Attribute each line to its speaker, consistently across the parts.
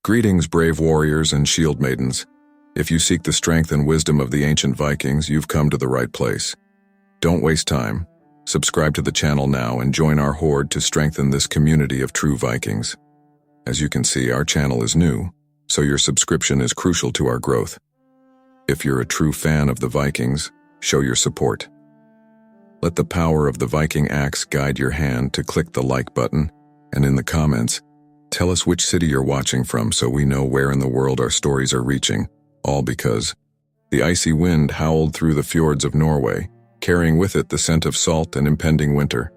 Speaker 1: Greetings, brave warriors and shield maidens. If you seek the strength and wisdom of the ancient Vikings, you've come to the right place. Don't waste time. Subscribe to the channel now and join our horde to strengthen this community of true Vikings. As you can see, our channel is new, so your subscription is crucial to our growth. If you're a true fan of the Vikings, show your support. Let the power of the Viking axe guide your hand to click the like button, and in the comments, tell us which city you're watching from so we know where in the world our stories are reaching, all because the icy wind howled through the fjords of Norway, carrying with it the scent of salt and impending winter.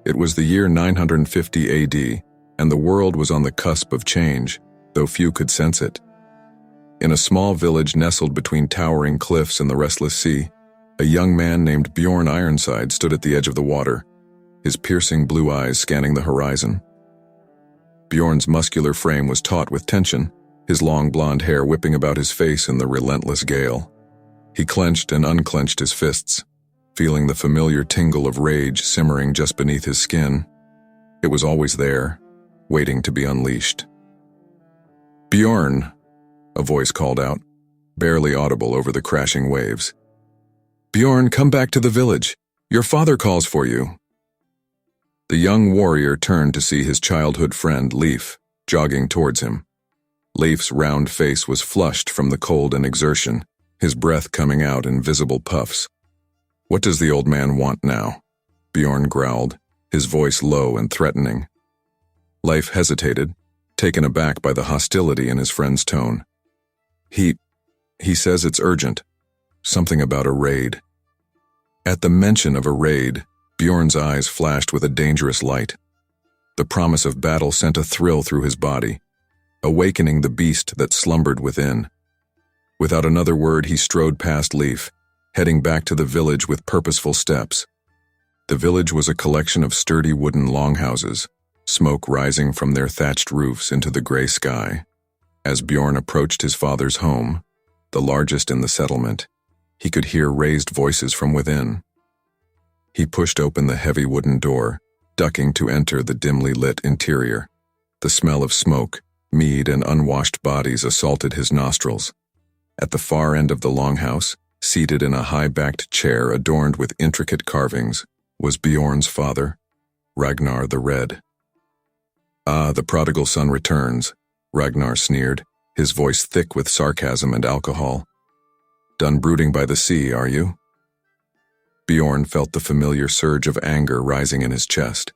Speaker 1: It was the year 950 AD, and the world was on the cusp of change, though few could sense it. In a small village nestled between towering cliffs and the restless sea, a young man named Bjorn Ironside stood at the edge of the water, his piercing blue eyes scanning the horizon. Bjorn's muscular frame was taut with tension, his long blonde hair whipping about his face in the relentless gale. He clenched and unclenched his fists, feeling the familiar tingle of rage simmering just beneath his skin. It was always there, waiting to be unleashed. "Bjorn," a voice called out, barely audible over the crashing waves. "Bjorn, come back to the village. Your father calls for you." The young warrior turned to see his childhood friend, Leif, jogging towards him. Leif's round face was flushed from the cold and exertion, his breath coming out in visible puffs. "What does the old man want now?" Bjorn growled, his voice low and threatening. Leif hesitated, taken aback by the hostility in his friend's tone. He says it's urgent. Something about a raid." At the mention of a raid, Bjorn's eyes flashed with a dangerous light. The promise of battle sent a thrill through his body, awakening the beast that slumbered within. Without another word, he strode past Leif, heading back to the village with purposeful steps. The village was a collection of sturdy wooden longhouses, smoke rising from their thatched roofs into the gray sky. As Bjorn approached his father's home, the largest in the settlement, he could hear raised voices from within. He pushed open the heavy wooden door, ducking to enter the dimly lit interior. The smell of smoke, mead, and unwashed bodies assaulted his nostrils. At the far end of the longhouse, seated in a high-backed chair adorned with intricate carvings, was Bjorn's father, Ragnar the Red. "Ah, the prodigal son returns," Ragnar sneered, his voice thick with sarcasm and alcohol. "Done brooding by the sea, are you?" Bjorn felt the familiar surge of anger rising in his chest.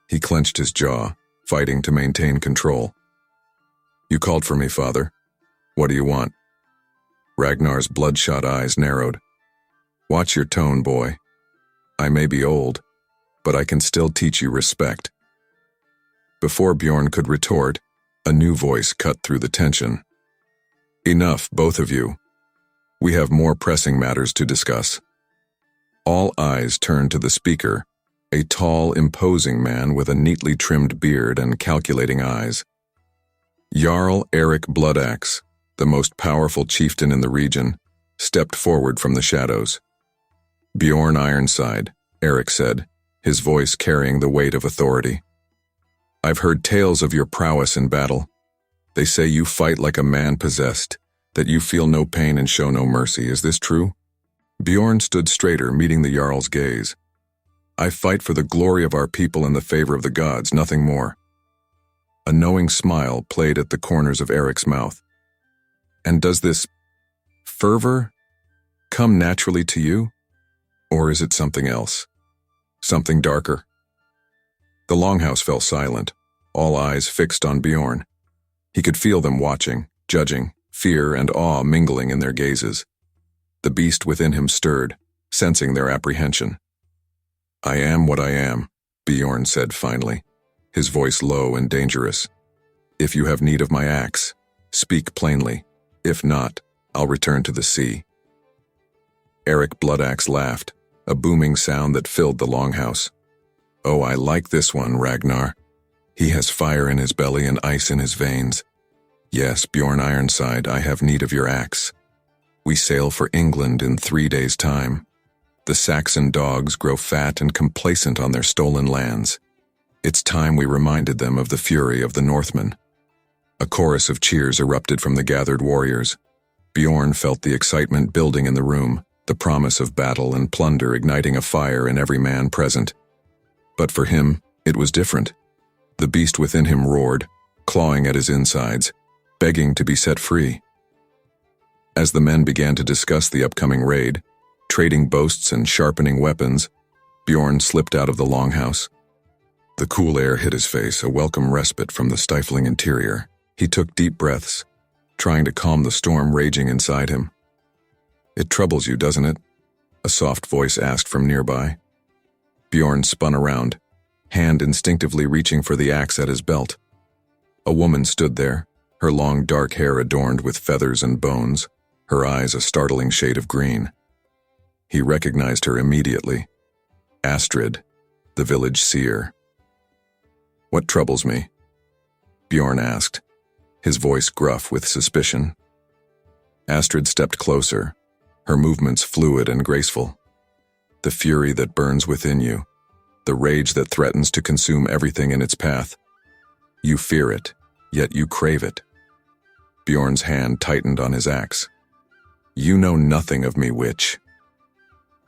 Speaker 1: He clenched his jaw, fighting to maintain control. "You called for me, father. What do you want?" Ragnar's bloodshot eyes narrowed. "Watch your tone, boy. I may be old, but I can still teach you respect." Before Bjorn could retort, a new voice cut through the tension. "Enough, both of you. We have more pressing matters to discuss." All eyes turned to the speaker, a tall, imposing man with a neatly trimmed beard and calculating eyes. Jarl Eric Bloodaxe, the most powerful chieftain in the region, stepped forward from the shadows. "Bjorn Ironside," Eric said, his voice carrying the weight of authority. "I've heard tales of your prowess in battle. They say you fight like a man possessed, that you feel no pain and show no mercy. Is this true?" Bjorn stood straighter, meeting the Jarl's gaze. "I fight for the glory of our people and the favor of the gods, nothing more." A knowing smile played at the corners of Eric's mouth. "And does this fervor come naturally to you? Or is it something else? Something darker?" The longhouse fell silent, all eyes fixed on Bjorn. He could feel them watching, judging, fear and awe mingling in their gazes. The beast within him stirred, sensing their apprehension. "I am what I am," Bjorn said finally, his voice low and dangerous. "If you have need of my axe, speak plainly. If not, I'll return to the sea." Eric Bloodaxe laughed, a booming sound that filled the longhouse. "Oh, I like this one, Ragnar. He has fire in his belly and ice in his veins. Yes, Bjorn Ironside, I have need of your axe. We sail for England in 3 days' time. The Saxon dogs grow fat and complacent on their stolen lands. It's time we reminded them of the fury of the Northmen." A chorus of cheers erupted from the gathered warriors. Bjorn felt the excitement building in the room, the promise of battle and plunder igniting a fire in every man present. But for him, it was different. The beast within him roared, clawing at his insides, begging to be set free. As the men began to discuss the upcoming raid, trading boasts and sharpening weapons, Bjorn slipped out of the longhouse. The cool air hit his face, a welcome respite from the stifling interior. He took deep breaths, trying to calm the storm raging inside him. "It troubles you, doesn't it?" a soft voice asked from nearby. Bjorn spun around, hand instinctively reaching for the axe at his belt. A woman stood there, her long dark hair adorned with feathers and bones, her eyes a startling shade of green. He recognized her immediately. Astrid, the village seer. "What troubles me?" Bjorn asked, his voice gruff with suspicion. Astrid stepped closer, her movements fluid and graceful. "The fury that burns within you, the rage that threatens to consume everything in its path. You fear it, yet you crave it." Bjorn's hand tightened on his axe. "You know nothing of me, witch."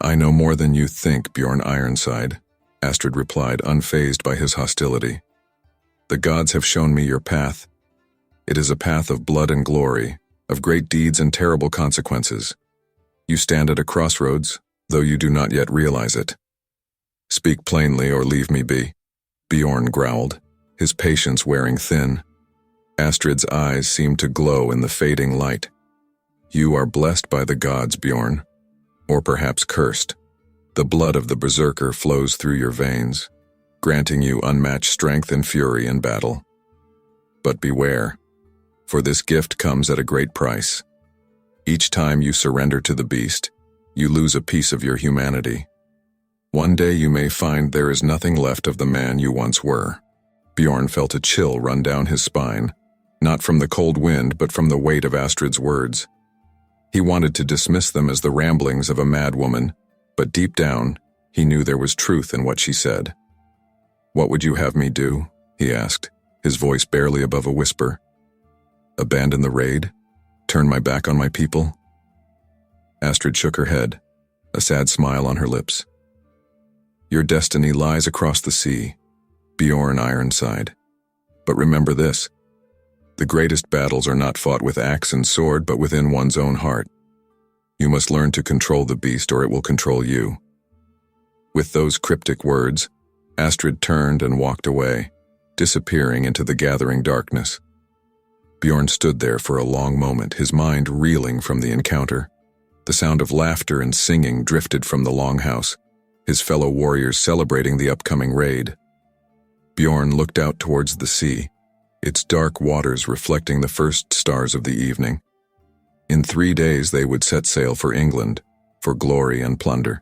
Speaker 1: "I know more than you think, Bjorn Ironside," Astrid replied, unfazed by his hostility. "The gods have shown me your path. It is a path of blood and glory, of great deeds and terrible consequences. You stand at a crossroads, though you do not yet realize it. Speak plainly or leave me be," Bjorn growled, his patience wearing thin. Astrid's eyes seemed to glow in the fading light. "You are blessed by the gods, Bjorn, or perhaps cursed. The blood of the berserker flows through your veins, granting you unmatched strength and fury in battle. But beware, for this gift comes at a great price. Each time you surrender to the beast, you lose a piece of your humanity. One day you may find there is nothing left of the man you once were." Bjorn felt a chill run down his spine, not from the cold wind but from the weight of Astrid's words. He wanted to dismiss them as the ramblings of a mad woman, but deep down, he knew there was truth in what she said. "What would you have me do?" he asked, his voice barely above a whisper. "Abandon the raid? Turn my back on my people?" Astrid shook her head, a sad smile on her lips. "Your destiny lies across the sea, Bjorn Ironside. But remember this, the greatest battles are not fought with axe and sword but within one's own heart. You must learn to control the beast or it will control you." With those cryptic words, Astrid turned and walked away, disappearing into the gathering darkness. Bjorn stood there for a long moment, his mind reeling from the encounter. The sound of laughter and singing drifted from the longhouse, his fellow warriors celebrating the upcoming raid. Bjorn looked out towards the sea, its dark waters reflecting the first stars of the evening. In 3 days they would set sail for England, for glory and plunder.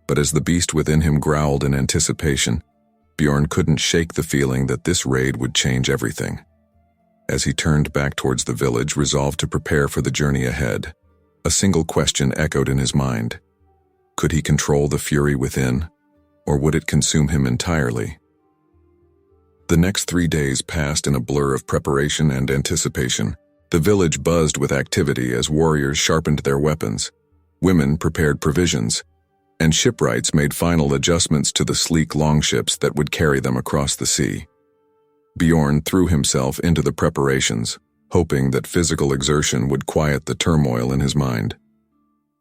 Speaker 1: But as the beast within him growled in anticipation, Bjorn couldn't shake the feeling that this raid would change everything. As he turned back towards the village, resolved to prepare for the journey ahead, a single question echoed in his mind. Could he control the fury within, or would it consume him entirely? The next 3 days passed in a blur of preparation and anticipation. The village buzzed with activity as warriors sharpened their weapons, women prepared provisions, and shipwrights made final adjustments to the sleek longships that would carry them across the sea. Bjorn threw himself into the preparations, hoping that physical exertion would quiet the turmoil in his mind.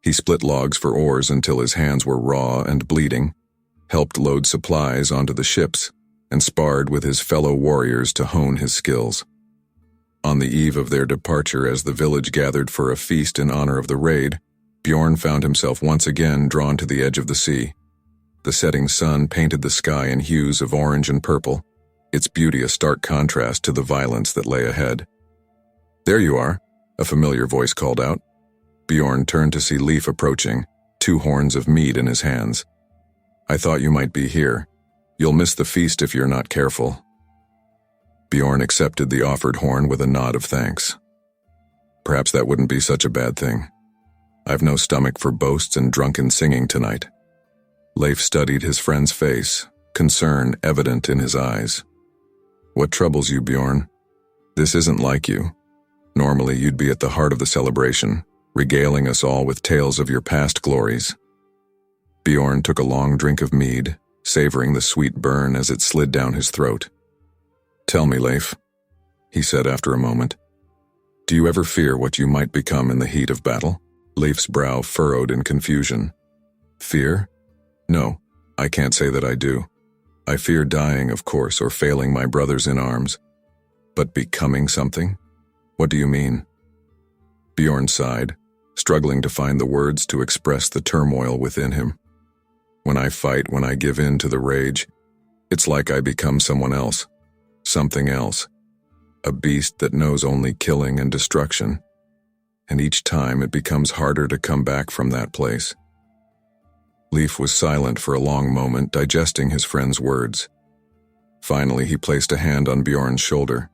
Speaker 1: He split logs for oars until his hands were raw and bleeding, helped load supplies onto the ships, and sparred with his fellow warriors to hone his skills. On the eve of their departure, as the village gathered for a feast in honor of the raid, Bjorn found himself once again drawn to the edge of the sea. The setting sun painted the sky in hues of orange and purple, its beauty a stark contrast to the violence that lay ahead. "There you are," a familiar voice called out. Bjorn turned to see Leif approaching, 2 horns of mead in his hands. "I thought you might be here. You'll miss the feast if you're not careful." Bjorn accepted the offered horn with a nod of thanks. "Perhaps that wouldn't be such a bad thing. I've no stomach for boasts and drunken singing tonight." Leif studied his friend's face, concern evident in his eyes. "What troubles you, Bjorn?" This isn't like you. Normally, you'd be at the heart of the celebration, regaling us all with tales of your past glories. Bjorn took a long drink of mead, savoring the sweet burn as it slid down his throat. "Tell me, Leif," he said after a moment. "Do you ever fear what you might become in the heat of battle?" Leif's brow furrowed in confusion. "Fear? No, I can't say that I do. I fear dying, of course, or failing my brothers in arms. But becoming something? What do you mean?" Bjorn sighed, struggling to find the words to express the turmoil within him. "When I fight, when I give in to the rage, it's like I become someone else. Something else. A beast that knows only killing and destruction. And each time it becomes harder to come back from that place." Leif was silent for a long moment, digesting his friend's words. Finally, he placed a hand on Bjorn's shoulder.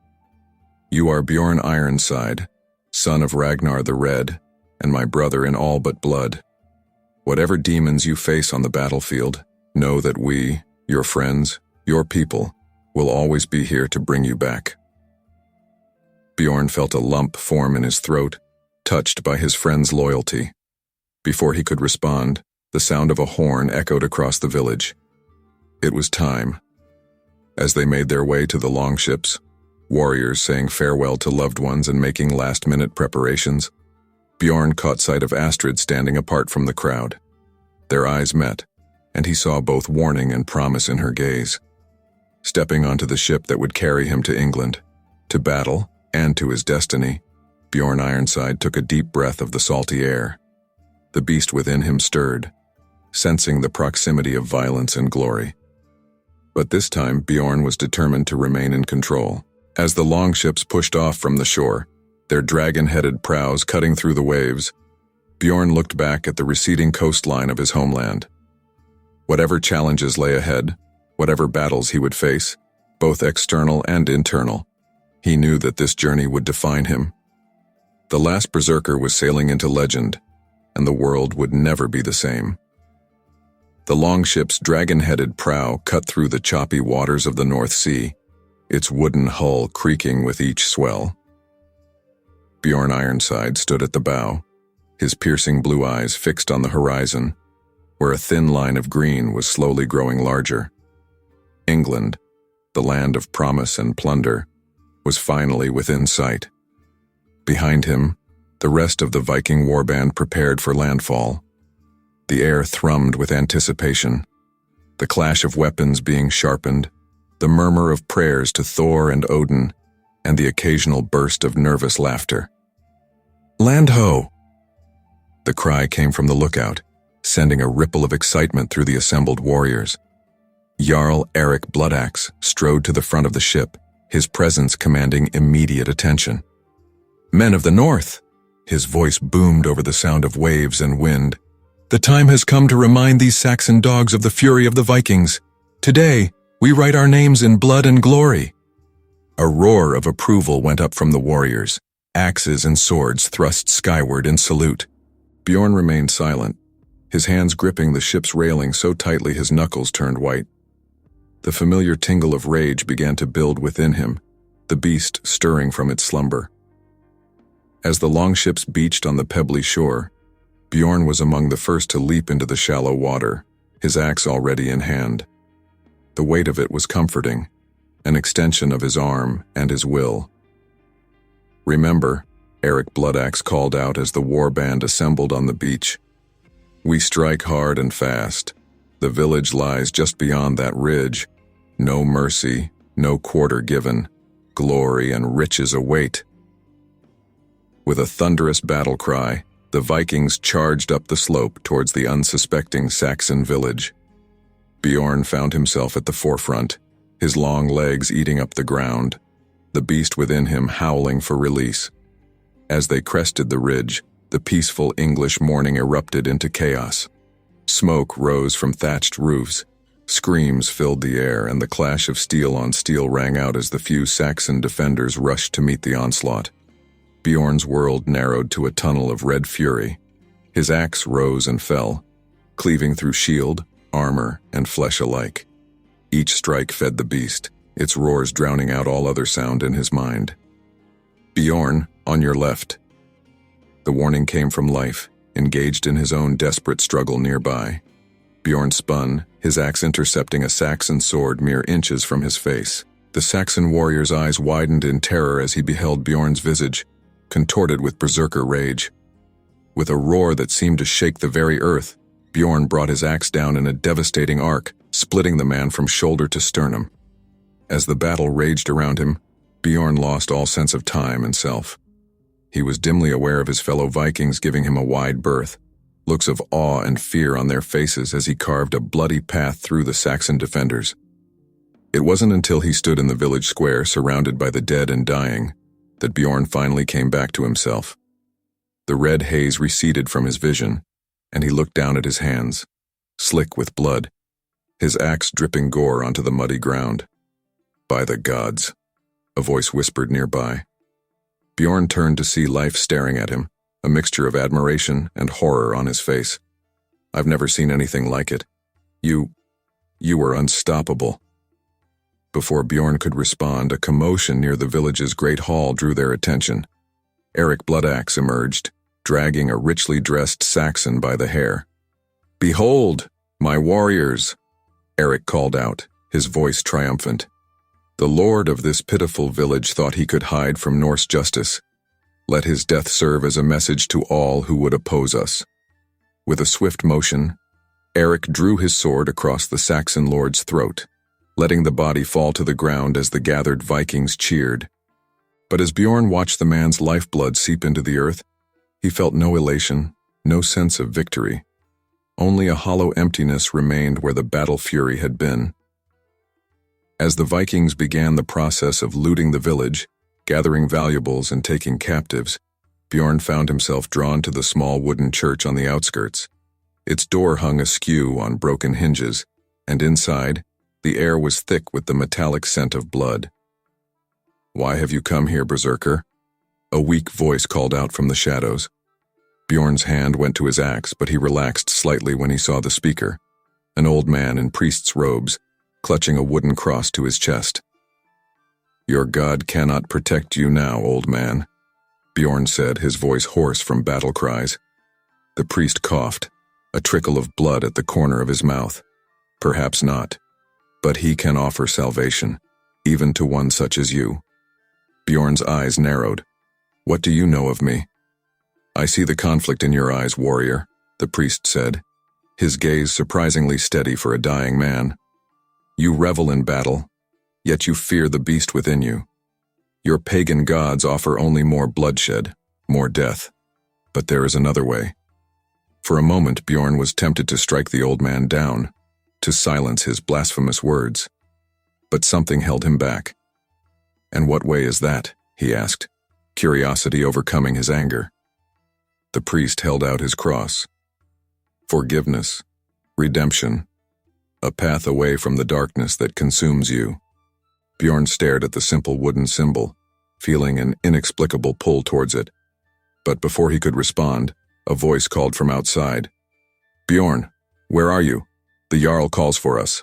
Speaker 1: "You are Bjorn Ironside, son of Ragnar the Red, and my brother in all but blood. Whatever demons you face on the battlefield, know that we, your friends, your people, will always be here to bring you back." Bjorn felt a lump form in his throat, touched by his friend's loyalty. Before he could respond, the sound of a horn echoed across the village. It was time. As they made their way to the longships, warriors saying farewell to loved ones and making last-minute preparations, Bjorn caught sight of Astrid standing apart from the crowd. Their eyes met, and he saw both warning and promise in her gaze. Stepping onto the ship that would carry him to England, to battle, and to his destiny, Bjorn Ironside took a deep breath of the salty air. The beast within him stirred, sensing the proximity of violence and glory. But this time, Bjorn was determined to remain in control. As the longships pushed off from the shore, their dragon-headed prows cutting through the waves, Bjorn looked back at the receding coastline of his homeland. Whatever challenges lay ahead, whatever battles he would face, both external and internal, he knew that this journey would define him. The last berserker was sailing into legend, and the world would never be the same. The longship's dragon-headed prow cut through the choppy waters of the North Sea, its wooden hull creaking with each swell. Bjorn Ironside stood at the bow, his piercing blue eyes fixed on the horizon, where a thin line of green was slowly growing larger. England, the land of promise and plunder, was finally within sight. Behind him, the rest of the Viking warband prepared for landfall. The air thrummed with anticipation, the clash of weapons being sharpened, the murmur of prayers to Thor and Odin, and the occasional burst of nervous laughter. "Land ho!" The cry came from the lookout, sending a ripple of excitement through the assembled warriors. Jarl Eric Bloodaxe strode to the front of the ship, his presence commanding immediate attention. "Men of the North!" His voice boomed over the sound of waves and wind. "The time has come to remind these Saxon dogs of the fury of the Vikings. Today, we write our names in blood and glory." A roar of approval went up from the warriors, axes and swords thrust skyward in salute. Bjorn remained silent, his hands gripping the ship's railing so tightly his knuckles turned white. The familiar tingle of rage began to build within him, the beast stirring from its slumber. As the longships beached on the pebbly shore, Bjorn was among the first to leap into the shallow water, his axe already in hand. The weight of it was comforting, an extension of his arm and his will. "Remember," Eric Bloodaxe called out as the war band assembled on the beach. "We strike hard and fast. The village lies just beyond that ridge. No mercy, no quarter given. Glory and riches await." With a thunderous battle cry, the Vikings charged up the slope towards the unsuspecting Saxon village. Bjorn found himself at the forefront, his long legs eating up the ground, the beast within him howling for release. As they crested the ridge, the peaceful English morning erupted into chaos. Smoke rose from thatched roofs, screams filled the air, and the clash of steel on steel rang out as the few Saxon defenders rushed to meet the onslaught. Bjorn's world narrowed to a tunnel of red fury. His axe rose and fell, cleaving through shield, armor, and flesh alike. Each strike fed the beast, its roars drowning out all other sound in his mind. Bjorn, on your left. The warning came from Life, engaged in his own desperate struggle nearby. Bjorn spun, his axe intercepting a Saxon sword mere inches from his face. The Saxon warrior's eyes widened in terror as he beheld Bjorn's visage, contorted with berserker rage. With a roar that seemed to shake the very earth, Bjorn brought his axe down in a devastating arc, splitting the man from shoulder to sternum. As the battle raged around him, Bjorn lost all sense of time and self. He was dimly aware of his fellow Vikings giving him a wide berth, looks of awe and fear on their faces as he carved a bloody path through the Saxon defenders. It wasn't until he stood in the village square surrounded by the dead and dying that Bjorn finally came back to himself. The red haze receded from his vision, and he looked down at his hands, slick with blood, his axe dripping gore onto the muddy ground. By the gods, a voice whispered nearby. Bjorn turned to see Life staring at him, a mixture of admiration and horror on his face. I've never seen anything like it. You were unstoppable. Before Bjorn could respond, a commotion near the village's great hall drew their attention. Eric Bloodaxe emerged, dragging a richly dressed Saxon by the hair. "Behold, my warriors!" Eric called out, his voice triumphant. The lord of this pitiful village thought he could hide from Norse justice. Let his death serve as a message to all who would oppose us. With a swift motion, Eric drew his sword across the Saxon lord's throat, letting the body fall to the ground as the gathered Vikings cheered. But as Bjorn watched the man's lifeblood seep into the earth, he felt no elation, no sense of victory. Only a hollow emptiness remained where the battle fury had been. As the Vikings began the process of looting the village, gathering valuables and taking captives, Bjorn found himself drawn to the small wooden church on the outskirts. Its door hung askew on broken hinges, and inside, the air was thick with the metallic scent of blood. "Why have you come here, berserker?" A weak voice called out from the shadows. Bjorn's hand went to his axe, but he relaxed slightly when he saw the speaker, an old man in priest's robes, clutching a wooden cross to his chest. "Your god cannot protect you now, old man," Bjorn said, his voice hoarse from battle cries. The priest coughed, a trickle of blood at the corner of his mouth. "Perhaps not, but he can offer salvation, even to one such as you." Bjorn's eyes narrowed. "What do you know of me?" "I see the conflict in your eyes, warrior," the priest said, his gaze surprisingly steady for a dying man. "You revel in battle, yet you fear the beast within you. Your pagan gods offer only more bloodshed, more death. But there is another way." For a moment, Bjorn was tempted to strike the old man down, to silence his blasphemous words. But something held him back. "And what way is that?" he asked, curiosity overcoming his anger. The priest held out his cross. "Forgiveness, redemption, a path away from the darkness that consumes you." Bjorn stared at the simple wooden symbol, feeling an inexplicable pull towards it. But before he could respond, a voice called from outside. "Bjorn, where are you? The Jarl calls for us."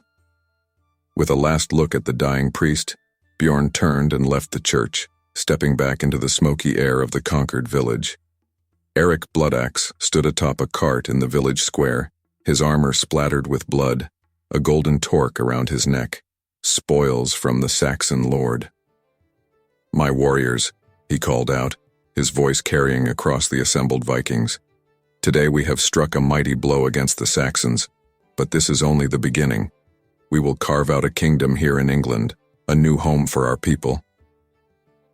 Speaker 1: With a last look at the dying priest, Bjorn turned and left the church, stepping back into the smoky air of the conquered village. Eric Bloodaxe stood atop a cart in the village square, his armor splattered with blood, a golden torque around his neck, spoils from the Saxon lord. "My warriors," he called out, his voice carrying across the assembled Vikings. "Today we have struck a mighty blow against the Saxons, but this is only the beginning. We will carve out a kingdom here in England, a new home for our people."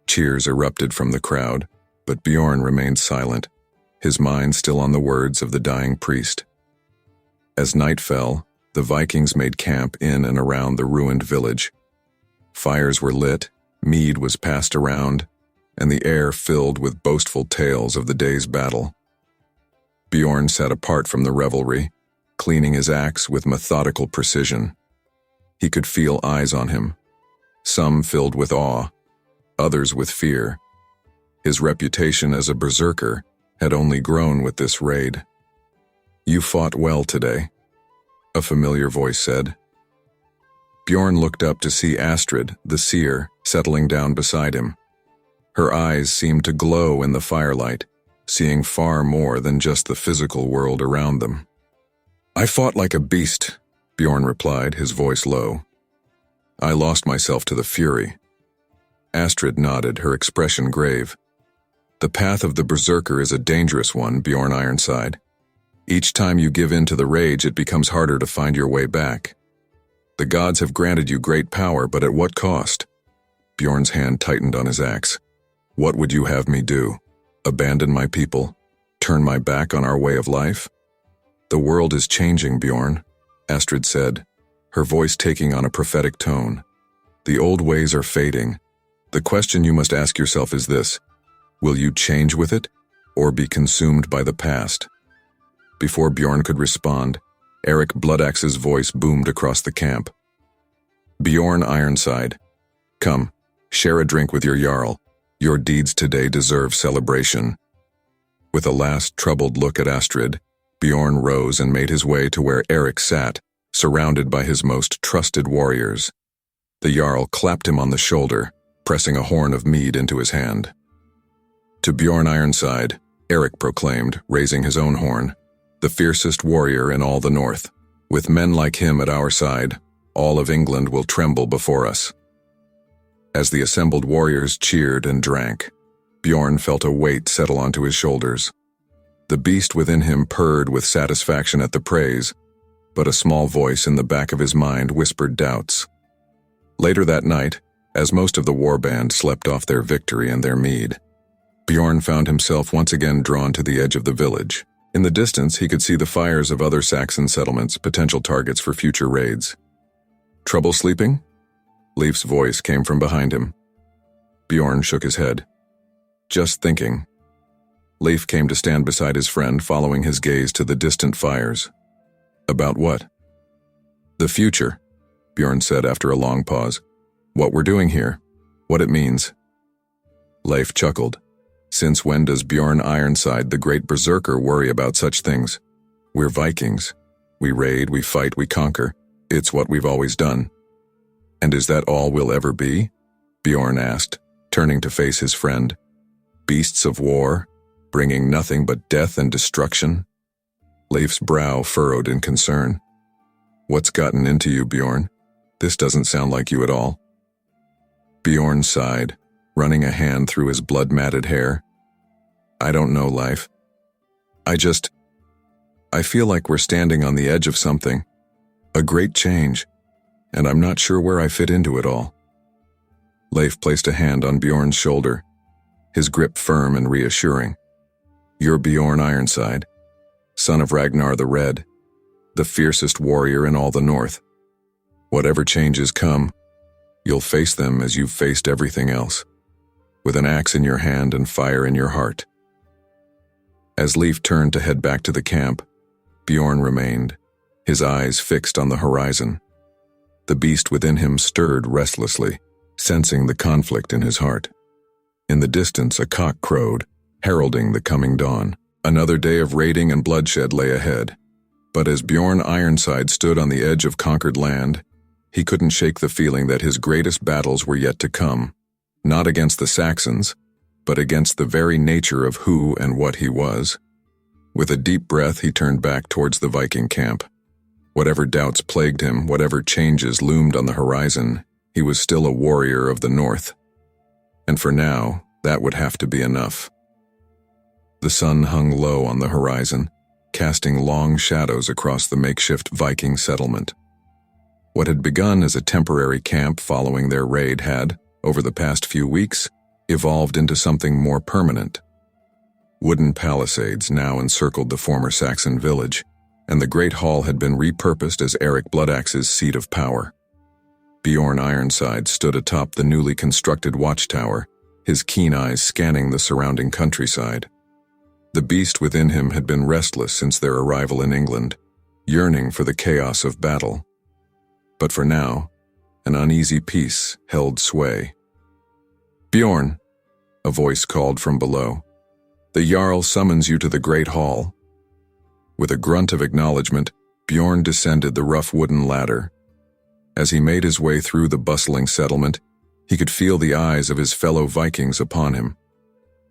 Speaker 1: Cheers erupted from the crowd, but Bjorn remained silent, his mind still on the words of the dying priest. As night fell, the Vikings made camp in and around the ruined village. Fires were lit, mead was passed around, and the air filled with boastful tales of the day's battle. Bjorn sat apart from the revelry, cleaning his axe with methodical precision. He could feel eyes on him, some filled with awe, others with fear. His reputation as a berserker had only grown with this raid. "You fought well today," a familiar voice said. Bjorn looked up to see Astrid, the seer, settling down beside him. Her eyes seemed to glow in the firelight, seeing far more than just the physical world around them. "I fought like a beast," Bjorn replied, his voice low. "I lost myself to the fury." Astrid nodded, her expression grave. "The path of the berserker is a dangerous one, Bjorn Ironside. Each time you give in to the rage, it becomes harder to find your way back. The gods have granted you great power, but at what cost?" Bjorn's hand tightened on his axe. "What would you have me do? Abandon my people? Turn my back on our way of life?" "The world is changing, Bjorn," Astrid said, her voice taking on a prophetic tone. "The old ways are fading. The question you must ask yourself is this: will you change with it, or be consumed by the past?" Before Bjorn could respond, Eric Bloodaxe's voice boomed across the camp. "Bjorn Ironside, come, share a drink with your Jarl. Your deeds today deserve celebration." With a last troubled look at Astrid, Bjorn rose and made his way to where Eric sat, surrounded by his most trusted warriors. The Jarl clapped him on the shoulder, pressing a horn of mead into his hand. "To Bjorn Ironside," Eric proclaimed, raising his own horn, "the fiercest warrior in all the north. With men like him at our side, all of England will tremble before us." As the assembled warriors cheered and drank, Bjorn felt a weight settle onto his shoulders. The beast within him purred with satisfaction at the praise, but a small voice in the back of his mind whispered doubts. Later that night, as most of the warband slept off their victory and their mead, Bjorn found himself once again drawn to the edge of the village. In the distance, he could see the fires of other Saxon settlements, potential targets for future raids. "Trouble sleeping?" Leif's voice came from behind him. Bjorn shook his head. "Just thinking." Leif came to stand beside his friend, following his gaze to the distant fires. "About what?" "The future," Bjorn said after a long pause. "What we're doing here, what it means." Leif chuckled. "Since when does Bjorn Ironside, the great berserker, worry about such things? We're Vikings. We raid, we fight, we conquer. It's what we've always done." "And is that all we'll ever be?" Bjorn asked, turning to face his friend. "Beasts of war, bringing nothing but death and destruction?" Leif's brow furrowed in concern. "What's gotten into you, Bjorn? This doesn't sound like you at all." Bjorn sighed, running a hand through his blood-matted hair. "I don't know, Leif. I feel like we're standing on the edge of something. A great change, and I'm not sure where I fit into it all." Leif placed a hand on Bjorn's shoulder, his grip firm and reassuring. "You're Bjorn Ironside, son of Ragnar the Red, the fiercest warrior in all the north. Whatever changes come, you'll face them as you've faced everything else, with an axe in your hand and fire in your heart." As Leif turned to head back to the camp, Bjorn remained, his eyes fixed on the horizon. The beast within him stirred restlessly, sensing the conflict in his heart. In the distance, a cock crowed, heralding the coming dawn. Another day of raiding and bloodshed lay ahead. But as Bjorn Ironside stood on the edge of conquered land, he couldn't shake the feeling that his greatest battles were yet to come, not against the Saxons, but against the very nature of who and what he was. With a deep breath, he turned back towards the Viking camp. Whatever doubts plagued him, whatever changes loomed on the horizon, he was still a warrior of the north. And for now, that would have to be enough. The sun hung low on the horizon, casting long shadows across the makeshift Viking settlement. What had begun as a temporary camp following their raid had, over the past few weeks, evolved into something more permanent. Wooden palisades now encircled the former Saxon village, and the great hall had been repurposed as Eric Bloodaxe's seat of power. Bjorn Ironside stood atop the newly constructed watchtower, his keen eyes scanning the surrounding countryside. The beast within him had been restless since their arrival in England, yearning for the chaos of battle. But for now, an uneasy peace held sway. "Bjorn," a voice called from below, "the Jarl summons you to the great hall." With a grunt of acknowledgement, Bjorn descended the rough wooden ladder. As he made his way through the bustling settlement, He could feel the eyes of his fellow Vikings upon him.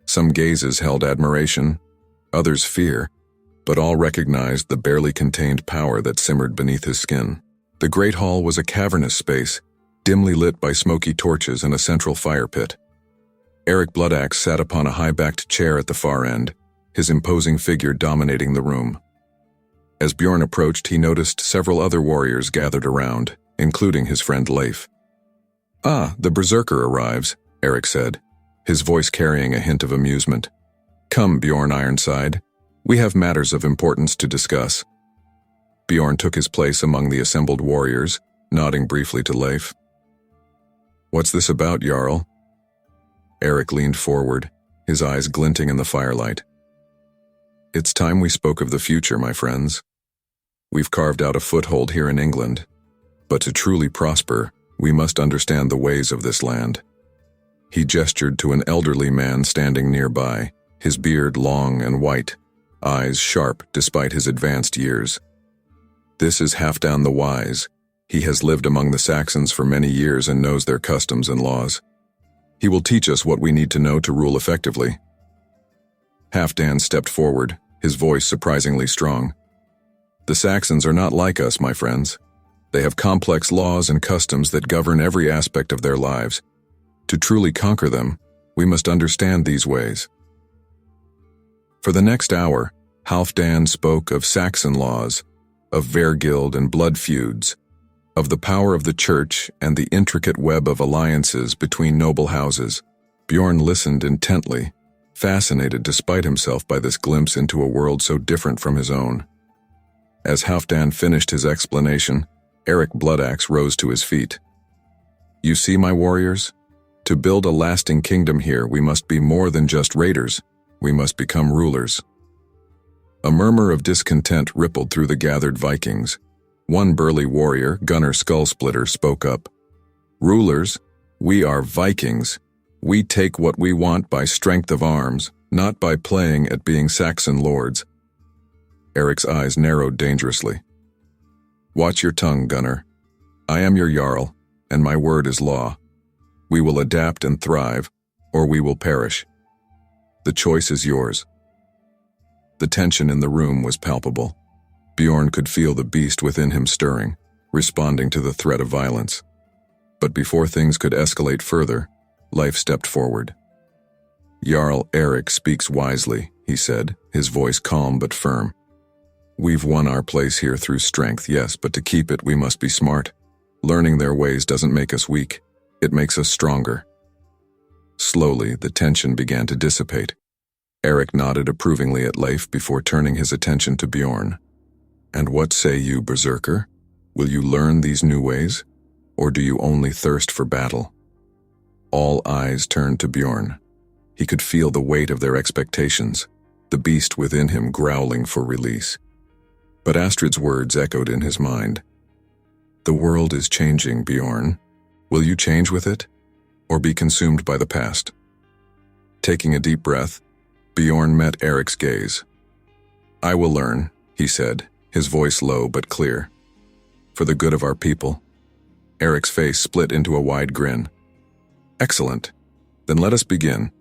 Speaker 1: Some gazes held admiration, others fear, but all recognized the barely contained power that simmered beneath his skin. The great hall was a cavernous space, dimly lit by smoky torches and a central fire pit. Eric Bloodaxe sat upon a high-backed chair at the far end, his imposing figure dominating the room. As Bjorn approached, he noticed several other warriors gathered around, including his friend Leif. "Ah, the berserker arrives," Eric said, his voice carrying a hint of amusement. "Come, Bjorn Ironside. We have matters of importance to discuss." Bjorn took his place among the assembled warriors, nodding briefly to Leif. "What's this about, Jarl?" Eric leaned forward, his eyes glinting in the firelight. "It's time we spoke of the future, my friends. We've carved out a foothold here in England, but to truly prosper, we must understand the ways of this land." He gestured to an elderly man standing nearby, his beard long and white, eyes sharp despite his advanced years. "This is Halfdan the Wise. He has lived among the Saxons for many years and knows their customs and laws. He will teach us what we need to know to rule effectively." Halfdan stepped forward, his voice surprisingly strong. "The Saxons are not like us, my friends. They have complex laws and customs that govern every aspect of their lives. To truly conquer them, we must understand these ways." For the next hour, Halfdan spoke of Saxon laws, of Vergild and blood feuds, of the power of the church and the intricate web of alliances between noble houses. Bjorn listened intently, fascinated despite himself by this glimpse into a world so different from his own. As Halfdan finished his explanation, Eric Bloodaxe rose to his feet. "You see, my warriors? To build a lasting kingdom here, we must be more than just raiders. We must become rulers." A murmur of discontent rippled through the gathered Vikings. One burly warrior, Gunnar Skullsplitter, spoke up. "Rulers, we are Vikings. We take what we want by strength of arms, not by playing at being Saxon lords." Eric's eyes narrowed dangerously. "Watch your tongue, Gunnar. I am your Jarl, and my word is law. We will adapt and thrive, or we will perish. The choice is yours." The tension in the room was palpable. Bjorn could feel the beast within him stirring, responding to the threat of violence. But before things could escalate further, Leif stepped forward. "Jarl Eric speaks wisely," he said, his voice calm but firm. "We've won our place here through strength, yes, but to keep it we must be smart. Learning their ways doesn't make us weak, it makes us stronger." Slowly, the tension began to dissipate. Eric nodded approvingly at Leif before turning his attention to Bjorn. "And what say you, Berserker? Will you learn these new ways? Or do you only thirst for battle?" All eyes turned to Bjorn. He could feel the weight of their expectations, the beast within him growling for release. But Astrid's words echoed in his mind. "The world is changing, Bjorn. Will you change with it, or be consumed by the past?" Taking a deep breath, Bjorn met Eric's gaze. "I will learn," he said, his voice low but clear. "For the good of our people." Eric's face split into a wide grin. "Excellent. Then let us begin.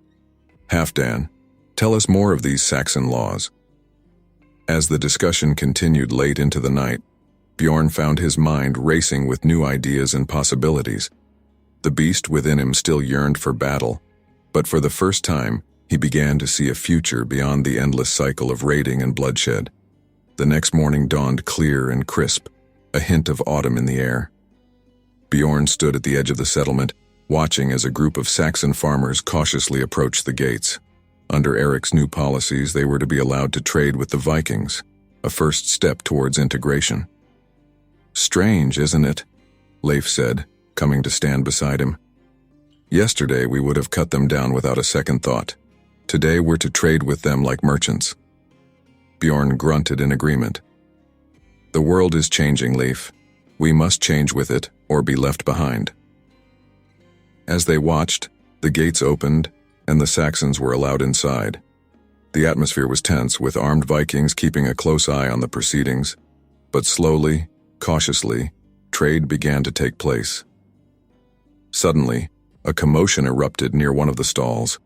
Speaker 1: Halfdan, tell us more of these Saxon laws." As the discussion continued late into the night, Bjorn found his mind racing with new ideas and possibilities. The beast within him still yearned for battle, but for the first time, he began to see a future beyond the endless cycle of raiding and bloodshed. The next morning dawned clear and crisp, a hint of autumn in the air. Bjorn stood at the edge of the settlement, watching as a group of Saxon farmers cautiously approached the gates. Under Eric's new policies, they were to be allowed to trade with the Vikings, a first step towards integration. "Strange, isn't it?" Leif said, coming to stand beside him. "Yesterday we would have cut them down without a second thought. Today we're to trade with them like merchants." Bjorn grunted in agreement. "The world is changing, Leif. We must change with it, or be left behind." As they watched, the gates opened, and the Saxons were allowed inside. The atmosphere was tense, with armed Vikings keeping a close eye on the proceedings. But slowly, cautiously, trade began to take place. Suddenly, A commotion erupted near one of the stalls.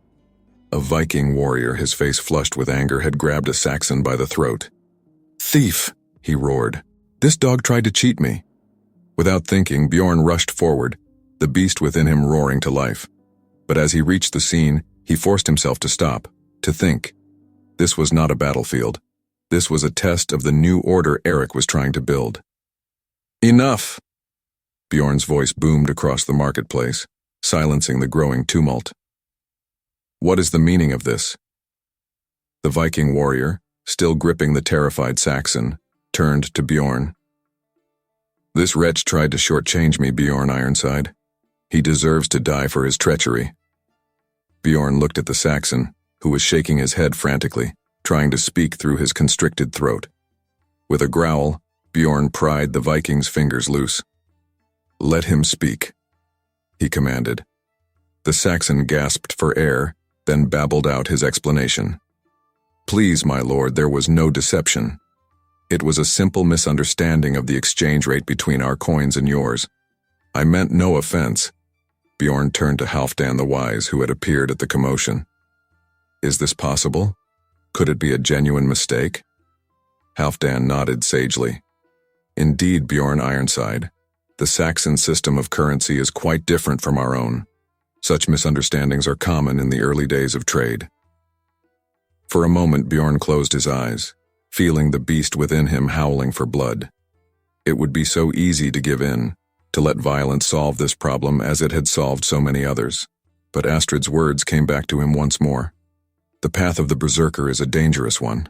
Speaker 1: A Viking warrior, his face flushed with anger, had grabbed a Saxon by the throat. "Thief!" he roared. "This dog tried to cheat me." Without thinking, Bjorn rushed forward, the beast within him roaring to life. But as he reached the scene, he forced himself to stop, to think. This was not a battlefield. This was a test of the new order Eric was trying to build. "Enough!" Bjorn's voice boomed across the marketplace, silencing the growing tumult. "What is the meaning of this?" The Viking warrior, still gripping the terrified Saxon, turned to Bjorn. "This wretch tried to shortchange me, Bjorn Ironside. He deserves to die for his treachery." Bjorn looked at the Saxon, who was shaking his head frantically, trying to speak through his constricted throat. With a growl, Bjorn pried the Viking's fingers loose. "Let him speak," he commanded. The Saxon gasped for air, then babbled out his explanation. "Please, my lord, there was no deception. It was a simple misunderstanding of the exchange rate between our coins and yours. I meant no offense." Bjorn turned to Halfdan the Wise, who had appeared at the commotion. "Is this possible? Could it be a genuine mistake?" Halfdan nodded sagely. "Indeed, Bjorn Ironside, the Saxon system of currency is quite different from our own. Such misunderstandings are common in the early days of trade." For a moment, Bjorn closed his eyes, feeling the beast within him howling for blood. It would be so easy to give in, to let violence solve this problem as it had solved so many others. But Astrid's words came back to him once more. The path of the berserker is a dangerous one.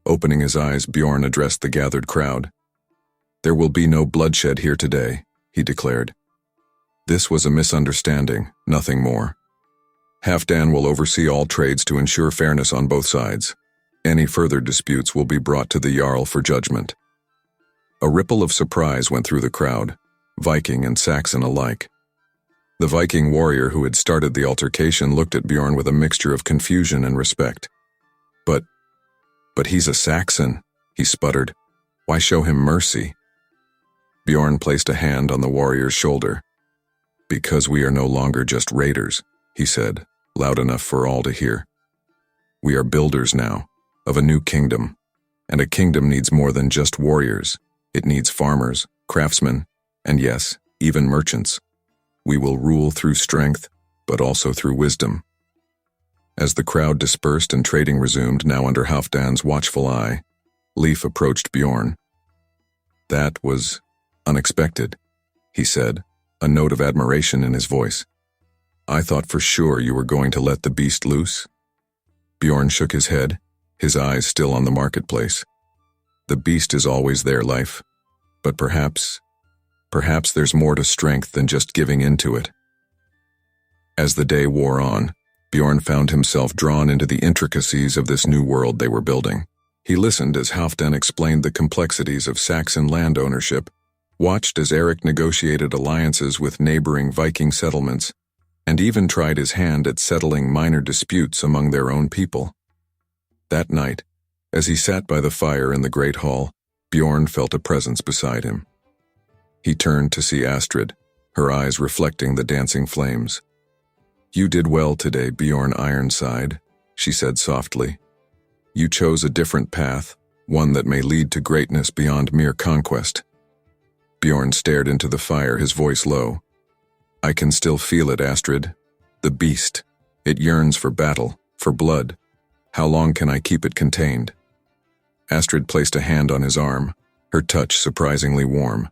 Speaker 1: Opening his eyes, Bjorn addressed the gathered crowd. "There will be no bloodshed here today," he declared. "This was a misunderstanding, nothing more. Halfdan will oversee all trades to ensure fairness on both sides. Any further disputes will be brought to the Jarl for judgment." A ripple of surprise went through the crowd, Viking and Saxon alike. The Viking warrior who had started the altercation looked at Bjorn with a mixture of confusion and respect. But he's a Saxon," he sputtered. "Why show him mercy?" Bjorn placed a hand on the warrior's shoulder. "Because we are no longer just raiders," he said, loud enough for all to hear. "We are builders now, of a new kingdom, and a kingdom needs more than just warriors. It needs farmers, craftsmen, and yes, even merchants. We will rule through strength, but also through wisdom." As the crowd dispersed and trading resumed, now under Halfdan's watchful eye, Leif approached Bjorn. "That was unexpected," he said, a note of admiration in his voice. "I thought for sure you were going to let the beast loose." Bjorn shook his head, his eyes still on the marketplace. "The beast is always there, Leif. But perhaps there's more to strength than just giving in to it." As the day wore on, Bjorn found himself drawn into the intricacies of this new world they were building. He listened as Halfdan explained the complexities of Saxon land ownership, watched as Eric negotiated alliances with neighboring Viking settlements, and even tried his hand at settling minor disputes among their own people. That night, as he sat by the fire in the great hall, Bjorn felt a presence beside him. He turned to see Astrid, her eyes reflecting the dancing flames. "You did well today, Bjorn Ironside," she said softly. "You chose a different path, one that may lead to greatness beyond mere conquest." Bjorn stared into the fire, his voice low. "I can still feel it, Astrid. The beast. It yearns for battle, for blood. How long can I keep it contained?" Astrid placed a hand on his arm, her touch surprisingly warm.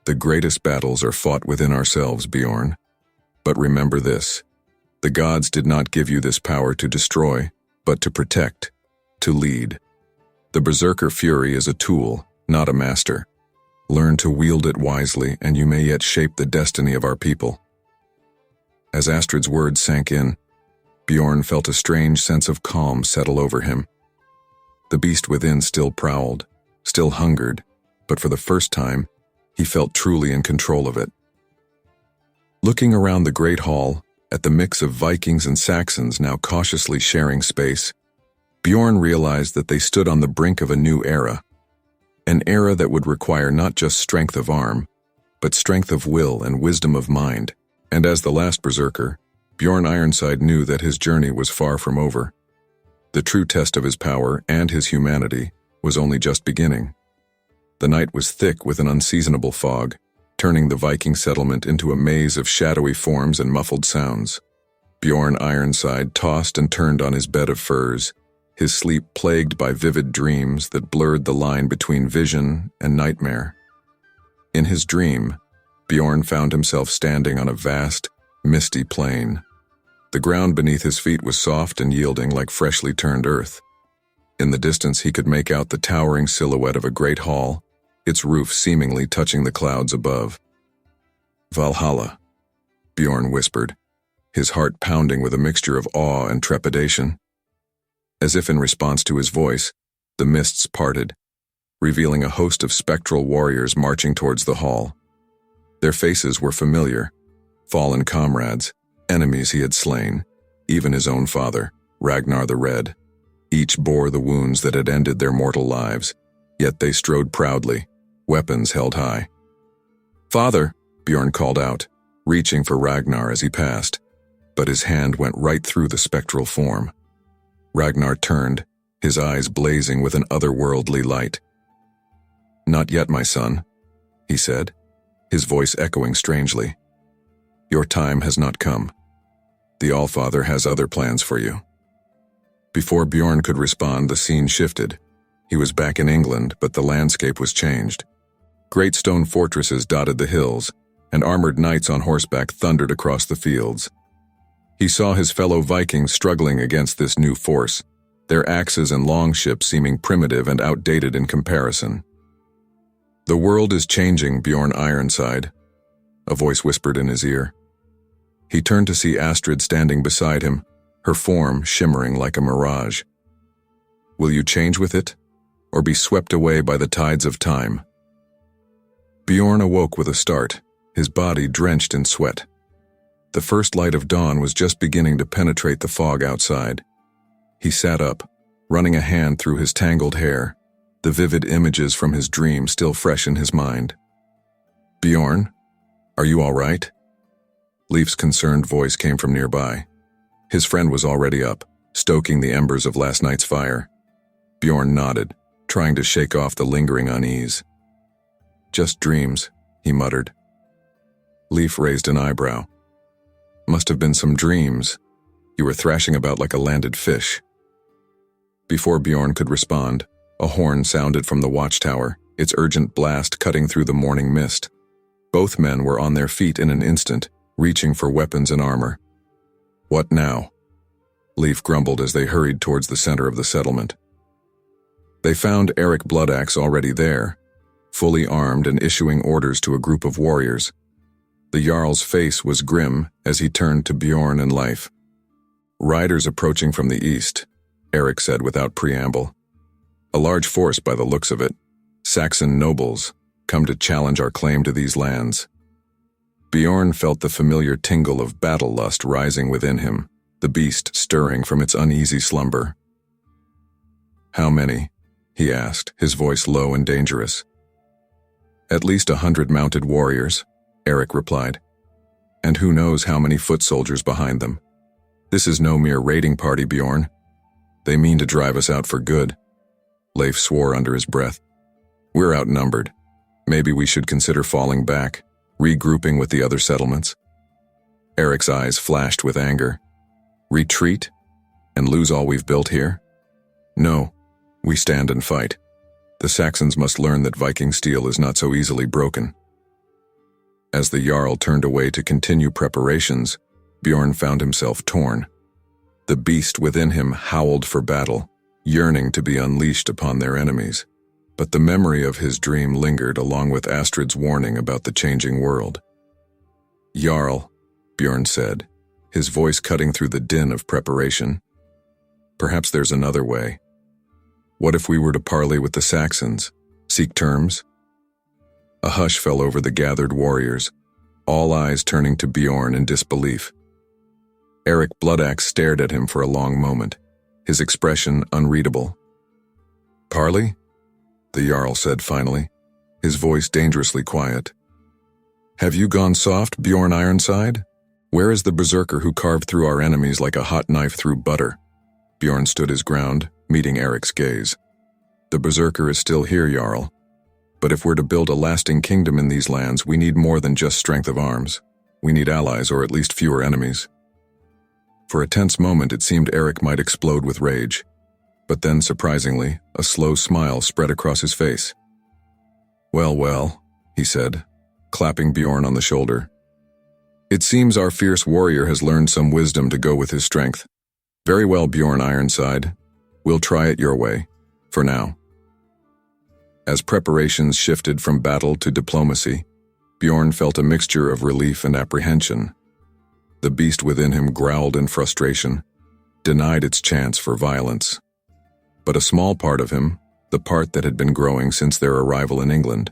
Speaker 1: "The greatest battles are fought within ourselves, Bjorn. But remember this, the gods did not give you this power to destroy, but to protect, to lead. The berserker fury is a tool, not a master. Learn to wield it wisely, and you may yet shape the destiny of our people." As Astrid's words sank in, Bjorn felt a strange sense of calm settle over him. The beast within still prowled, still hungered, but for the first time, he felt truly in control of it. Looking around the great hall, at the mix of Vikings and Saxons now cautiously sharing space, Bjorn realized that they stood on the brink of a new era. An era that would require not just strength of arm, but strength of will and wisdom of mind. And as the last berserker, Bjorn Ironside knew that his journey was far from over. The true test of his power and his humanity was only just beginning. The night was thick with an unseasonable fog, turning the Viking settlement into a maze of shadowy forms and muffled sounds. Bjorn Ironside tossed and turned on his bed of furs, his sleep plagued by vivid dreams that blurred the line between vision and nightmare. In his dream, Bjorn found himself standing on a vast, misty plain. The ground beneath his feet was soft and yielding like freshly turned earth. In the distance he could make out the towering silhouette of a great hall, its roof seemingly touching the clouds above. "Valhalla," Bjorn whispered, his heart pounding with a mixture of awe and trepidation. As if in response to his voice, the mists parted, revealing a host of spectral warriors marching towards the hall. Their faces were familiar, fallen comrades, enemies he had slain, even his own father, Ragnar the Red. Each bore the wounds that had ended their mortal lives, yet they strode proudly, weapons held high. "Father," Bjorn called out, reaching for Ragnar as he passed, but his hand went right through the spectral form. Ragnar turned, his eyes blazing with an otherworldly light. "Not yet, my son," he said, his voice echoing strangely. "Your time has not come. The Allfather has other plans for you." Before Bjorn could respond, the scene shifted. He was back in England, but the landscape was changed. Great stone fortresses dotted the hills, and armored knights on horseback thundered across the fields. He saw his fellow Vikings struggling against this new force, their axes and longships seeming primitive and outdated in comparison. "The world is changing, Bjorn Ironside," a voice whispered in his ear. He turned to see Astrid standing beside him, her form shimmering like a mirage. "Will you change with it, or be swept away by the tides of time?" Bjorn awoke with a start, his body drenched in sweat. The first light of dawn was just beginning to penetrate the fog outside. He sat up, running a hand through his tangled hair, the vivid images from his dream still fresh in his mind. "Bjorn, are you all right?" Leif's concerned voice came from nearby. His friend was already up, stoking the embers of last night's fire. Bjorn nodded, trying to shake off the lingering unease. "Just dreams," he muttered. Leif raised an eyebrow. "Must have been some dreams. You were thrashing about like a landed fish." Before Bjorn could respond, a horn sounded from the watchtower, its urgent blast cutting through the morning mist. Both men were on their feet in an instant, reaching for weapons and armor. "What now?" Leif grumbled as they hurried towards the center of the settlement. They found Eric Bloodaxe already there, fully armed and issuing orders to a group of warriors. The Jarl's face was grim as he turned to Bjorn and Leif. "Riders approaching from the east," Eric said without preamble. "A large force by the looks of it. Saxon nobles, come to challenge our claim to these lands." Bjorn felt the familiar tingle of battle lust rising within him, the beast stirring from its uneasy slumber. "How many?" he asked, his voice low and dangerous. "At least 100 mounted warriors," Eric replied. "And who knows how many foot soldiers behind them. This is no mere raiding party, Bjorn. They mean to drive us out for good." Leif swore under his breath. "We're outnumbered. Maybe we should consider falling back, regrouping with the other settlements." Eric's eyes flashed with anger. "Retreat? And lose all we've built here? No, we stand and fight. The Saxons must learn that Viking steel is not so easily broken." As the Jarl turned away to continue preparations, Bjorn found himself torn. The beast within him howled for battle, yearning to be unleashed upon their enemies. But the memory of his dream lingered along with Astrid's warning about the changing world. "Jarl," Bjorn said, his voice cutting through the din of preparation. "Perhaps there's another way. What if we were to parley with the Saxons, seek terms?" A hush fell over the gathered warriors, all eyes turning to Bjorn in disbelief. Eric Bloodaxe stared at him for a long moment, his expression unreadable. "Parley?" the Jarl said finally, his voice dangerously quiet. "Have you gone soft, Bjorn Ironside? Where is the berserker who carved through our enemies like a hot knife through butter? Bjorn stood his ground, meeting Eric's gaze. The berserker is still here, Jarl. But if we're to build a lasting kingdom in these lands, we need more than just strength of arms. We need allies, or at least fewer enemies. For a tense moment, it seemed Eric might explode with rage. But then, surprisingly, a slow smile spread across his face. Well, he said, clapping Bjorn on the shoulder. It seems our fierce warrior has learned some wisdom to go with his strength. Very well, Bjorn Ironside. We'll try it your way, for now. As preparations shifted from battle to diplomacy, Bjorn felt a mixture of relief and apprehension. The beast within him growled in frustration, denied its chance for violence. But a small part of him, the part that had been growing since their arrival in England,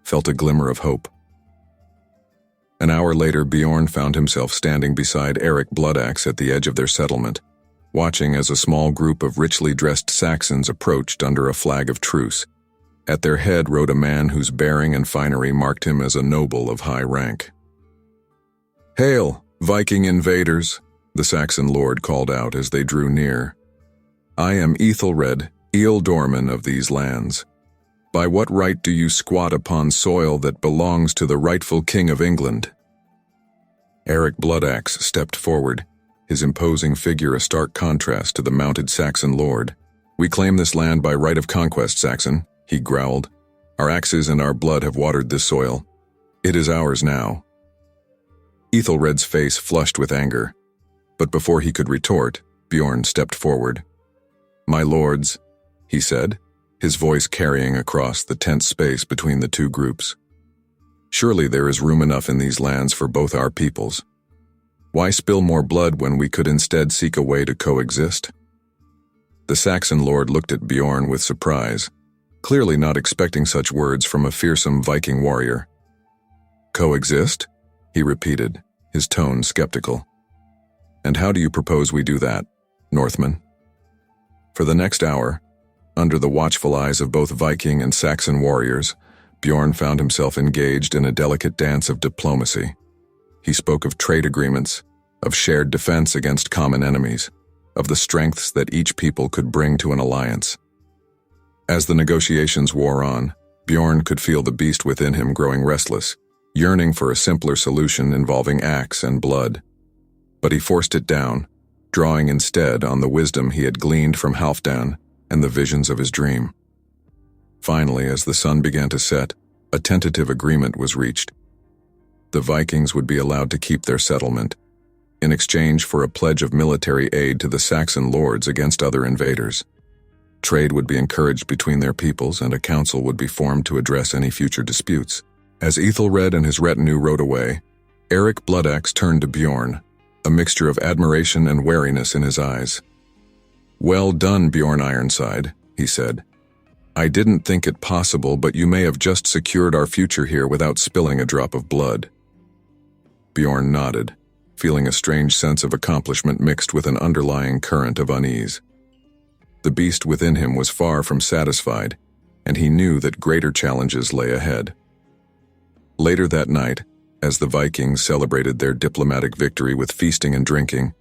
Speaker 1: felt a glimmer of hope. An hour later, Bjorn found himself standing beside Eric Bloodaxe at the edge of their settlement, watching as a small group of richly dressed Saxons approached under a flag of truce. At their head rode a man whose bearing and finery marked him as a noble of high rank. "Hail, Viking invaders," the Saxon lord called out as they drew near. "I am Ethelred, Ealdorman of these lands. By what right do you squat upon soil that belongs to the rightful king of England?" Eric Bloodaxe stepped forward, his imposing figure a stark contrast to the mounted Saxon lord. "We claim this land by right of conquest, Saxon," he growled. "Our axes and our blood have watered this soil. It is ours now." Ethelred's face flushed with anger, but before he could retort, Bjorn stepped forward. "My lords," he said, his voice carrying across the tense space between the two groups. "Surely there is room enough in these lands for both our peoples. Why spill more blood when we could instead seek a way to coexist?" The Saxon lord looked at Bjorn with surprise, clearly not expecting such words from a fearsome Viking warrior. "Coexist?" he repeated, his tone skeptical. "And how do you propose we do that, Northman?" For the next hour, under the watchful eyes of both Viking and Saxon warriors, Bjorn found himself engaged in a delicate dance of diplomacy. He spoke of trade agreements, of shared defense against common enemies, of the strengths that each people could bring to an alliance. As the negotiations wore on, Bjorn could feel the beast within him growing restless, yearning for a simpler solution involving axe and blood. But he forced it down, drawing instead on the wisdom he had gleaned from Halfdan and the visions of his dream. Finally, as the sun began to set, a tentative agreement was reached. The Vikings would be allowed to keep their settlement, in exchange for a pledge of military aid to the Saxon lords against other invaders. Trade would be encouraged between their peoples, and a council would be formed to address any future disputes. As Ethelred and his retinue rode away, Eric Bloodaxe turned to Bjorn, a mixture of admiration and wariness in his eyes. "Well done, Bjorn Ironside," he said. "I didn't think it possible, but you may have just secured our future here without spilling a drop of blood." Bjorn nodded, feeling a strange sense of accomplishment mixed with an underlying current of unease. The beast within him was far from satisfied, and he knew that greater challenges lay ahead. Later that night, as the Vikings celebrated their diplomatic victory with feasting and drinking,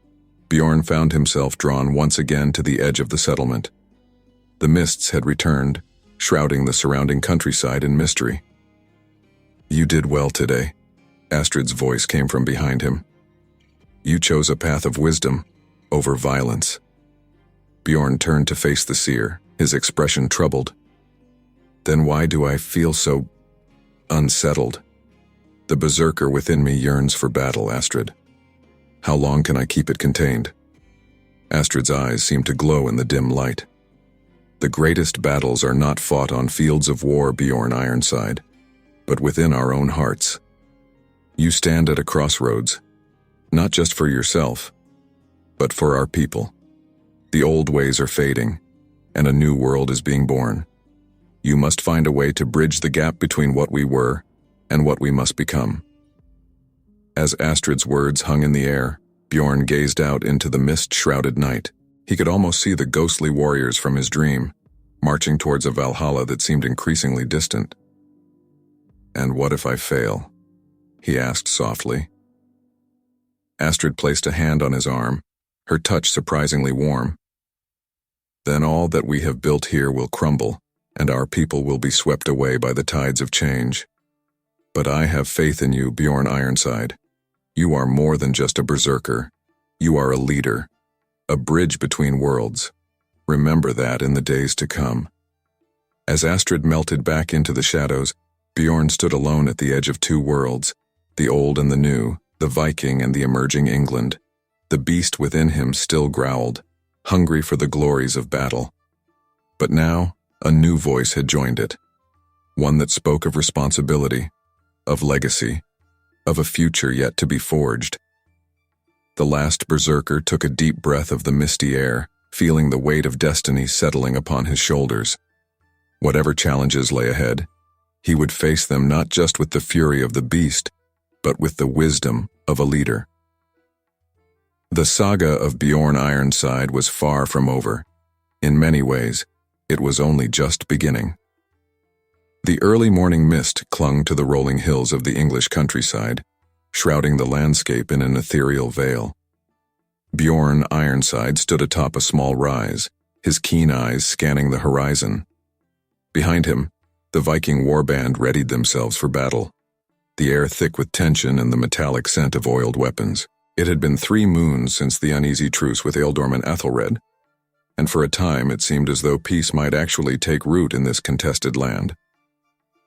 Speaker 1: Bjorn found himself drawn once again to the edge of the settlement. The mists had returned, shrouding the surrounding countryside in mystery. "You did well today," Astrid's voice came from behind him. "You chose a path of wisdom over violence." Bjorn turned to face the seer, his expression troubled. "Then why do I feel so unsettled? The berserker within me yearns for battle, Astrid. How long can I keep it contained?" Astrid's eyes seemed to glow in the dim light. "The greatest battles are not fought on fields of war, Bjorn Ironside, but within our own hearts. You stand at a crossroads, not just for yourself, but for our people. The old ways are fading, and a new world is being born. You must find a way to bridge the gap between what we were and what we must become." As Astrid's words hung in the air, Bjorn gazed out into the mist-shrouded night. He could almost see the ghostly warriors from his dream, marching towards a Valhalla that seemed increasingly distant. "And what if I fail?" he asked softly. Astrid placed a hand on his arm, her touch surprisingly warm. Then all that we have built here will crumble, and our people will be swept away by the tides of change. But I have faith in you, Bjorn Ironside. You are more than just a berserker. You are a leader, a bridge between worlds. Remember that in the days to come. As Astrid melted back into the shadows, Bjorn stood alone at the edge of two worlds, the old and the new, the Viking and the emerging England. The beast within him still growled, hungry for the glories of battle. But now, a new voice had joined it, one that spoke of responsibility, of legacy, of a future yet to be forged. The last berserker took a deep breath of the misty air, feeling the weight of destiny settling upon his shoulders. Whatever challenges lay ahead, he would face them not just with the fury of the beast, but with the wisdom of a leader. The saga of Bjorn Ironside was far from over. In many ways, it was only just beginning. The early morning mist clung to the rolling hills of the English countryside, shrouding the landscape in an ethereal veil. Bjorn Ironside stood atop a small rise, his keen eyes scanning the horizon. Behind him, the Viking warband readied themselves for battle, the air thick with tension and the metallic scent of oiled weapons. It had been 3 moons since the uneasy truce with Ealdorm and Ethelred, and for a time it seemed as though peace might actually take root in this contested land.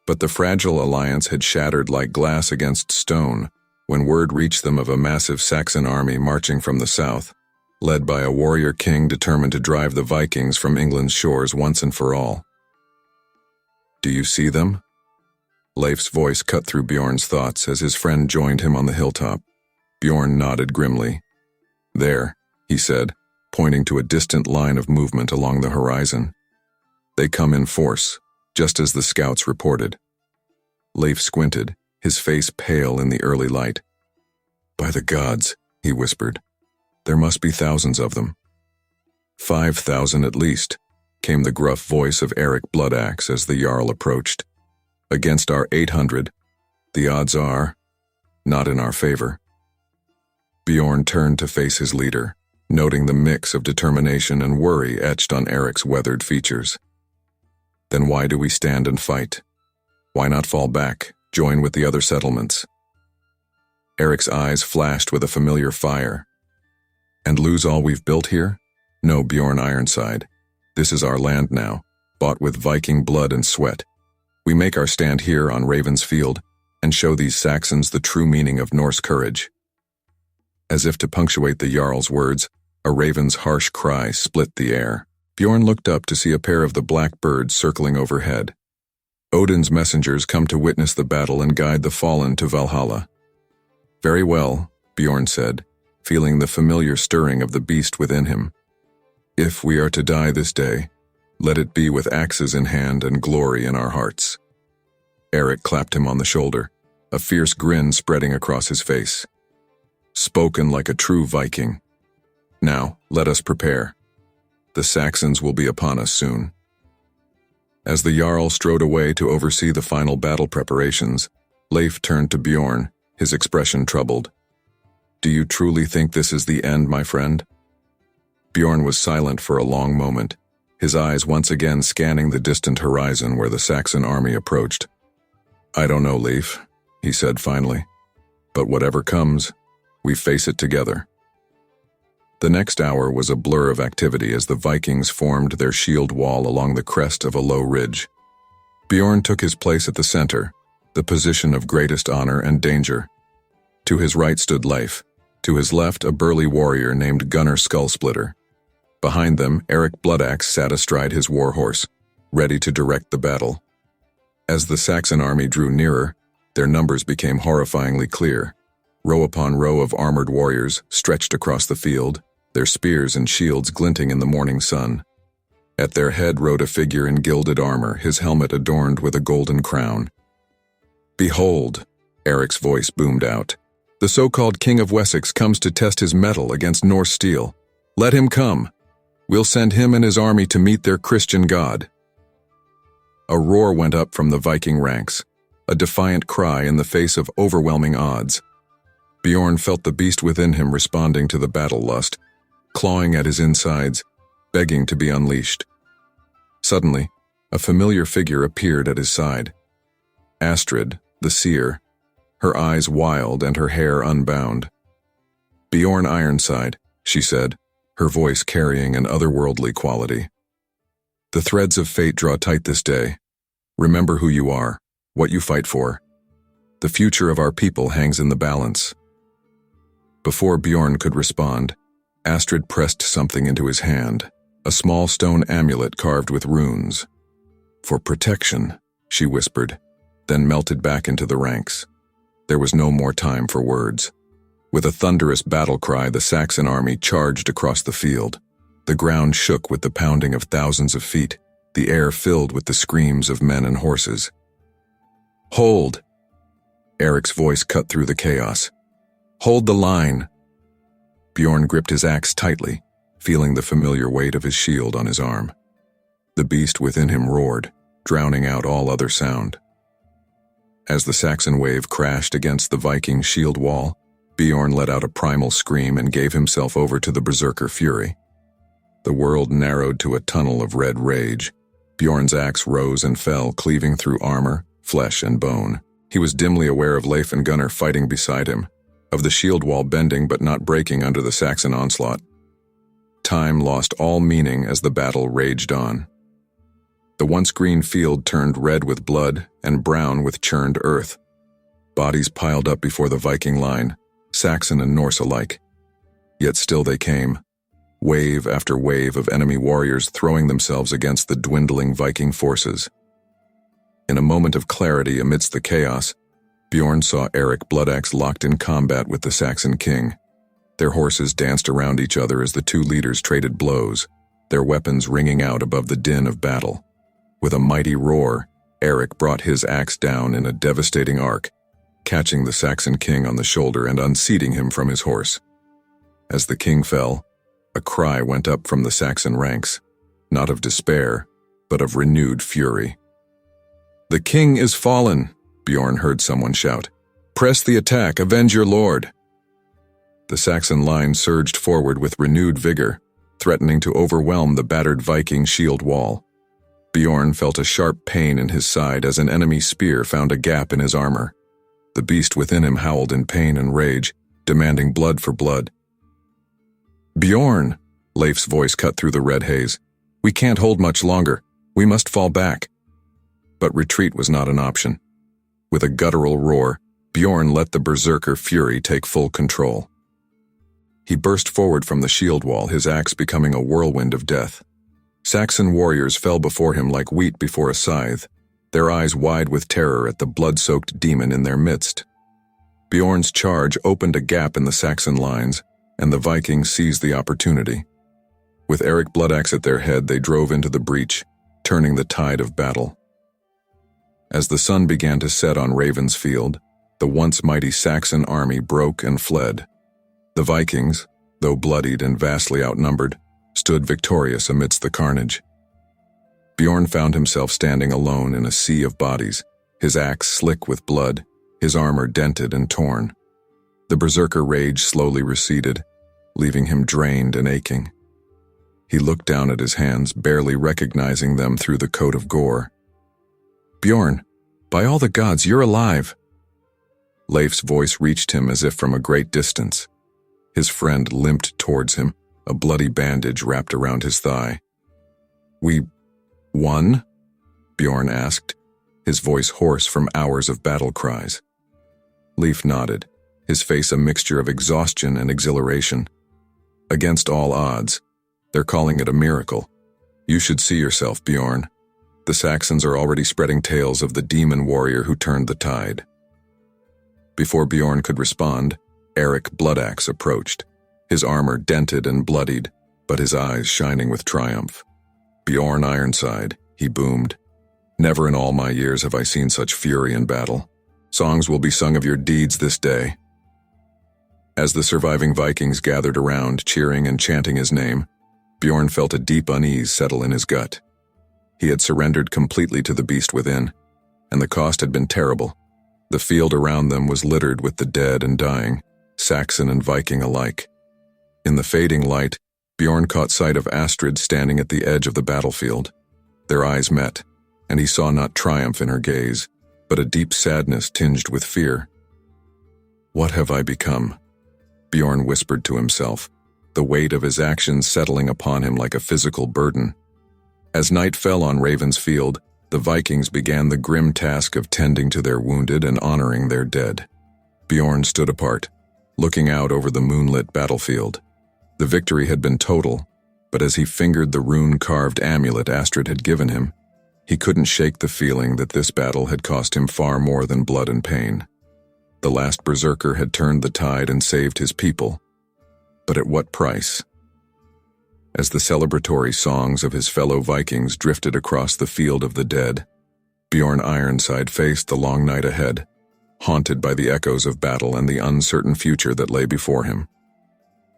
Speaker 1: But the fragile alliance had shattered like glass against stone when word reached them of a massive Saxon army marching from the south, led by a warrior king determined to drive the Vikings from England's shores once and for all. "Do you see them?" Leif's voice cut through Bjorn's thoughts as his friend joined him on the hilltop. Bjorn nodded grimly. "There," he said, pointing to a distant line of movement along the horizon. "They come in force, just as the scouts reported." Leif squinted, his face pale in the early light. "By the gods," he whispered, "there must be thousands of them." 5,000 at least," came the gruff voice of Eric Bloodaxe as the Jarl approached. "Against our 800, the odds are not in our favor." Bjorn turned to face his leader, noting the mix of determination and worry etched on Eric's weathered features. "Then why do we stand and fight? Why not fall back, join with the other settlements?" Eric's eyes flashed with a familiar fire. "And lose all we've built here? No, Bjorn Ironside. This is our land now, bought with Viking blood and sweat. We make our stand here on Raven's Field and show these Saxons the true meaning of Norse courage." As if to punctuate the Jarl's words, a raven's harsh cry split the air. Bjorn looked up to see a pair of the black birds circling overhead. Odin's messengers come to witness the battle and guide the fallen to Valhalla. "Very well," Bjorn said, feeling the familiar stirring of the beast within him. "If we are to die this day, let it be with axes in hand and glory in our hearts." Eric clapped him on the shoulder, a fierce grin spreading across his face. "Spoken like a true Viking. Now, let us prepare. The Saxons will be upon us soon." As the Jarl strode away to oversee the final battle preparations, Leif turned to Bjorn, his expression troubled. "Do you truly think this is the end, my friend?" Bjorn was silent for a long moment, his eyes once again scanning the distant horizon where the Saxon army approached. "I don't know, Leif," he said finally. "But whatever comes, we face it together." The next hour was a blur of activity as the Vikings formed their shield wall along the crest of a low ridge. Bjorn took his place at the center, the position of greatest honor and danger. To his right stood Leif, to his left a burly warrior named Gunnar Skullsplitter. Behind them, Eric Bloodaxe sat astride his warhorse, ready to direct the battle. As the Saxon army drew nearer, their numbers became horrifyingly clear. Row upon row of armored warriors stretched across the field, their spears and shields glinting in the morning sun. At their head rode a figure in gilded armor, his helmet adorned with a golden crown. "Behold," Eric's voice boomed out, "the so-called King of Wessex comes to test his mettle against Norse steel. Let him come. We'll send him and his army to meet their Christian god." A roar went up from the Viking ranks, a defiant cry in the face of overwhelming odds. Bjorn felt the beast within him responding to the battle lust, clawing at his insides, begging to be unleashed. Suddenly, a familiar figure appeared at his side. Astrid, the seer, her eyes wild and her hair unbound. "Bjorn Ironside," she said, her voice carrying an otherworldly quality. "The threads of fate draw tight this day. Remember who you are, what you fight for. The future of our people hangs in the balance." Before Bjorn could respond, Astrid pressed something into his hand, a small stone amulet carved with runes. "For protection," she whispered, then melted back into the ranks. There was no more time for words. With a thunderous battle cry, the Saxon army charged across the field. The ground shook with the pounding of thousands of feet, the air filled with the screams of men and horses. "Hold!" Eric's voice cut through the chaos. "Hold the line!" Bjorn gripped his axe tightly, feeling the familiar weight of his shield on his arm. The beast within him roared, drowning out all other sound. As the Saxon wave crashed against the Viking shield wall, Bjorn let out a primal scream and gave himself over to the berserker fury. The world narrowed to a tunnel of red rage. Bjorn's axe rose and fell, cleaving through armor, flesh, and bone. He was dimly aware of Leif and Gunnar fighting beside him, of the shield wall bending but not breaking under the Saxon onslaught. Time lost all meaning as the battle raged on. The once green field turned red with blood and brown with churned earth. Bodies piled up before the Viking line, Saxon and Norse alike. Yet still they came, wave after wave of enemy warriors throwing themselves against the dwindling Viking forces. In a moment of clarity amidst the chaos, Bjorn saw Eric Bloodaxe locked in combat with the Saxon king. Their horses danced around each other as the two leaders traded blows, their weapons ringing out above the din of battle. With a mighty roar, Eric brought his axe down in a devastating arc, catching the Saxon king on the shoulder and unseating him from his horse. As the king fell, a cry went up from the Saxon ranks, not of despair, but of renewed fury. "The king is fallen," Bjorn heard someone shout. "Press the attack, avenge your lord." The Saxon line surged forward with renewed vigor, threatening to overwhelm the battered Viking shield wall. Bjorn felt a sharp pain in his side as an enemy spear found a gap in his armor. The beast within him howled in pain and rage, demanding blood for blood. "Bjorn," Leif's voice cut through the red haze. "We can't hold much longer. We must fall back." But retreat was not an option. With a guttural roar, Bjorn let the berserker fury take full control. He burst forward from the shield wall, his axe becoming a whirlwind of death. Saxon warriors fell before him like wheat before a scythe, their eyes wide with terror at the blood-soaked demon in their midst. Bjorn's charge opened a gap in the Saxon lines, and the Vikings seized the opportunity. With Eric Bloodaxe at their head, they drove into the breach, turning the tide of battle. As the sun began to set on Ravensfield, the once mighty Saxon army broke and fled. The Vikings, though bloodied and vastly outnumbered, stood victorious amidst the carnage. Bjorn found himself standing alone in a sea of bodies, his axe slick with blood, his armor dented and torn. The berserker rage slowly receded, leaving him drained and aching. He looked down at his hands, barely recognizing them through the coat of gore. "Bjorn, by all the gods, you're alive!" Leif's voice reached him as if from a great distance. His friend limped towards him, a bloody bandage wrapped around his thigh. "We won?" Bjorn asked, his voice hoarse from hours of battle cries. Leif nodded, his face a mixture of exhaustion and exhilaration. "Against all odds. They're calling it a miracle. You should see yourself, Bjorn. The Saxons are already spreading tales of the demon warrior who turned the tide." Before Bjorn could respond, Eric Bloodaxe approached, his armor dented and bloodied, but his eyes shining with triumph. "Bjorn Ironside," he boomed. "Never in all my years have I seen such fury in battle. Songs will be sung of your deeds this day." As the surviving Vikings gathered around, cheering and chanting his name, Bjorn felt a deep unease settle in his gut. He had surrendered completely to the beast within, and the cost had been terrible. The field around them was littered with the dead and dying, Saxon and Viking alike. In the fading light, Bjorn caught sight of Astrid standing at the edge of the battlefield. Their eyes met, and he saw not triumph in her gaze, but a deep sadness tinged with fear. "What have I become?" Bjorn whispered to himself, the weight of his actions settling upon him like a physical burden. As night fell on Raven's Field, the Vikings began the grim task of tending to their wounded and honoring their dead. Bjorn stood apart, looking out over the moonlit battlefield. The victory had been total, but as he fingered the rune-carved amulet Astrid had given him, he couldn't shake the feeling that this battle had cost him far more than blood and pain. The last berserker had turned the tide and saved his people, but at what price? As the celebratory songs of his fellow Vikings drifted across the field of the dead, Bjorn Ironside faced the long night ahead, haunted by the echoes of battle and the uncertain future that lay before him.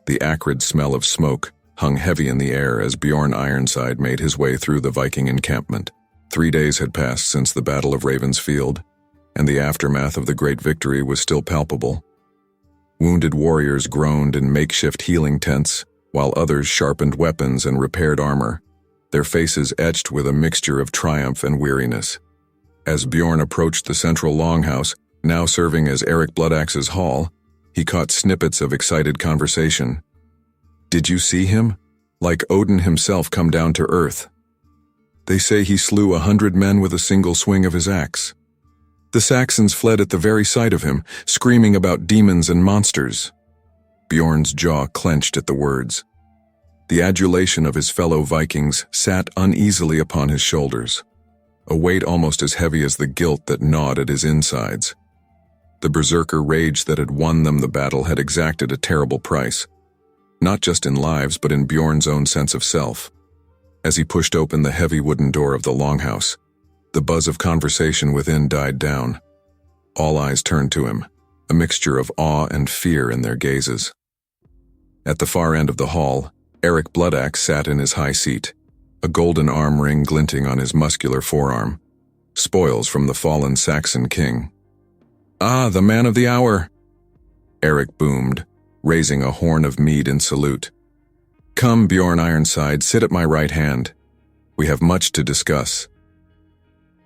Speaker 1: The acrid smell of smoke hung heavy in the air as Bjorn Ironside made his way through the Viking encampment. 3 days had passed since the Battle of Raven's Field, and the aftermath of the great victory was still palpable. Wounded warriors groaned in makeshift healing tents, while others sharpened weapons and repaired armor, their faces etched with a mixture of triumph and weariness. As Bjorn approached the central longhouse, now serving as Eric Bloodaxe's hall, he caught snippets of excited conversation. "Did you see him? Like Odin himself come down to earth. They say he slew 100 men with a single swing of his axe. The Saxons fled at the very sight of him, screaming about demons and monsters." Bjorn's jaw clenched at the words. The adulation of his fellow Vikings sat uneasily upon his shoulders, a weight almost as heavy as the guilt that gnawed at his insides. The berserker rage that had won them the battle had exacted a terrible price, not just in lives but in Bjorn's own sense of self. As he pushed open the heavy wooden door of the longhouse, the buzz of conversation within died down. All eyes turned to him, a mixture of awe and fear in their gazes. At the far end of the hall, Eric Bloodaxe sat in his high seat, a golden arm ring glinting on his muscular forearm, spoils from the fallen Saxon king. "Ah, the man of the hour!" Eric boomed, raising a horn of mead in salute. "Come, Bjorn Ironside, sit at my right hand. We have much to discuss."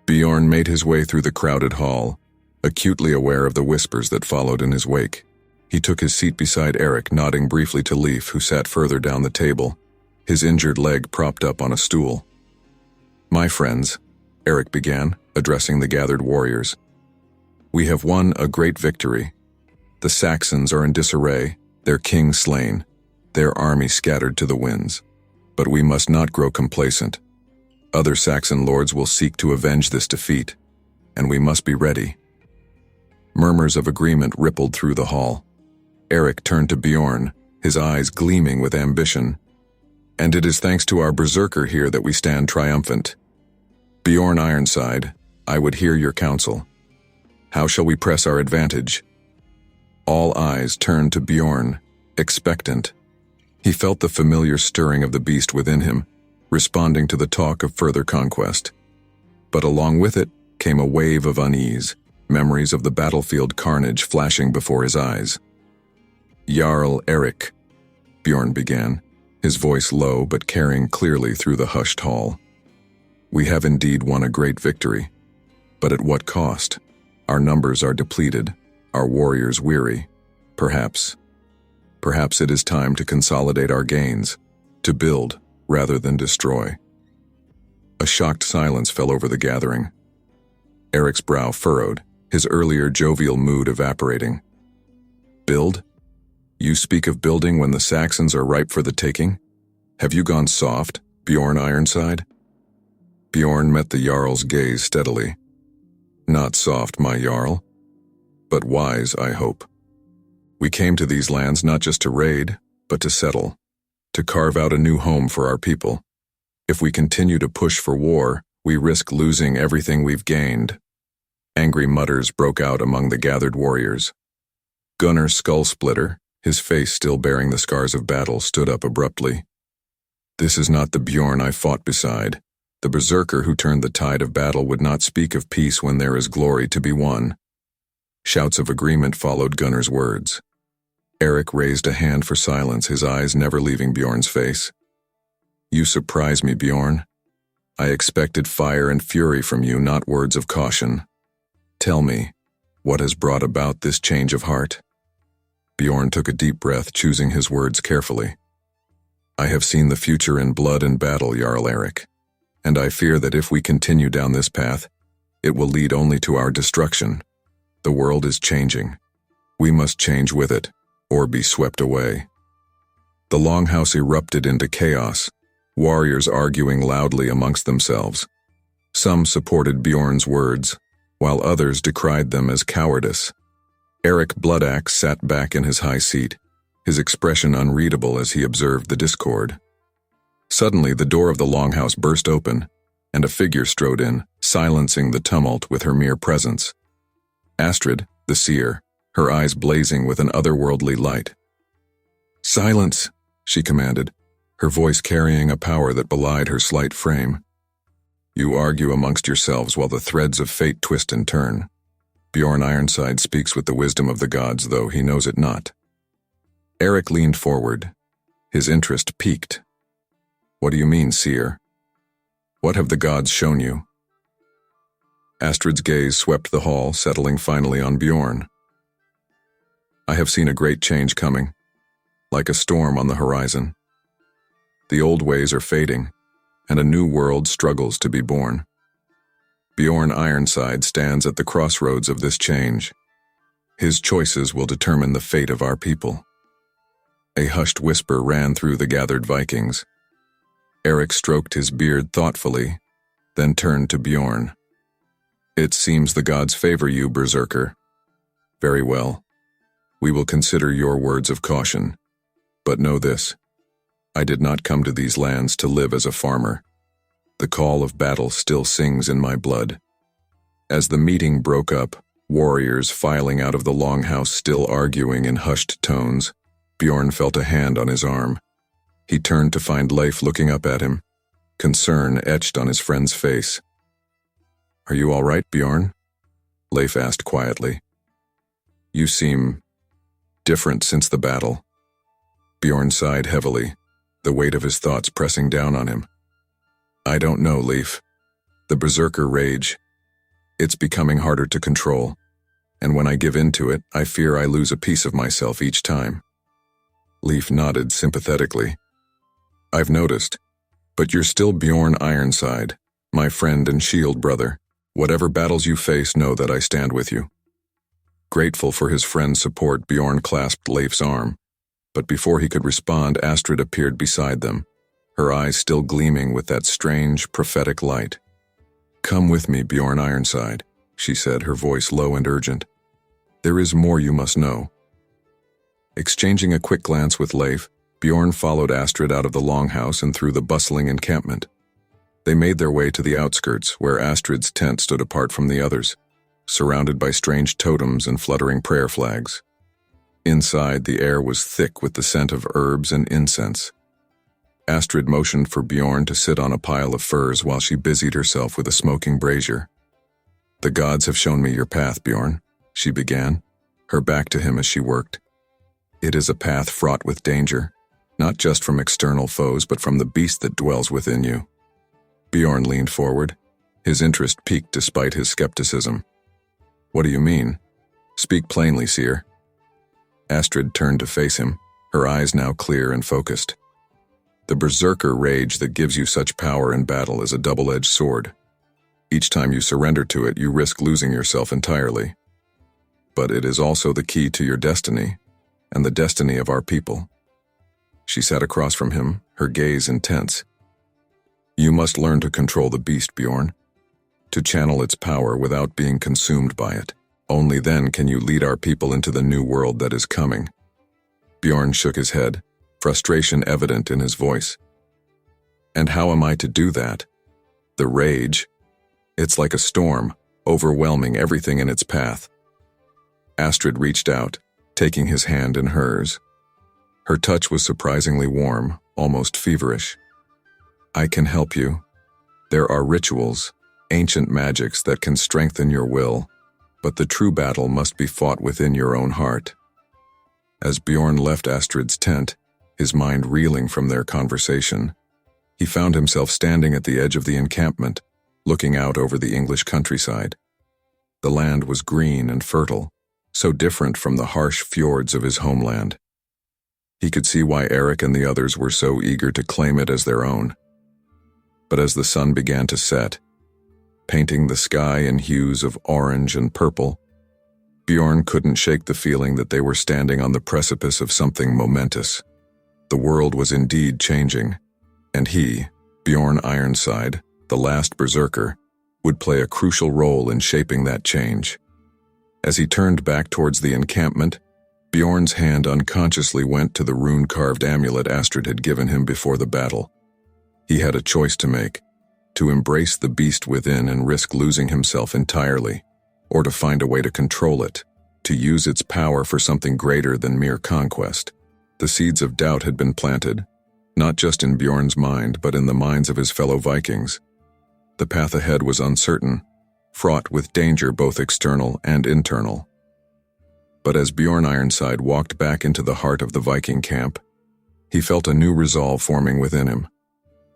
Speaker 1: Bjorn made his way through the crowded hall, acutely aware of the whispers that followed in his wake. He took his seat beside Eric, nodding briefly to Leif, who sat further down the table, his injured leg propped up on a stool. "My friends," Eric began, addressing the gathered warriors, "we have won a great victory. The Saxons are in disarray, their king slain, their army scattered to the winds. But we must not grow complacent. Other Saxon lords will seek to avenge this defeat, and we must be ready." Murmurs of agreement rippled through the hall. Eric turned to Bjorn, his eyes gleaming with ambition. "And it is thanks to our berserker here that we stand triumphant. Bjorn Ironside, I would hear your counsel. How shall we press our advantage?" All eyes turned to Bjorn, expectant. He felt the familiar stirring of the beast within him, responding to the talk of further conquest. But along with it came a wave of unease, memories of the battlefield carnage flashing before his eyes. "Jarl Eric," Bjorn began, his voice low but carrying clearly through the hushed hall. "We have indeed won a great victory. But at what cost? Our numbers are depleted, our warriors weary. Perhaps it is time to consolidate our gains, to build rather than destroy." A shocked silence fell over the gathering. Eric's brow furrowed, his earlier jovial mood evaporating. "Build? You speak of building when the Saxons are ripe for the taking? Have you gone soft, Bjorn Ironside?" Bjorn met the Jarl's gaze steadily. "Not soft, my Jarl, but wise, I hope. We came to these lands not just to raid, but to settle, to carve out a new home for our people. If we continue to push for war, we risk losing everything we've gained." Angry mutters broke out among the gathered warriors. Gunnar Skullsplitter, his face still bearing the scars of battle, stood up abruptly. "This is not the Bjorn I fought beside. The berserker who turned the tide of battle would not speak of peace when there is glory to be won." Shouts of agreement followed Gunnar's words. Eric raised a hand for silence, his eyes never leaving Bjorn's face. You surprise me, Bjorn. I expected fire and fury from you, not words of caution. Tell me, what has brought about this change of heart? Bjorn took a deep breath, choosing his words carefully. I have seen the future in blood and battle, Jarl Eric, and I fear that if we continue down this path, it will lead only to our destruction. The world is changing. We must change with it, or be swept away. The longhouse erupted into chaos, warriors arguing loudly amongst themselves. Some supported Bjorn's words, while others decried them as cowardice. Eric Bloodaxe sat back in his high seat, his expression unreadable as he observed the discord. Suddenly, the door of the longhouse burst open, and a figure strode in, silencing the tumult with her mere presence. Astrid, the seer, her eyes blazing with an otherworldly light. Silence, she commanded, her voice carrying a power that belied her slight frame. You argue amongst yourselves while the threads of fate twist and turn. Bjorn Ironside speaks with the wisdom of the gods, though he knows it not. Eric leaned forward, his interest piqued. What do you mean, seer? What have the gods shown you? Astrid's gaze swept the hall, settling finally on Bjorn. I have seen a great change coming, like a storm on the horizon. The old ways are fading, and a new world struggles to be born. Bjorn Ironside stands at the crossroads of this change. His choices will determine the fate of our people. A hushed whisper ran through the gathered Vikings. Eric stroked his beard thoughtfully, then turned to Bjorn. It seems the gods favor you, Berserker. Very well. We will consider your words of caution. But know this. I did not come to these lands to live as a farmer. The call of battle still sings in my blood. As the meeting broke up, warriors filing out of the longhouse still arguing in hushed tones, Bjorn felt a hand on his arm. He turned to find Leif looking up at him, concern etched on his friend's face. Are you all right, Bjorn? Leif asked quietly. You seem different since the battle. Bjorn sighed heavily, the weight of his thoughts pressing down on him. I don't know, Leif. The berserker rage. It's becoming harder to control, and when I give in to it, I fear I lose a piece of myself each time. Leif nodded sympathetically. I've noticed, but you're still Bjorn Ironside, my friend and shield brother. Whatever battles you face, know that I stand with you. Grateful for his friend's support, Bjorn clasped Leif's arm, but before he could respond, Astrid appeared beside them, her eyes still gleaming with that strange, prophetic light. Come with me, Bjorn Ironside, she said, her voice low and urgent. There is more you must know. Exchanging a quick glance with Leif, Bjorn followed Astrid out of the longhouse and through the bustling encampment. They made their way to the outskirts, where Astrid's tent stood apart from the others, surrounded by strange totems and fluttering prayer flags. Inside, the air was thick with the scent of herbs and incense. Astrid motioned for Bjorn to sit on a pile of furs while she busied herself with a smoking brazier. The gods have shown me your path, Bjorn, she began, her back to him as she worked. It is a path fraught with danger, not just from external foes, but from the beast that dwells within you. Bjorn leaned forward, his interest piqued despite his skepticism. What do you mean? Speak plainly, seer. Astrid turned to face him, her eyes now clear and focused. The berserker rage that gives you such power in battle is a double-edged sword. Each time you surrender to it, you risk losing yourself entirely. But it is also the key to your destiny, and the destiny of our people. She sat across from him, her gaze intense. You must learn to control the beast, Bjorn, to channel its power without being consumed by it. Only then can you lead our people into the new world that is coming. Bjorn shook his head, frustration evident in his voice. And how am I to do that? The rage. It's like a storm, overwhelming everything in its path. Astrid reached out, taking his hand in hers. Her touch was surprisingly warm, almost feverish. I can help you. There are rituals, ancient magics that can strengthen your will, but the true battle must be fought within your own heart. As Bjorn left Astrid's tent, his mind reeling from their conversation, he found himself standing at the edge of the encampment, looking out over the English countryside. The land was green and fertile, so different from the harsh fjords of his homeland. He could see why Eric and the others were so eager to claim it as their own. But as the sun began to set, painting the sky in hues of orange and purple, Bjorn couldn't shake the feeling that they were standing on the precipice of something momentous. The world was indeed changing, and he, Bjorn Ironside, the last berserker, would play a crucial role in shaping that change. As he turned back towards the encampment, Bjorn's hand unconsciously went to the rune-carved amulet Astrid had given him before the battle. He had a choice to make: to embrace the beast within and risk losing himself entirely, or to find a way to control it, to use its power for something greater than mere conquest. The seeds of doubt had been planted, not just in Bjorn's mind, but in the minds of his fellow Vikings. The path ahead was uncertain, fraught with danger both external and internal. But as Bjorn Ironside walked back into the heart of the Viking camp, he felt a new resolve forming within him.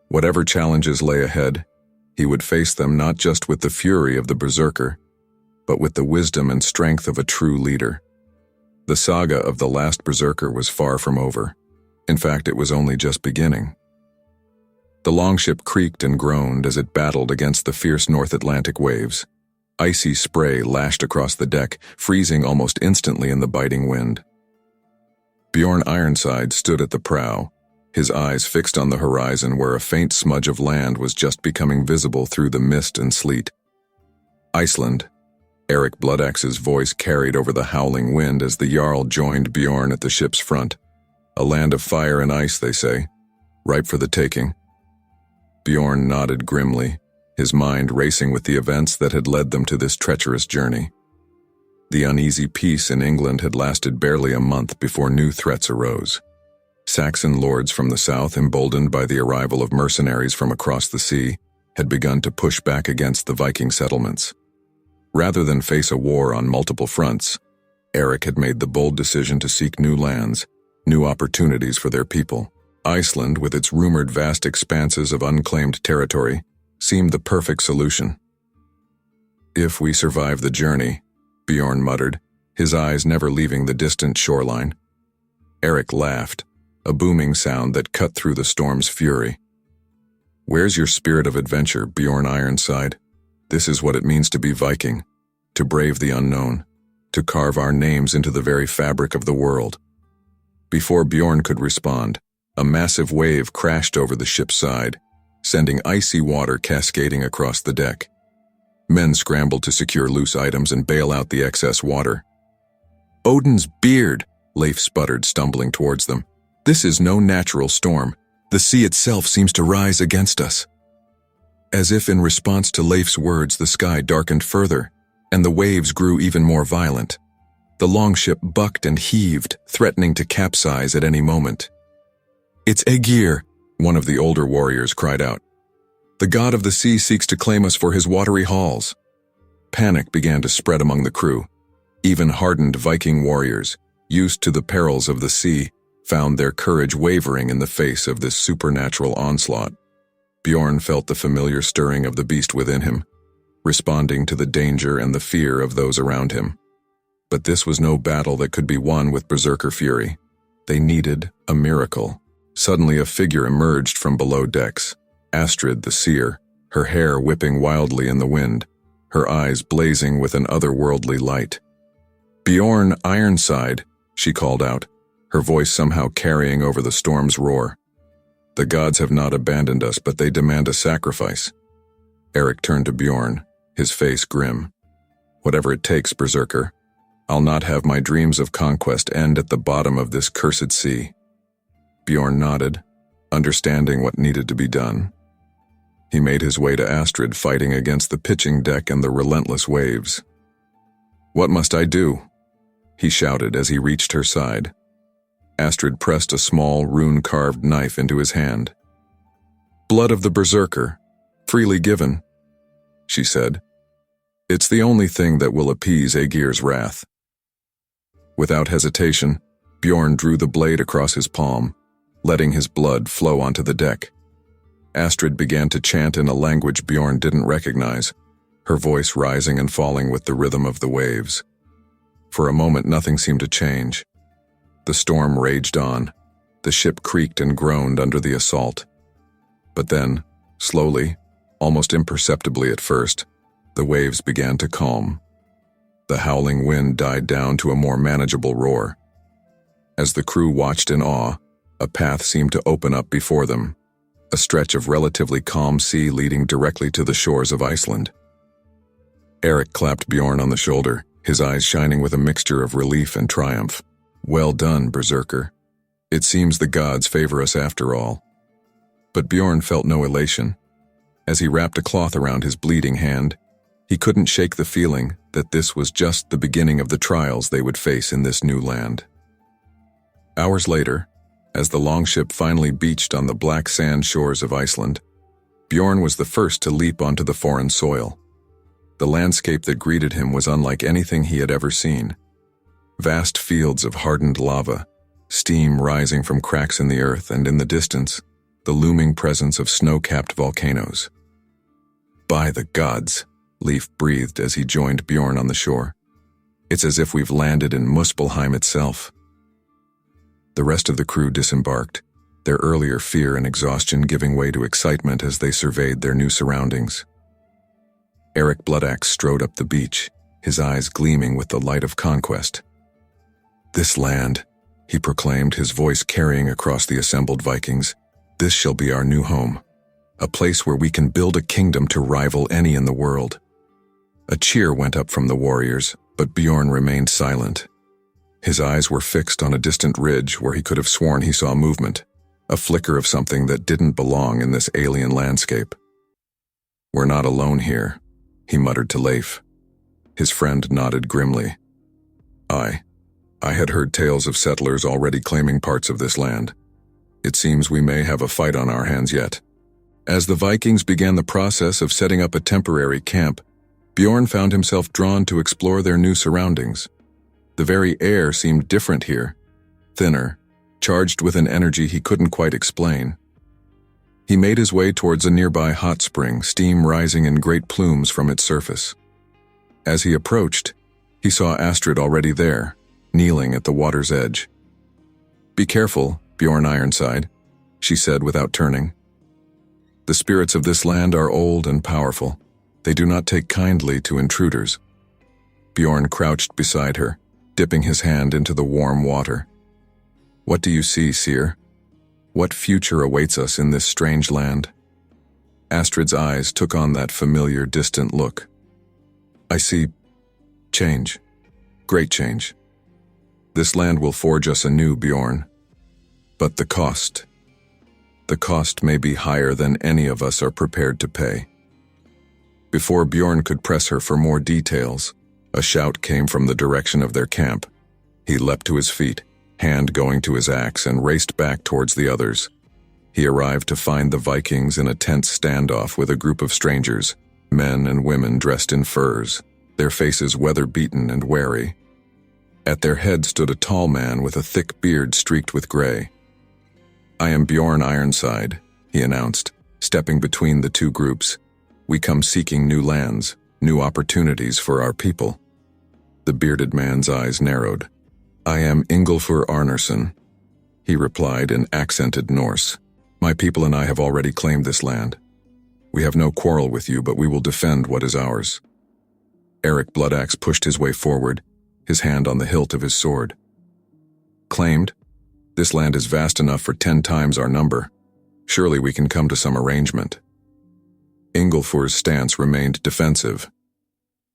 Speaker 1: Whatever challenges lay ahead, he would face them not just with the fury of the berserker, but with the wisdom and strength of a true leader. The saga of the last berserker was far from over. In fact, it was only just beginning. The longship creaked and groaned as it battled against the fierce North Atlantic waves. Icy spray lashed across the deck, freezing almost instantly in the biting wind. Bjorn Ironside stood at the prow, his eyes fixed on the horizon where a faint smudge of land was just becoming visible through the mist and sleet. Iceland. Eric Bloodaxe's voice carried over the howling wind as the Jarl joined Bjorn at the ship's front. A land of fire and ice, they say, ripe for the taking. Bjorn nodded grimly, his mind racing with the events that had led them to this treacherous journey. The uneasy peace in England had lasted barely a month before new threats arose. Saxon lords from the south, emboldened by the arrival of mercenaries from across the sea, had begun to push back against the Viking settlements. Rather than face a war on multiple fronts, Eric had made the bold decision to seek new lands, new opportunities for their people. Iceland, with its rumored vast expanses of unclaimed territory, seemed the perfect solution. "If we survive the journey," Bjorn muttered, his eyes never leaving the distant shoreline. Eric laughed, a booming sound that cut through the storm's fury. "Where's your spirit of adventure, Bjorn Ironside? This is what it means to be Viking, to brave the unknown, to carve our names into the very fabric of the world." Before Bjorn could respond, a massive wave crashed over the ship's side, sending icy water cascading across the deck. Men scrambled to secure loose items and bail out the excess water. "Odin's beard," Leif sputtered, stumbling towards them. "This is no natural storm. The sea itself seems to rise against us." As if in response to Leif's words, the sky darkened further, and the waves grew even more violent. The longship bucked and heaved, threatening to capsize at any moment. "It's Aegir," one of the older warriors cried out. "The god of the sea seeks to claim us for his watery halls." Panic began to spread among the crew. Even hardened Viking warriors, used to the perils of the sea, found their courage wavering in the face of this supernatural onslaught. Bjorn felt the familiar stirring of the beast within him, responding to the danger and the fear of those around him. But this was no battle that could be won with berserker fury. They needed a miracle. Suddenly a figure emerged from below decks. Astrid the seer, her hair whipping wildly in the wind, her eyes blazing with an otherworldly light. "Bjorn Ironside," she called out, her voice somehow carrying over the storm's roar. "The gods have not abandoned us, but they demand a sacrifice." Eric turned to Bjorn, his face grim. "Whatever it takes, berserker. I'll not have my dreams of conquest end at the bottom of this cursed sea." Bjorn nodded, understanding what needed to be done. He made his way to Astrid, fighting against the pitching deck and the relentless waves. "What must I do?" he shouted as he reached her side. Astrid pressed a small, rune-carved knife into his hand. "Blood of the berserker, freely given," she said. "It's the only thing that will appease Aegir's wrath." Without hesitation, Bjorn drew the blade across his palm, letting his blood flow onto the deck. Astrid began to chant in a language Bjorn didn't recognize, her voice rising and falling with the rhythm of the waves. For a moment, nothing seemed to change. The storm raged on. The ship creaked and groaned under the assault. But then, slowly, almost imperceptibly at first, the waves began to calm. The howling wind died down to a more manageable roar. As the crew watched in awe, a path seemed to open up before them, a stretch of relatively calm sea leading directly to the shores of Iceland. Eric clapped Bjorn on the shoulder, his eyes shining with a mixture of relief and triumph. "Well done, Berserker. It seems the gods favor us after all." But Bjorn felt no elation. As he wrapped a cloth around his bleeding hand, he couldn't shake the feeling that this was just the beginning of the trials they would face in this new land. Hours later, as the longship finally beached on the black sand shores of Iceland, Bjorn was the first to leap onto the foreign soil. The landscape that greeted him was unlike anything he had ever seen. Vast fields of hardened lava, steam rising from cracks in the earth, and in the distance, the looming presence of snow-capped volcanoes. "By the gods," Leif breathed as he joined Bjorn on the shore. "It's as if we've landed in Muspelheim itself." The rest of the crew disembarked, their earlier fear and exhaustion giving way to excitement as they surveyed their new surroundings. Eric Bloodaxe strode up the beach, his eyes gleaming with the light of conquest. "This land," he proclaimed, his voice carrying across the assembled Vikings, "this shall be our new home, a place where we can build a kingdom to rival any in the world." A cheer went up from the warriors, but Bjorn remained silent. His eyes were fixed on a distant ridge where he could have sworn he saw movement, a flicker of something that didn't belong in this alien landscape. "We're not alone here," he muttered to Leif. His friend nodded grimly. I had heard tales of settlers already claiming parts of this land. It seems we may have a fight on our hands yet." As the Vikings began the process of setting up a temporary camp, Bjorn found himself drawn to explore their new surroundings. The very air seemed different here, thinner, charged with an energy he couldn't quite explain. He made his way towards a nearby hot spring, steam rising in great plumes from its surface. As he approached, he saw Astrid already there, kneeling at the water's edge. "Be careful, Bjorn Ironside," she said without turning. "The spirits of this land are old and powerful. They do not take kindly to intruders." Bjorn crouched beside her, dipping his hand into the warm water. "What do you see, Seer? What future awaits us in this strange land?" Astrid's eyes took on that familiar, distant look. "I see change. Great change. This land will forge us anew, Bjorn. But the cost may be higher than any of us are prepared to pay." Before Bjorn could press her for more details, a shout came from the direction of their camp. He leapt to his feet, hand going to his axe, and raced back towards the others. He arrived to find the Vikings in a tense standoff with a group of strangers, men and women dressed in furs, their faces weather-beaten and wary. At their head stood a tall man with a thick beard streaked with gray. "I am Bjorn Ironside," he announced, stepping between the two groups. "We come seeking new lands, new opportunities for our people." The bearded man's eyes narrowed. "I am Ingolfur Arnarsson," he replied in accented Norse. "My people and I have already claimed this land. We have no quarrel with you, but we will defend what is ours." Eric Bloodaxe pushed his way forward, his hand on the hilt of his sword. "Claimed? This land is vast enough for 10 times our number. Surely we can come to some arrangement." Ingolfur's stance remained defensive.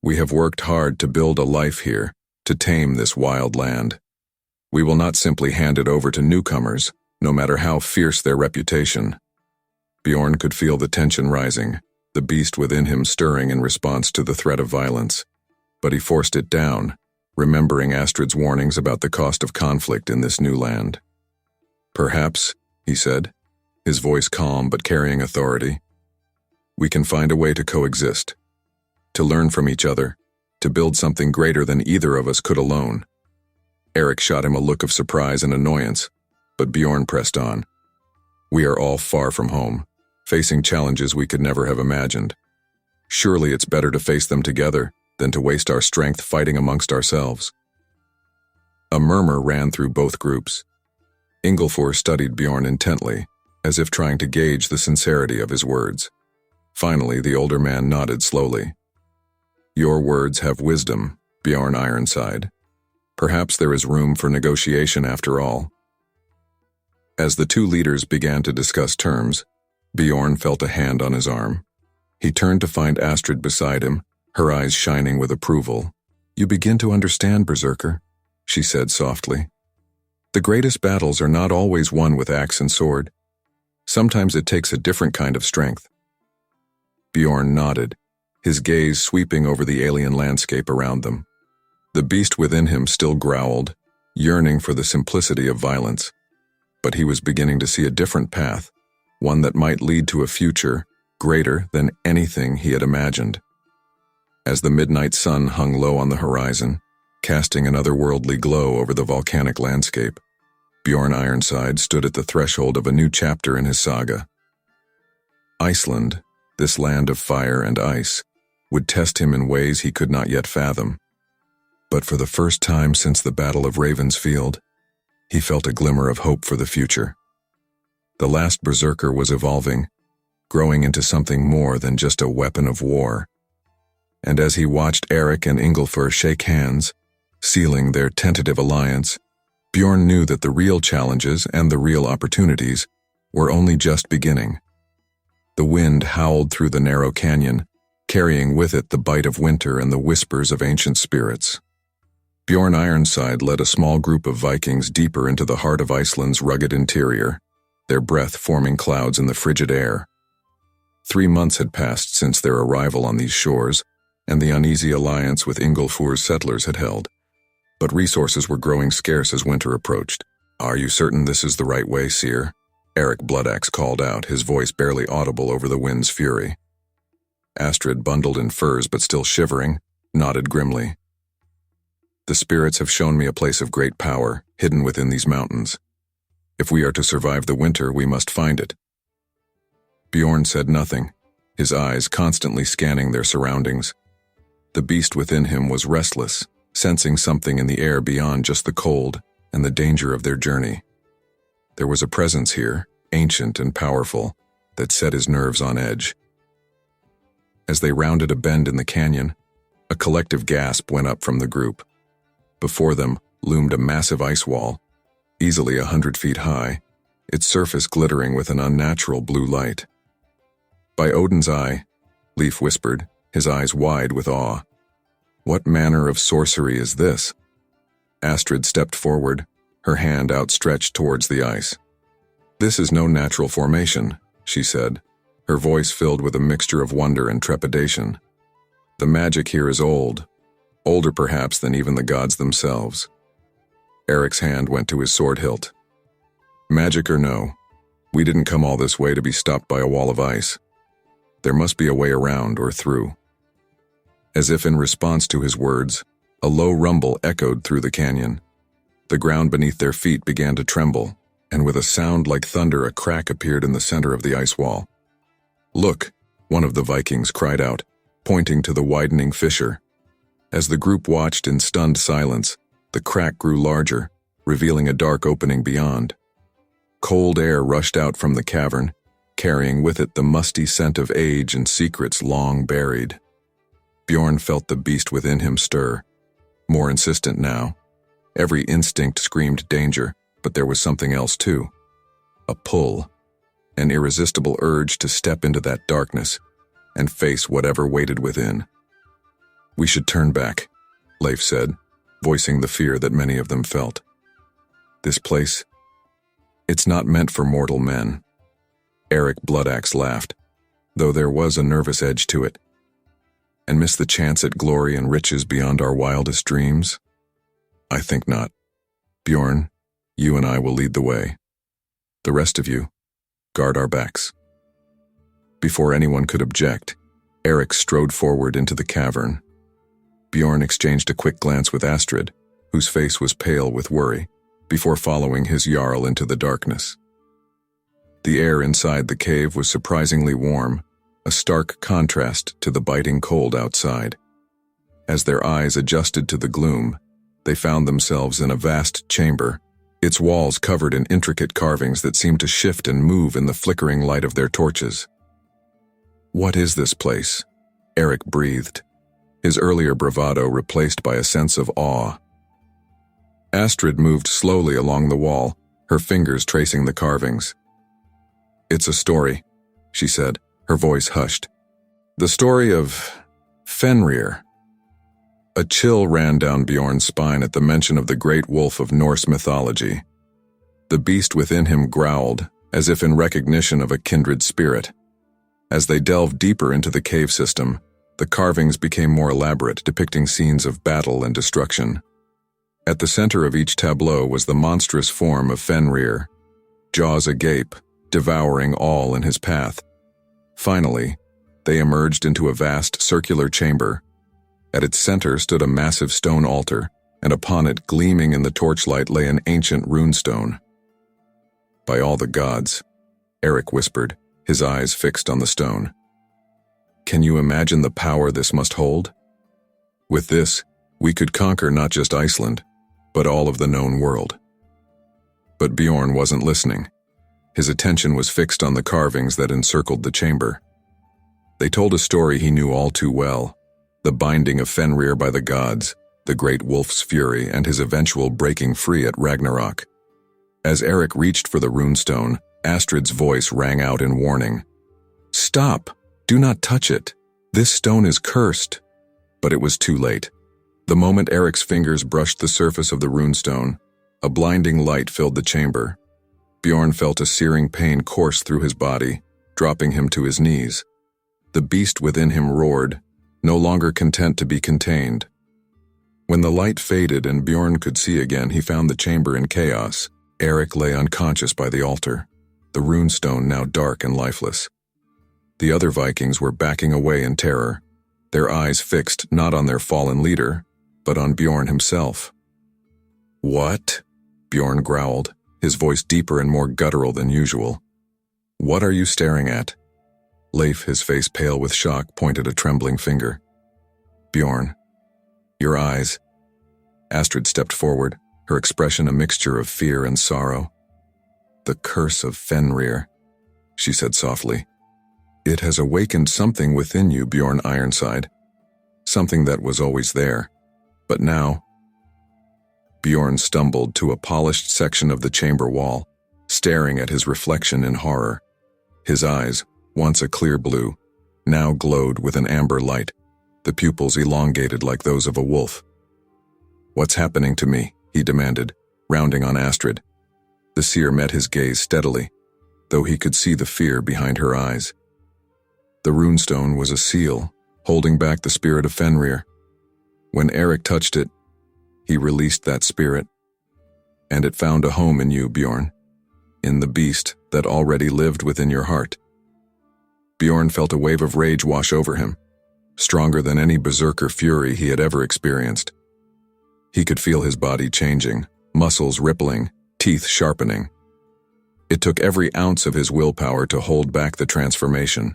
Speaker 1: "We have worked hard to build a life here, to tame this wild land. We will not simply hand it over to newcomers, no matter how fierce their reputation." Bjorn could feel the tension rising, the beast within him stirring in response to the threat of violence. But he forced it down, remembering Astrid's warnings about the cost of conflict in this new land. "Perhaps," he said, his voice calm but carrying authority, "we can find a way to coexist, to learn from each other, to build something greater than either of us could alone." Eric shot him a look of surprise and annoyance, but Bjorn pressed on. We are all far from home, facing challenges we could never have imagined. Surely it's better to face them together than to waste our strength fighting amongst ourselves. A murmur ran through both groups. Ingolfur studied Bjorn intently, as if trying to gauge the sincerity of his words. Finally, the older man nodded slowly. Your words have wisdom, Bjorn Ironside. Perhaps there is room for negotiation after all. As the two leaders began to discuss terms, Bjorn felt a hand on his arm. He turned to find Astrid beside him, her eyes shining with approval. You begin to understand, Berserker, she said softly. The greatest battles are not always won with axe and sword. Sometimes it takes a different kind of strength. Bjorn nodded, his gaze sweeping over the alien landscape around them. The beast within him still growled, yearning for the simplicity of violence. But he was beginning to see a different path, one that might lead to a future greater than anything he had imagined. As the midnight sun hung low on the horizon, casting an otherworldly glow over the volcanic landscape, Bjorn Ironside stood at the threshold of a new chapter in his saga. Iceland, this land of fire and ice, would test him in ways he could not yet fathom. But for the first time since the Battle of Ravensfield, he felt a glimmer of hope for the future. The last Berserker was evolving, growing into something more than just a weapon of war. And as he watched Eric and Ingolfur shake hands, sealing their tentative alliance, Bjorn knew that the real challenges and the real opportunities were only just beginning. The wind howled through the narrow canyon, carrying with it the bite of winter and the whispers of ancient spirits. Bjorn Ironside led a small group of Vikings deeper into the heart of Iceland's rugged interior, their breath forming clouds in the frigid air. 3 months had passed since their arrival on these shores, and the uneasy alliance with Ingolfur's settlers had held. But resources were growing scarce as winter approached. Are you certain this is the right way, Seer? Eric Bloodaxe called out, his voice barely audible over the wind's fury. Astrid, bundled in furs but still shivering, nodded grimly. The spirits have shown me a place of great power, hidden within these mountains. If we are to survive the winter, we must find it. Bjorn said nothing, his eyes constantly scanning their surroundings. The beast within him was restless, sensing something in the air beyond just the cold and the danger of their journey. There was a presence here, ancient and powerful, that set his nerves on edge. As they rounded a bend in the canyon, a collective gasp went up from the group. Before them loomed a massive ice wall, easily 100 feet high, its surface glittering with an unnatural blue light. By Odin's eye, Leif whispered, his eyes wide with awe. What manner of sorcery is this? Astrid stepped forward, her hand outstretched towards the ice. This is no natural formation, she said, her voice filled with a mixture of wonder and trepidation. The magic here is old, older perhaps than even the gods themselves. Eric's hand went to his sword hilt. Magic or no, we didn't come all this way to be stopped by a wall of ice. There must be a way around or through. As if in response to his words, a low rumble echoed through the canyon. The ground beneath their feet began to tremble, and with a sound like thunder, a crack appeared in the center of the ice wall. Look, one of the Vikings cried out, pointing to the widening fissure. As the group watched in stunned silence, the crack grew larger, revealing a dark opening beyond. Cold air rushed out from the cavern, carrying with it the musty scent of age and secrets long buried. Bjorn felt the beast within him stir, more insistent now. Every instinct screamed danger, but there was something else too. A pull, an irresistible urge to step into that darkness and face whatever waited within. We should turn back, Leif said, voicing the fear that many of them felt. This place, it's not meant for mortal men. Eric Bloodaxe laughed, though there was a nervous edge to it. And miss the chance at glory and riches beyond our wildest dreams? I think not. Bjorn, you and I will lead the way. The rest of you, guard our backs. Before anyone could object, Eric strode forward into the cavern. Bjorn exchanged a quick glance with Astrid, whose face was pale with worry, before following his Jarl into the darkness. The air inside the cave was surprisingly warm, a stark contrast to the biting cold outside. As their eyes adjusted to the gloom, they found themselves in a vast chamber, its walls covered in intricate carvings that seemed to shift and move in the flickering light of their torches. "What is this place?" Eric breathed, his earlier bravado replaced by a sense of awe. Astrid moved slowly along the wall, her fingers tracing the carvings. "It's a story," she said, her voice hushed. "The story of Fenrir." A chill ran down Bjorn's spine at the mention of the great wolf of Norse mythology. The beast within him growled, as if in recognition of a kindred spirit. As they delved deeper into the cave system, the carvings became more elaborate, depicting scenes of battle and destruction. At the center of each tableau was the monstrous form of Fenrir, jaws agape, devouring all in his path. Finally, they emerged into a vast circular chamber. At its center stood a massive stone altar, and upon it, gleaming in the torchlight, lay an ancient runestone. "By all the gods," Eric whispered, his eyes fixed on the stone. "Can you imagine the power this must hold? With this, we could conquer not just Iceland, but all of the known world." But Bjorn wasn't listening. His attention was fixed on the carvings that encircled the chamber. They told a story he knew all too well, the binding of Fenrir by the gods, the great wolf's fury, and his eventual breaking free at Ragnarok. As Eric reached for the runestone, Astrid's voice rang out in warning. "Stop! Do not touch it! This stone is cursed!" But it was too late. The moment Eric's fingers brushed the surface of the runestone, a blinding light filled the chamber. Bjorn felt a searing pain course through his body, dropping him to his knees. The beast within him roared, no longer content to be contained. When the light faded and Bjorn could see again, he found the chamber in chaos. Eric lay unconscious by the altar, the runestone now dark and lifeless. The other Vikings were backing away in terror, their eyes fixed not on their fallen leader, but on Bjorn himself. "What?" Bjorn growled, his voice deeper and more guttural than usual. "What are you staring at?" Leif, his face pale with shock, pointed a trembling finger. "Bjorn, your eyes." Astrid stepped forward, her expression a mixture of fear and sorrow. "The curse of Fenrir," she said softly. "It has awakened something within you, Bjorn Ironside. Something that was always there. But now..." Bjorn stumbled to a polished section of the chamber wall, staring at his reflection in horror. His eyes, once a clear blue, now glowed with an amber light, the pupils elongated like those of a wolf. "What's happening to me?" he demanded, rounding on Astrid. The seer met his gaze steadily, though he could see the fear behind her eyes. The runestone was a seal, holding back the spirit of Fenrir. When Eric touched it, he released that spirit, and it found a home in you, Bjorn, in the beast that already lived within your heart. Bjorn felt a wave of rage wash over him, stronger than any berserker fury he had ever experienced. He could feel his body changing, muscles rippling, teeth sharpening. It took every ounce of his willpower to hold back the transformation.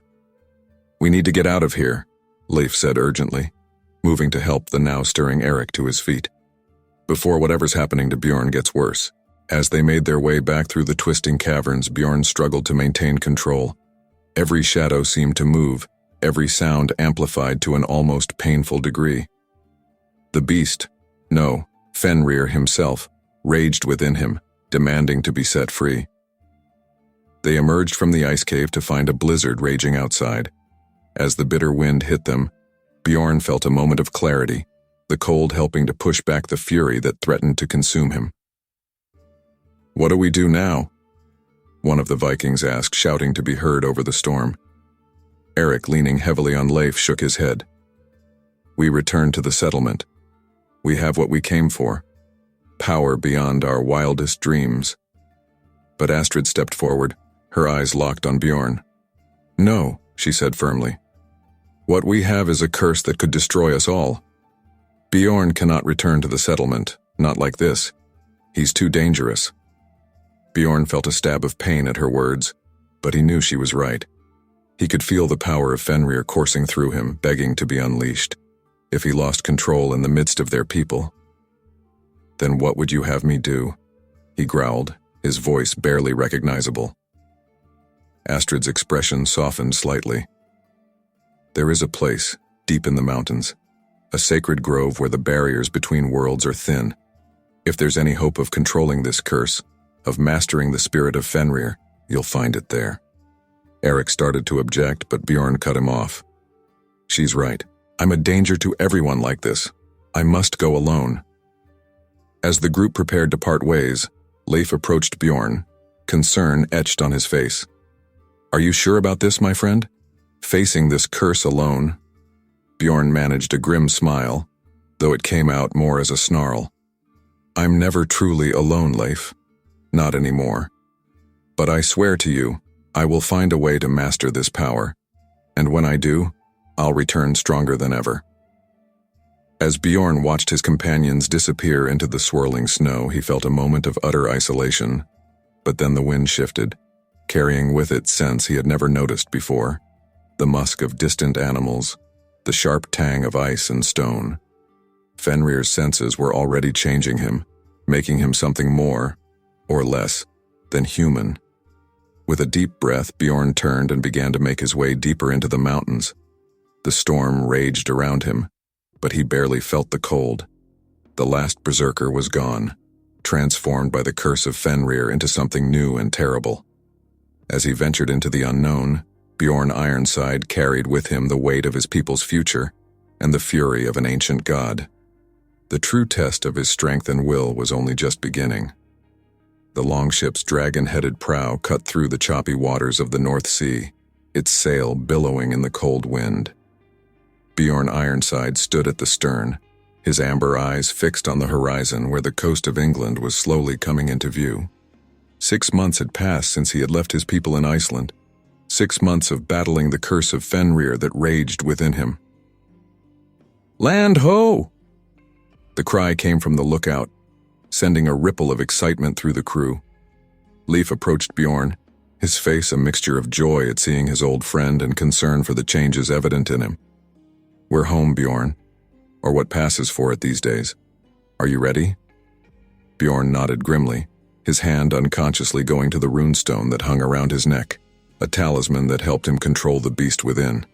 Speaker 1: "We need to get out of here," Leif said urgently, moving to help the now stirring Eric to his feet. "Before whatever's happening to Bjorn gets worse." As they made their way back through the twisting caverns, Bjorn struggled to maintain control. Every shadow seemed to move, every sound amplified to an almost painful degree. The beast, no, Fenrir himself, raged within him, demanding to be set free. They emerged from the ice cave to find a blizzard raging outside. As the bitter wind hit them, Bjorn felt a moment of clarity, the cold helping to push back the fury that threatened to consume him. "What do we do now?" one of the Vikings asked, shouting to be heard over the storm. Eric, leaning heavily on Leif, shook his head. "We return to the settlement. We have what we came for, power beyond our wildest dreams." But Astrid stepped forward, her eyes locked on Bjorn. "No," she said firmly. "What we have is a curse that could destroy us all. Bjorn cannot return to the settlement, Not like this. He's too dangerous. Bjorn felt a stab of pain at her words, but he knew she was right. He could feel the power of Fenrir coursing through him, begging to be unleashed. If he lost control in the midst of their people, then what would you have me do? He growled, his voice barely recognizable. Astrid's expression softened slightly. There is a place, deep in the mountains, a sacred grove where the barriers between worlds are thin. If there's any hope of controlling this curse, of mastering the spirit of Fenrir, you'll find it there. Eric started to object, but Bjorn cut him off. She's right. I'm a danger to everyone like this. I must go alone. As the group prepared to part ways, Leif approached Bjorn, concern etched on his face. Are you sure about this, my friend? Facing this curse alone? Bjorn managed a grim smile, though it came out more as a snarl. I'm never truly alone, Leif. Not anymore. But I swear to you, I will find a way to master this power, and when I do, I'll return stronger than ever. As Bjorn watched his companions disappear into the swirling snow, he felt a moment of utter isolation, but then the wind shifted, carrying with it scents he had never noticed before, the musk of distant animals, the sharp tang of ice and stone. Fenrir's senses were already changing him, making him something more, or less, than human. With a deep breath, Bjorn turned and began to make his way deeper into the mountains. The storm raged around him, but he barely felt the cold. The last berserker was gone, transformed by the curse of Fenrir into something new and terrible. As he ventured into the unknown, Bjorn Ironside carried with him the weight of his people's future and the fury of an ancient god. The true test of his strength and will was only just beginning. The longship's dragon-headed prow cut through the choppy waters of the North Sea, its sail billowing in the cold wind. Bjorn Ironside stood at the stern, his amber eyes fixed on the horizon where the coast of England was slowly coming into view. 6 months had passed since he had left his people in Iceland, 6 months of battling the curse of Fenrir that raged within him. Land ho! The cry came from the lookout, sending a ripple of excitement through the crew. Leif approached Bjorn, his face a mixture of joy at seeing his old friend and concern for the changes evident in him. We're home, Bjorn, or what passes for it these days. Are you ready? Bjorn nodded grimly, his hand unconsciously going to the runestone that hung around his neck, a talisman that helped him control the beast within.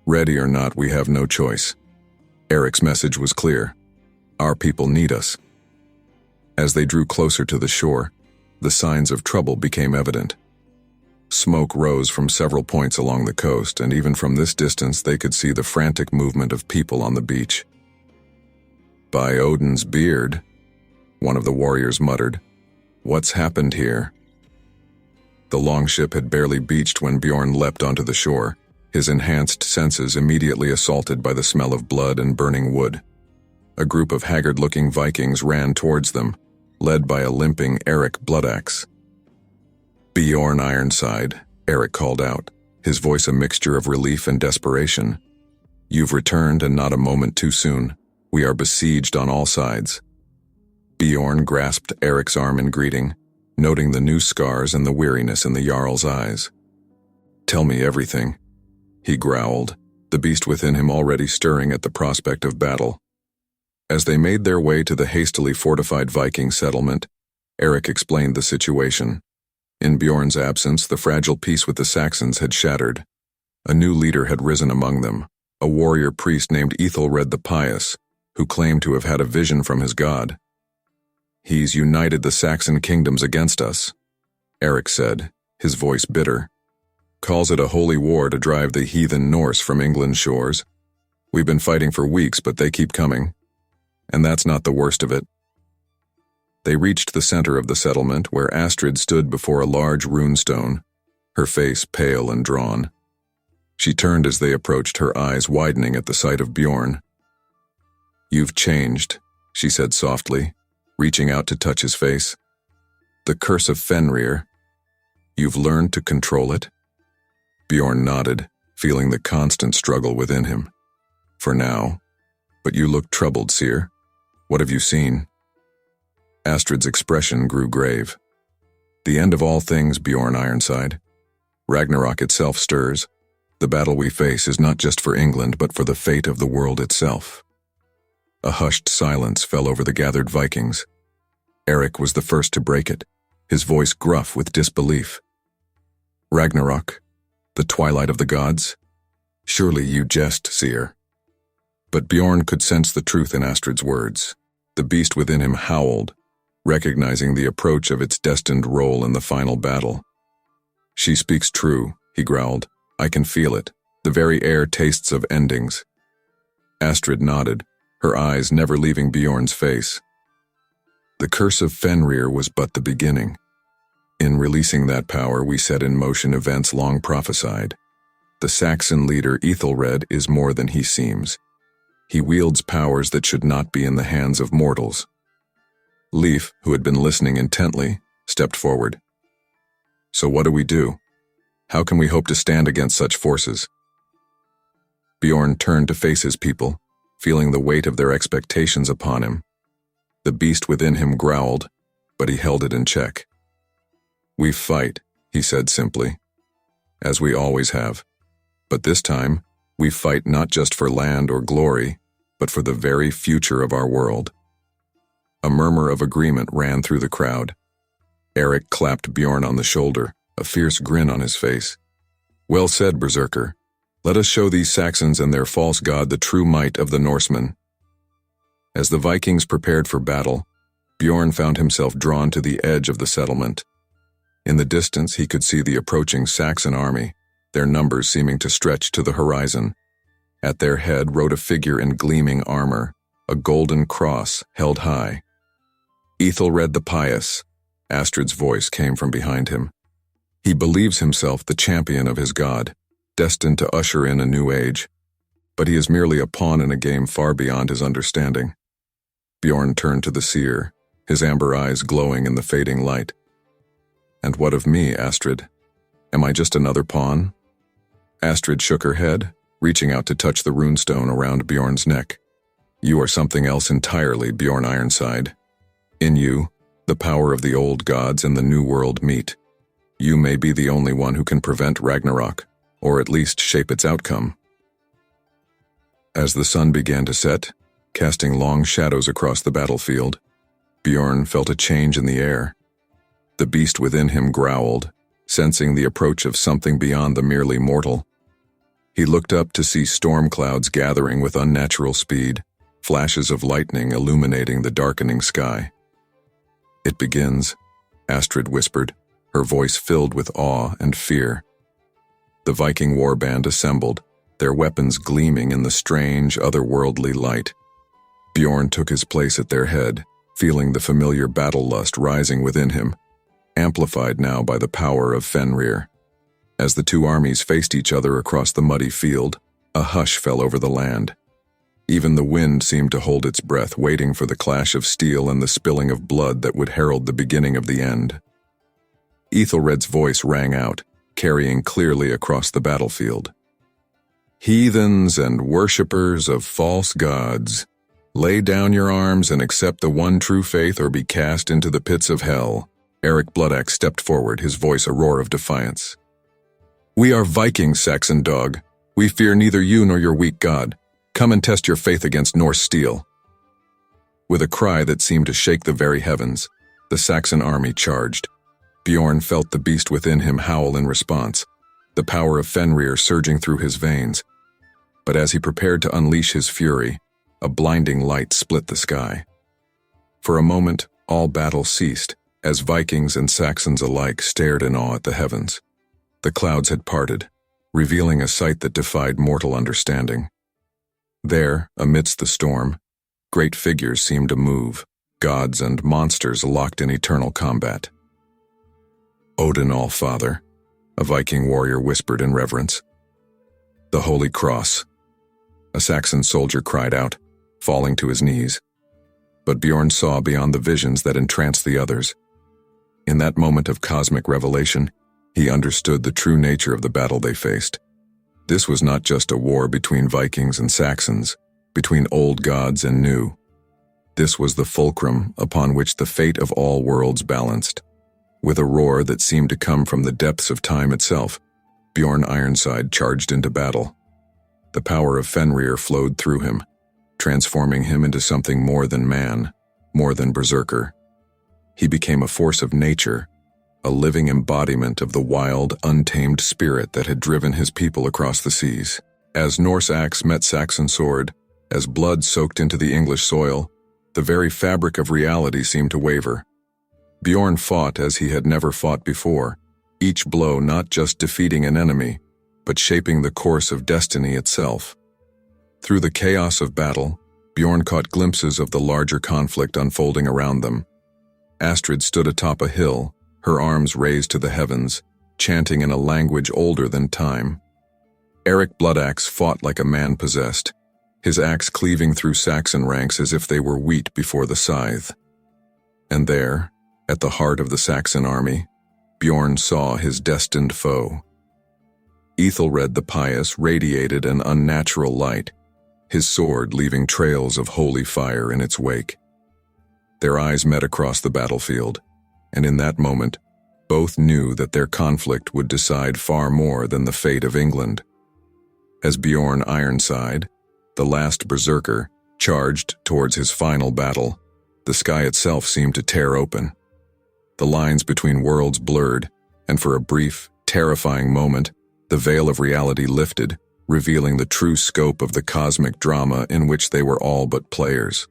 Speaker 1: Ready or not, we have no choice. Eric's message was clear. Our people need us. As they drew closer to the shore, the signs of trouble became evident. Smoke rose from several points along the coast, and even from this distance they could see the frantic movement of people on the beach. By Odin's beard, one of the warriors muttered, what's happened here? The longship had barely beached when Bjorn leapt onto the shore, his enhanced senses immediately assaulted by the smell of blood and burning wood. A group of haggard-looking Vikings ran towards them, led by a limping Eric Bloodaxe. Bjorn Ironside, Eric called out, his voice a mixture of relief and desperation. You've returned, and not a moment too soon. We are besieged on all sides. Bjorn grasped Eric's arm in greeting, noting the new scars and the weariness in the Jarl's eyes. Tell me everything, he growled, the beast within him already stirring at the prospect of battle. As they made their way to the hastily fortified Viking settlement, Eric explained the situation. In Bjorn's absence, the fragile peace with the Saxons had shattered. A new leader had risen among them, a warrior priest named Ethelred the Pious, who claimed to have had a vision from his god. He's united the Saxon kingdoms against us, Eric said, his voice bitter. Calls it a holy war to drive the heathen Norse from England's shores. We've been fighting for weeks, but they keep coming. And that's not the worst of it. They reached the center of the settlement, where Astrid stood before a large runestone, her face pale and drawn. She turned as they approached, her eyes widening at the sight of Bjorn. You've changed, she said softly, reaching out to touch his face. The curse of Fenrir. You've learned to control it? Bjorn nodded, feeling the constant struggle within him. For now. But you look troubled, Seer. What have you seen? Astrid's expression grew grave. The end of all things, Bjorn Ironside. Ragnarok itself stirs. The battle we face is not just for England, but for the fate of the world itself. A hushed silence fell over the gathered Vikings. Eric was the first to break it, his voice gruff with disbelief. Ragnarok, the twilight of the gods? Surely you jest, seer. But Bjorn could sense the truth in Astrid's words. The beast within him howled, recognizing the approach of its destined role in the final battle. She speaks true, he growled. I can feel it. The very air tastes of endings. Astrid nodded, her eyes never leaving Bjorn's face. The curse of Fenrir was but the beginning. In releasing that power, we set in motion events long prophesied. The Saxon leader Ethelred is more than he seems. He wields powers that should not be in the hands of mortals. Leif, who had been listening intently, stepped forward. So what do we do? How can we hope to stand against such forces? Bjorn turned to face his people, feeling the weight of their expectations upon him. The beast within him growled, but he held it in check. We fight, he said simply, as we always have. But this time, we fight not just for land or glory, but for the very future of our world. A murmur of agreement ran through the crowd. Eric clapped Bjorn on the shoulder, a fierce grin on his face. Well said, Berserker. Let us show these Saxons and their false god the true might of the Norsemen. As the Vikings prepared for battle, Bjorn found himself drawn to the edge of the settlement. In the distance, he could see the approaching Saxon army, their numbers seeming to stretch to the horizon. At their head rode a figure in gleaming armor, a golden cross held high. Ethelred the Pious, Astrid's voice came from behind him. He believes himself the champion of his god, destined to usher in a new age, but he is merely a pawn in a game far beyond his understanding. Bjorn turned to the seer, his amber eyes glowing in the fading light. And what of me, Astrid? Am I just another pawn? Astrid shook her head, reaching out to touch the runestone around Bjorn's neck. You are something else entirely, Bjorn Ironside. In you, the power of the old gods and the new world meet. You may be the only one who can prevent Ragnarok, or at least shape its outcome. As the sun began to set, casting long shadows across the battlefield, Bjorn felt a change in the air. The beast within him growled, sensing the approach of something beyond the merely mortal. He looked up to see storm clouds gathering with unnatural speed, flashes of lightning illuminating the darkening sky. It begins, Astrid whispered, her voice filled with awe and fear. The Viking warband assembled, their weapons gleaming in the strange, otherworldly light. Bjorn took his place at their head, feeling the familiar battle lust rising within him, amplified now by the power of Fenrir. As the two armies faced each other across the muddy field, a hush fell over the land. Even the wind seemed to hold its breath, waiting for the clash of steel and the spilling of blood that would herald the beginning of the end. Ethelred's voice rang out, carrying clearly across the battlefield. Heathens and worshippers of false gods, lay down your arms and accept the one true faith or be cast into the pits of hell. Eric Bloodaxe stepped forward, his voice a roar of defiance. We are Vikings, Saxon dog. We fear neither you nor your weak god. Come and test your faith against Norse steel. With a cry that seemed to shake the very heavens, the Saxon army charged. Bjorn felt the beast within him howl in response, the power of Fenrir surging through his veins. But as he prepared to unleash his fury, a blinding light split the sky. For a moment, all battle ceased, as Vikings and Saxons alike stared in awe at the heavens. The clouds had parted, revealing a sight that defied mortal understanding. There, amidst the storm, great figures seemed to move, gods and monsters locked in eternal combat. Odin All-Father, a Viking warrior whispered in reverence. The Holy Cross, a Saxon soldier cried out, falling to his knees. But Bjorn saw beyond the visions that entranced the others. In that moment of cosmic revelation, he understood the true nature of the battle they faced. This was not just a war between Vikings and Saxons, between old gods and new. This was the fulcrum upon which the fate of all worlds balanced. With a roar that seemed to come from the depths of time itself, Bjorn Ironside charged into battle. The power of Fenrir flowed through him, transforming him into something more than man, more than berserker. He became a force of nature, a living embodiment of the wild, untamed spirit that had driven his people across the seas. As Norse axe met Saxon sword, as blood soaked into the English soil, the very fabric of reality seemed to waver. Bjorn fought as he had never fought before, each blow not just defeating an enemy, but shaping the course of destiny itself. Through the chaos of battle, Bjorn caught glimpses of the larger conflict unfolding around them. Astrid stood atop a hill, her arms raised to the heavens, chanting in a language older than time. Eric Bloodaxe fought like a man possessed, his axe cleaving through Saxon ranks as if they were wheat before the scythe. And there, at the heart of the Saxon army, Bjorn saw his destined foe. Ethelred the Pious radiated an unnatural light, his sword leaving trails of holy fire in its wake. Their eyes met across the battlefield, and in that moment, both knew that their conflict would decide far more than the fate of England. As Bjorn Ironside, the last berserker, charged towards his final battle, the sky itself seemed to tear open. The lines between worlds blurred, and for a brief, terrifying moment, the veil of reality lifted, revealing the true scope of the cosmic drama in which they were all but players.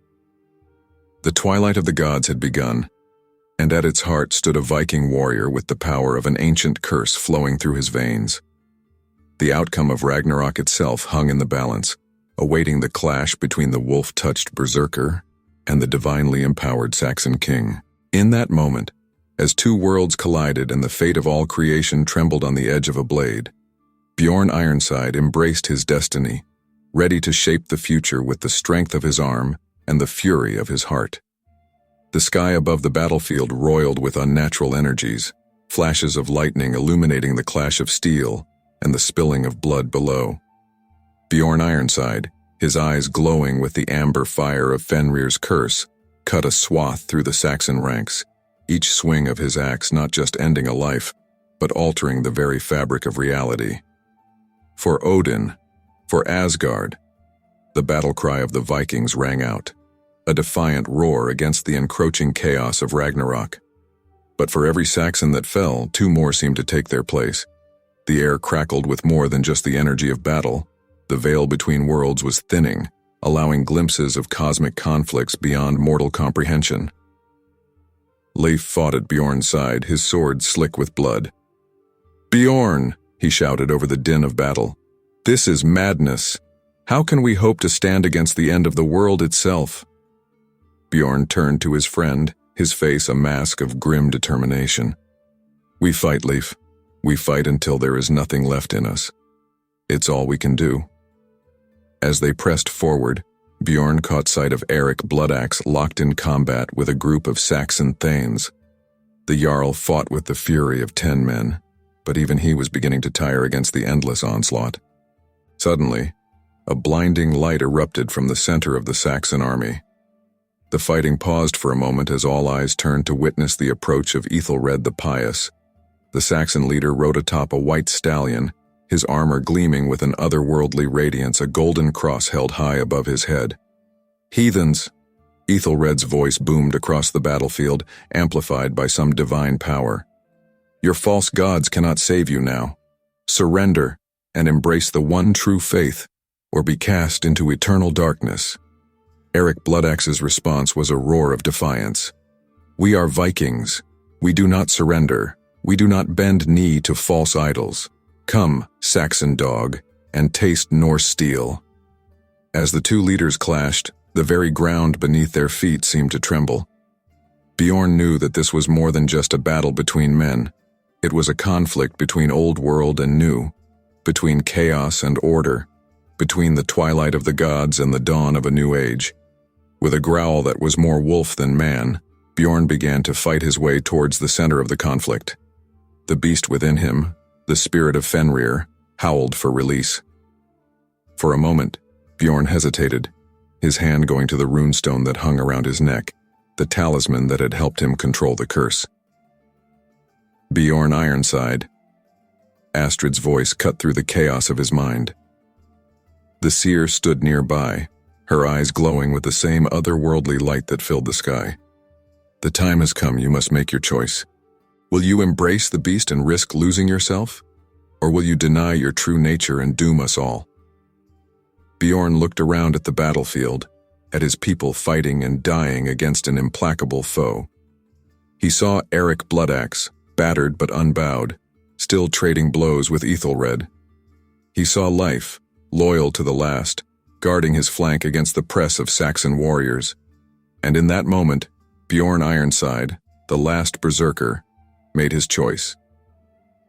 Speaker 1: The twilight of the gods had begun, and at its heart stood a Viking warrior with the power of an ancient curse flowing through his veins. The outcome of Ragnarok itself hung in the balance, awaiting the clash between the wolf-touched berserker and the divinely empowered Saxon king. In that moment, as two worlds collided and the fate of all creation trembled on the edge of a blade, Bjorn Ironside embraced his destiny, ready to shape the future with the strength of his arm and the fury of his heart. The sky above the battlefield roiled with unnatural energies, flashes of lightning illuminating the clash of steel and the spilling of blood below. Bjorn Ironside, his eyes glowing with the amber fire of Fenrir's curse, cut a swath through the Saxon ranks, each swing of his axe not just ending a life, but altering the very fabric of reality. For Odin, for Asgard, the battle cry of the Vikings rang out, a defiant roar against the encroaching chaos of Ragnarok. But for every Saxon that fell, two more seemed to take their place. The air crackled with more than just the energy of battle. The veil between worlds was thinning, allowing glimpses of cosmic conflicts beyond mortal comprehension. Leif fought at Bjorn's side, his sword slick with blood. "Bjorn!" he shouted over the din of battle. "This is madness. How can we hope to stand against the end of the world itself?" Bjorn turned to his friend, his face a mask of grim determination. "We fight, Leif. We fight until there is nothing left in us. It's all we can do." As they pressed forward, Bjorn caught sight of Eric Bloodaxe locked in combat with a group of Saxon thanes. The Jarl fought with the fury of 10 men, but even he was beginning to tire against the endless onslaught. Suddenly, a blinding light erupted from the center of the Saxon army. The fighting paused for a moment as all eyes turned to witness the approach of Ethelred the Pious. The Saxon leader rode atop a white stallion, his armor gleaming with an otherworldly radiance, a golden cross held high above his head. "Heathens!" Ethelred's voice boomed across the battlefield, amplified by some divine power. "Your false gods cannot save you now. Surrender and embrace the one true faith, or be cast into eternal darkness." Eric Bloodaxe's response was a roar of defiance. "We are Vikings. We do not surrender. We do not bend knee to false idols. Come, Saxon dog, and taste Norse steel." As the two leaders clashed, the very ground beneath their feet seemed to tremble. Bjorn knew that this was more than just a battle between men. It was a conflict between old world and new, between chaos and order, between the twilight of the gods and the dawn of a new age. With a growl that was more wolf than man, Bjorn began to fight his way towards the center of the conflict. The beast within him, the spirit of Fenrir, howled for release. For a moment, Bjorn hesitated, his hand going to the runestone that hung around his neck, the talisman that had helped him control the curse. Bjorn Ironside. Astrid's voice cut through the chaos of his mind. The seer stood nearby, her eyes glowing with the same otherworldly light that filled the sky. The time has come, you must make your choice. Will you embrace the beast and risk losing yourself? Or will you deny your true nature and doom us all? Bjorn looked around at the battlefield, at his people fighting and dying against an implacable foe. He saw Eric Bloodaxe, battered but unbowed, still trading blows with Ethelred. He saw Leif, loyal to the last, guarding his flank against the press of Saxon warriors. And in that moment, Bjorn Ironside, the last berserker, made his choice.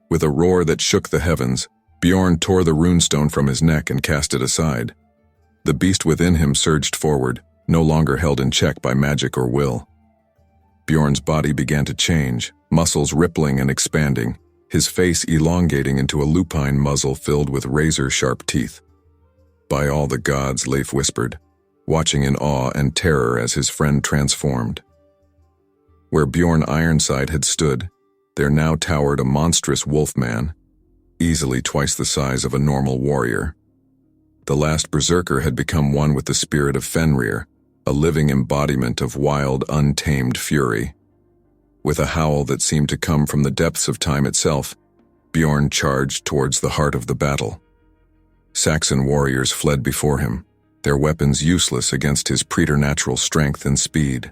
Speaker 1: With a roar that shook the heavens, Bjorn tore the runestone from his neck and cast it aside. The beast within him surged forward, no longer held in check by magic or will. Bjorn's body began to change, muscles rippling and expanding, his face elongating into a lupine muzzle filled with razor-sharp teeth. By all the gods, Leif whispered, watching in awe and terror as his friend transformed. Where Bjorn Ironside had stood, there now towered a monstrous wolfman, easily twice the size of a normal warrior. The last berserker had become one with the spirit of Fenrir, a living embodiment of wild, untamed fury. With a howl that seemed to come from the depths of time itself, Bjorn charged towards the heart of the battle. Saxon warriors fled before him, their weapons useless against his preternatural strength and speed.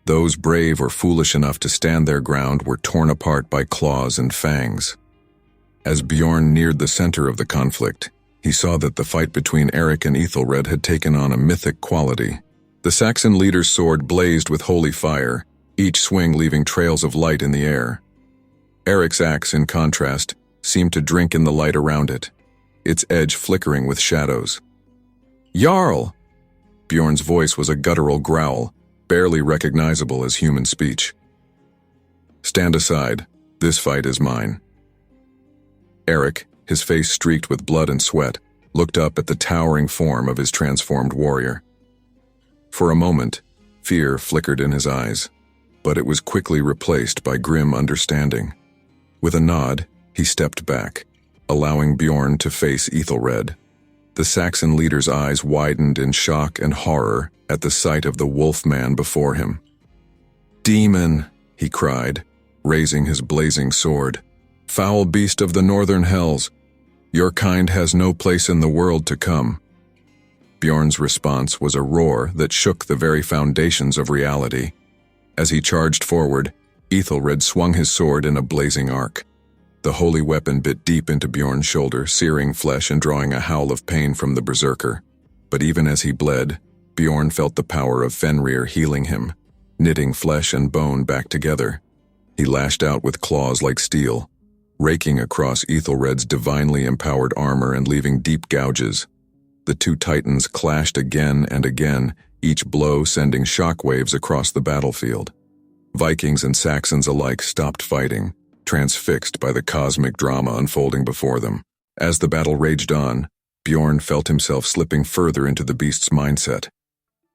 Speaker 1: Those brave or foolish enough to stand their ground were torn apart by claws and fangs. As Bjorn neared the center of the conflict, he saw that the fight between Eric and Ethelred had taken on a mythic quality. The Saxon leader's sword blazed with holy fire, each swing leaving trails of light in the air. Eric's axe, in contrast, seemed to drink in the light around it, its edge flickering with shadows. "Jarl!" Bjorn's voice was a guttural growl, barely recognizable as human speech. "Stand aside. This fight is mine." Eric, his face streaked with blood and sweat, looked up at the towering form of his transformed warrior. For a moment, fear flickered in his eyes, but it was quickly replaced by grim understanding. With a nod, he stepped back, allowing Bjorn to face Ethelred. The Saxon leader's eyes widened in shock and horror at the sight of the wolf-man before him. "Demon!" he cried, raising his blazing sword. "Foul beast of the northern hells! Your kind has no place in the world to come." Bjorn's response was a roar that shook the very foundations of reality. As he charged forward, Ethelred swung his sword in a blazing arc. The holy weapon bit deep into Bjorn's shoulder, searing flesh and drawing a howl of pain from the berserker. But even as he bled, Bjorn felt the power of Fenrir healing him, knitting flesh and bone back together. He lashed out with claws like steel, raking across Ethelred's divinely empowered armor and leaving deep gouges. The two titans clashed again and again, each blow sending shockwaves across the battlefield. Vikings and Saxons alike stopped fighting, transfixed by the cosmic drama unfolding before them. As the battle raged on, Bjorn felt himself slipping further into the beast's mindset.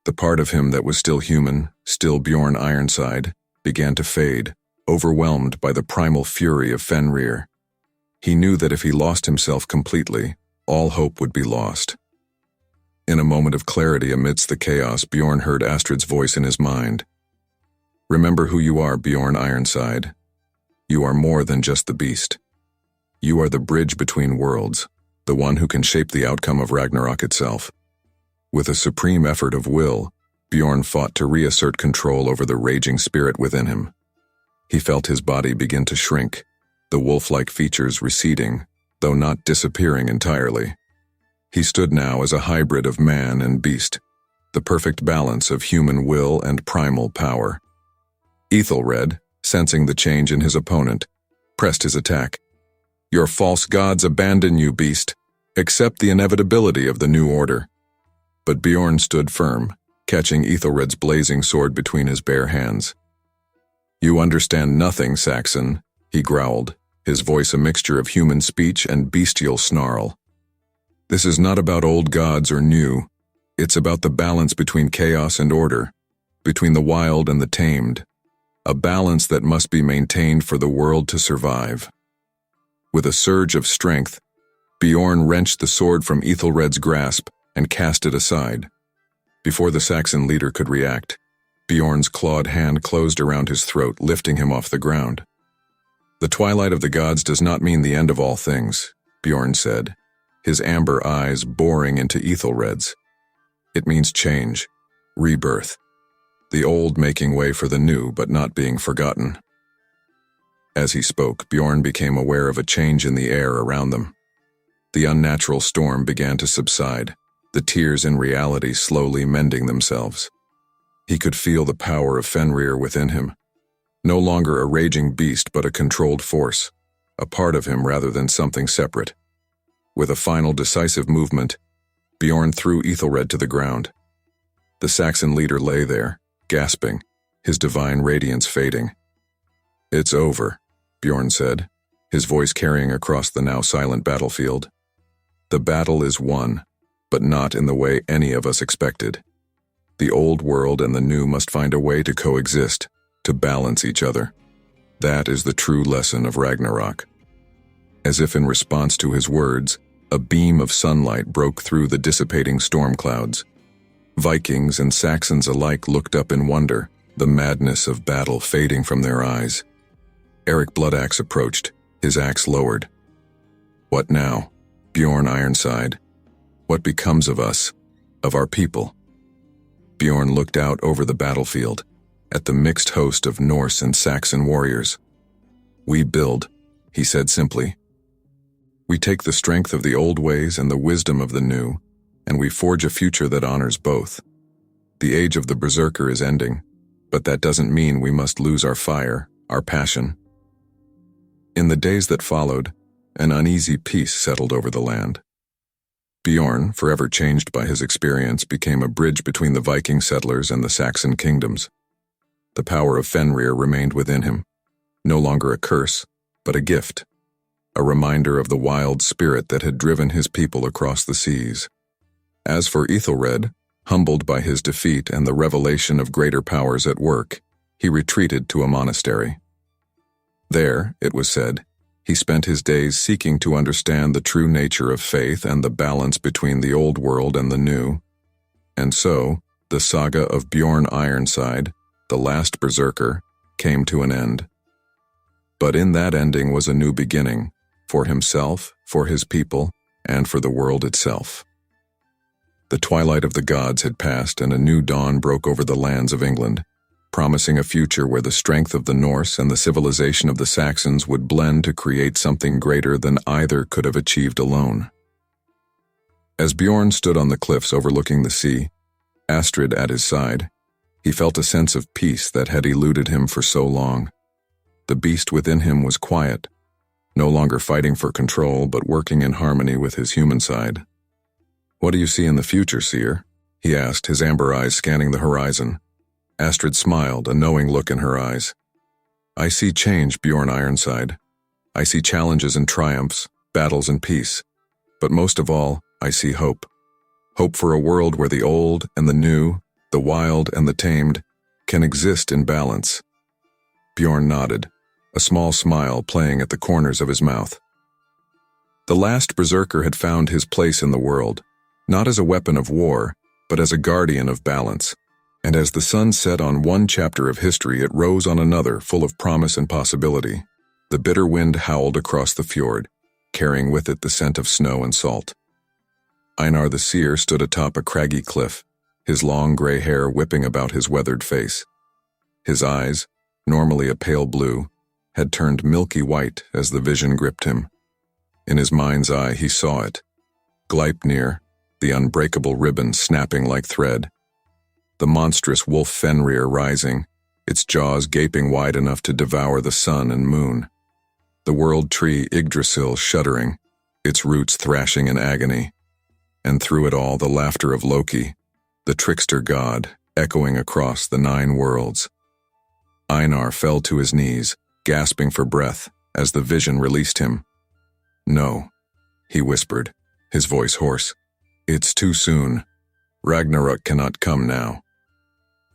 Speaker 1: The part of him that was still human, still Bjorn Ironside, began to fade, overwhelmed by the primal fury of Fenrir. He knew that if he lost himself completely, all hope would be lost. In a moment of clarity amidst the chaos, Bjorn heard Astrid's voice in his mind. "Remember who you are, Bjorn Ironside. You are more than just the beast. You are the bridge between worlds, the one who can shape the outcome of Ragnarok itself." With a supreme effort of will, Bjorn fought to reassert control over the raging spirit within him. He felt his body begin to shrink, the wolf-like features receding, though not disappearing entirely. He stood now as a hybrid of man and beast, the perfect balance of human will and primal power. Ethelred, sensing the change in his opponent, pressed his attack. "Your false gods abandon you, beast. Accept the inevitability of the new order." But Bjorn stood firm, catching Ethelred's blazing sword between his bare hands. "You understand nothing, Saxon," he growled, his voice a mixture of human speech and bestial snarl. "This is not about old gods or new. It's about the balance between chaos and order, between the wild and the tamed, a balance that must be maintained for the world to survive. With a surge of strength, Bjorn wrenched the sword from Ethelred's grasp and cast it aside. Before the Saxon leader could react, Bjorn's clawed hand closed around his throat, lifting him off the ground. "The twilight of the gods does not mean the end of all things," Bjorn said, his amber eyes boring into Ethelred's. "It means change, rebirth, the old making way for the new but not being forgotten." As he spoke, Bjorn became aware of a change in the air around them. The unnatural storm began to subside, the tears in reality slowly mending themselves. He could feel the power of Fenrir within him, no longer a raging beast but a controlled force, a part of him rather than something separate. With a final decisive movement, Bjorn threw Ethelred to the ground. The Saxon leader lay there, gasping, his divine radiance fading. "It's over," Bjorn said, his voice carrying across the now silent battlefield. "The battle is won, but not in the way any of us expected. The old world and the new must find a way to coexist, to balance each other. That is the true lesson of Ragnarok." As if in response to his words, a beam of sunlight broke through the dissipating storm clouds. Vikings and Saxons alike looked up in wonder, the madness of battle fading from their eyes. Eric Bloodaxe approached, his axe lowered. "What now, Bjorn Ironside? What becomes of us, of our people?" Bjorn looked out over the battlefield, at the mixed host of Norse and Saxon warriors. "We build," he said simply. "We take the strength of the old ways and the wisdom of the new, and we forge a future that honors both. The age of the berserker is ending, but that doesn't mean we must lose our fire, our passion." In the days that followed, an uneasy peace settled over the land. Bjorn, forever changed by his experience, became a bridge between the Viking settlers and the Saxon kingdoms. The power of Fenrir remained within him, no longer a curse, but a gift, a reminder of the wild spirit that had driven his people across the seas. As for Ethelred, humbled by his defeat and the revelation of greater powers at work, he retreated to a monastery. There, it was said, he spent his days seeking to understand the true nature of faith and the balance between the old world and the new. And so, the saga of Bjorn Ironside, the last berserker, came to an end. But in that ending was a new beginning, for himself, for his people, and for the world itself. The twilight of the gods had passed and a new dawn broke over the lands of England, promising a future where the strength of the Norse and the civilization of the Saxons would blend to create something greater than either could have achieved alone. As Bjorn stood on the cliffs overlooking the sea, Astrid at his side, he felt a sense of peace that had eluded him for so long. The beast within him was quiet, no longer fighting for control but working in harmony with his human side. "What do you see in the future, seer?" he asked, his amber eyes scanning the horizon. Astrid smiled, a knowing look in her eyes. "I see change, Bjorn Ironside. I see challenges and triumphs, battles and peace. But most of all, I see hope. Hope for a world where the old and the new, the wild and the tamed, can exist in balance." Bjorn nodded, a small smile playing at the corners of his mouth. The last berserker had found his place in the world, not as a weapon of war, but as a guardian of balance. And as the sun set on one chapter of history, it rose on another, full of promise and possibility. The bitter wind howled across the fjord, carrying with it the scent of snow and salt. Einar the seer stood atop a craggy cliff, his long gray hair whipping about his weathered face. His eyes, normally a pale blue, had turned milky white as the vision gripped him. In his mind's eye he saw it, Gleipnir, the unbreakable ribbon snapping like thread. The monstrous wolf Fenrir rising, its jaws gaping wide enough to devour the sun and moon. The world tree Yggdrasil shuddering, its roots thrashing in agony. And through it all the laughter of Loki, the trickster god, echoing across the 9 worlds. Einar fell to his knees, gasping for breath, as the vision released him. "No," he whispered, his voice hoarse. "It's too soon. Ragnarok cannot come now.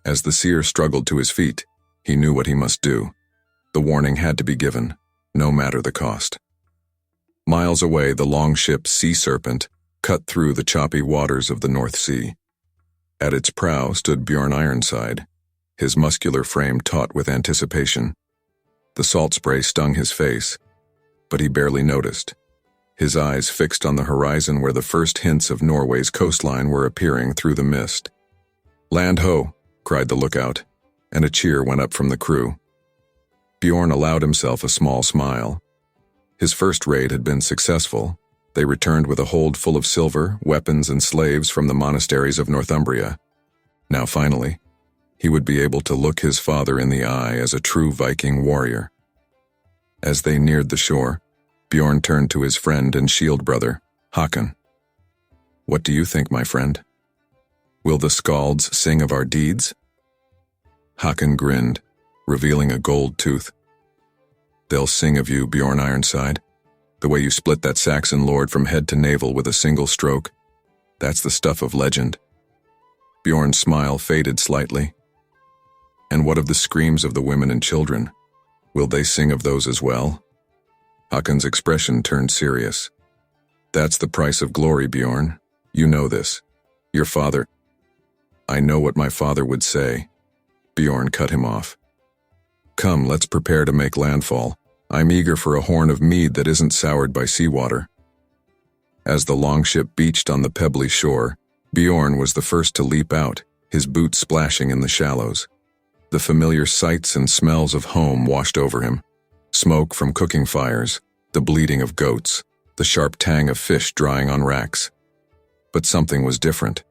Speaker 1: As the seer struggled to his feet, he knew what he must do. The warning had to be given, no matter the cost. Miles away, the longship Sea Serpent cut through the choppy waters of the North Sea. At its prow stood Bjorn Ironside, his muscular frame taut with anticipation. The salt spray stung his face, but he barely noticed, his eyes fixed on the horizon where the first hints of Norway's coastline were appearing through the mist. "Land ho!" cried the lookout, and a cheer went up from the crew. Bjorn allowed himself a small smile. His first raid had been successful. They returned with a hold full of silver, weapons, and slaves from the monasteries of Northumbria. Now finally, he would be able to look his father in the eye as a true Viking warrior. As they neared the shore, Bjorn turned to his friend and shield brother, Håkon. "What do you think, my friend? Will the skalds sing of our deeds?" Håkon grinned, revealing a gold tooth. "They'll sing of you, Bjorn Ironside. The way you split that Saxon lord from head to navel with a single stroke. That's the stuff of legend." Bjorn's smile faded slightly. "And what of the screams of the women and children? Will they sing of those as well?" Håkon's expression turned serious. "That's the price of glory, Bjorn. You know this. Your father—" "I know what my father would say." Bjorn cut him off. "Come, let's prepare to make landfall. I'm eager for a horn of mead that isn't soured by seawater." As the longship beached on the pebbly shore, Bjorn was the first to leap out, his boots splashing in the shallows. The familiar sights and smells of home washed over him. Smoke from cooking fires, the bleating of goats, the sharp tang of fish drying on racks. But something was different.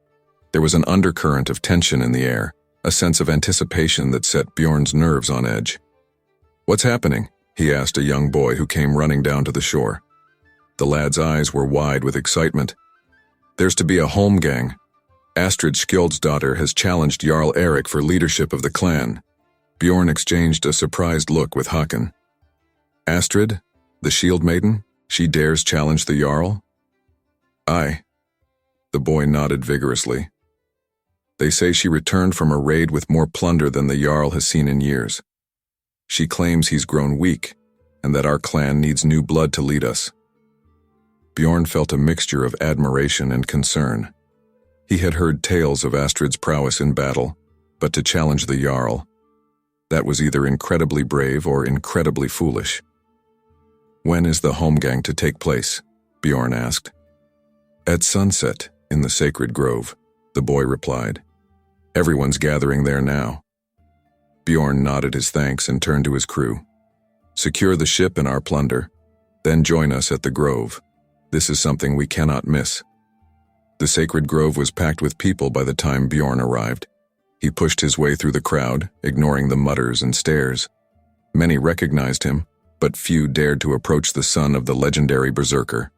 Speaker 1: There was an undercurrent of tension in the air, a sense of anticipation that set Bjorn's nerves on edge. "What's happening?" he asked a young boy who came running down to the shore. The lad's eyes were wide with excitement. "There's to be a holmgang. Astrid Skjoldsdottir has challenged Jarl Erik for leadership of the clan." Bjorn exchanged a surprised look with Håkon. "Astrid, the shield maiden, she dares challenge the Jarl?" "Aye." The boy nodded vigorously. "They say she returned from a raid with more plunder than the Jarl has seen in years. She claims he's grown weak, and that our clan needs new blood to lead us." Bjorn felt a mixture of admiration and concern. He had heard tales of Astrid's prowess in battle, but to challenge the Jarl, that was either incredibly brave or incredibly foolish. "When is the holmgang to take place?" Bjorn asked. "At sunset, in the sacred grove," the boy replied. "Everyone's gathering there now." Bjorn nodded his thanks and turned to his crew. "Secure the ship and our plunder, then join us at the grove. This is something we cannot miss." The sacred grove was packed with people by the time Bjorn arrived. He pushed his way through the crowd, ignoring the mutters and stares. Many recognized him, but few dared to approach the son of the legendary berserker.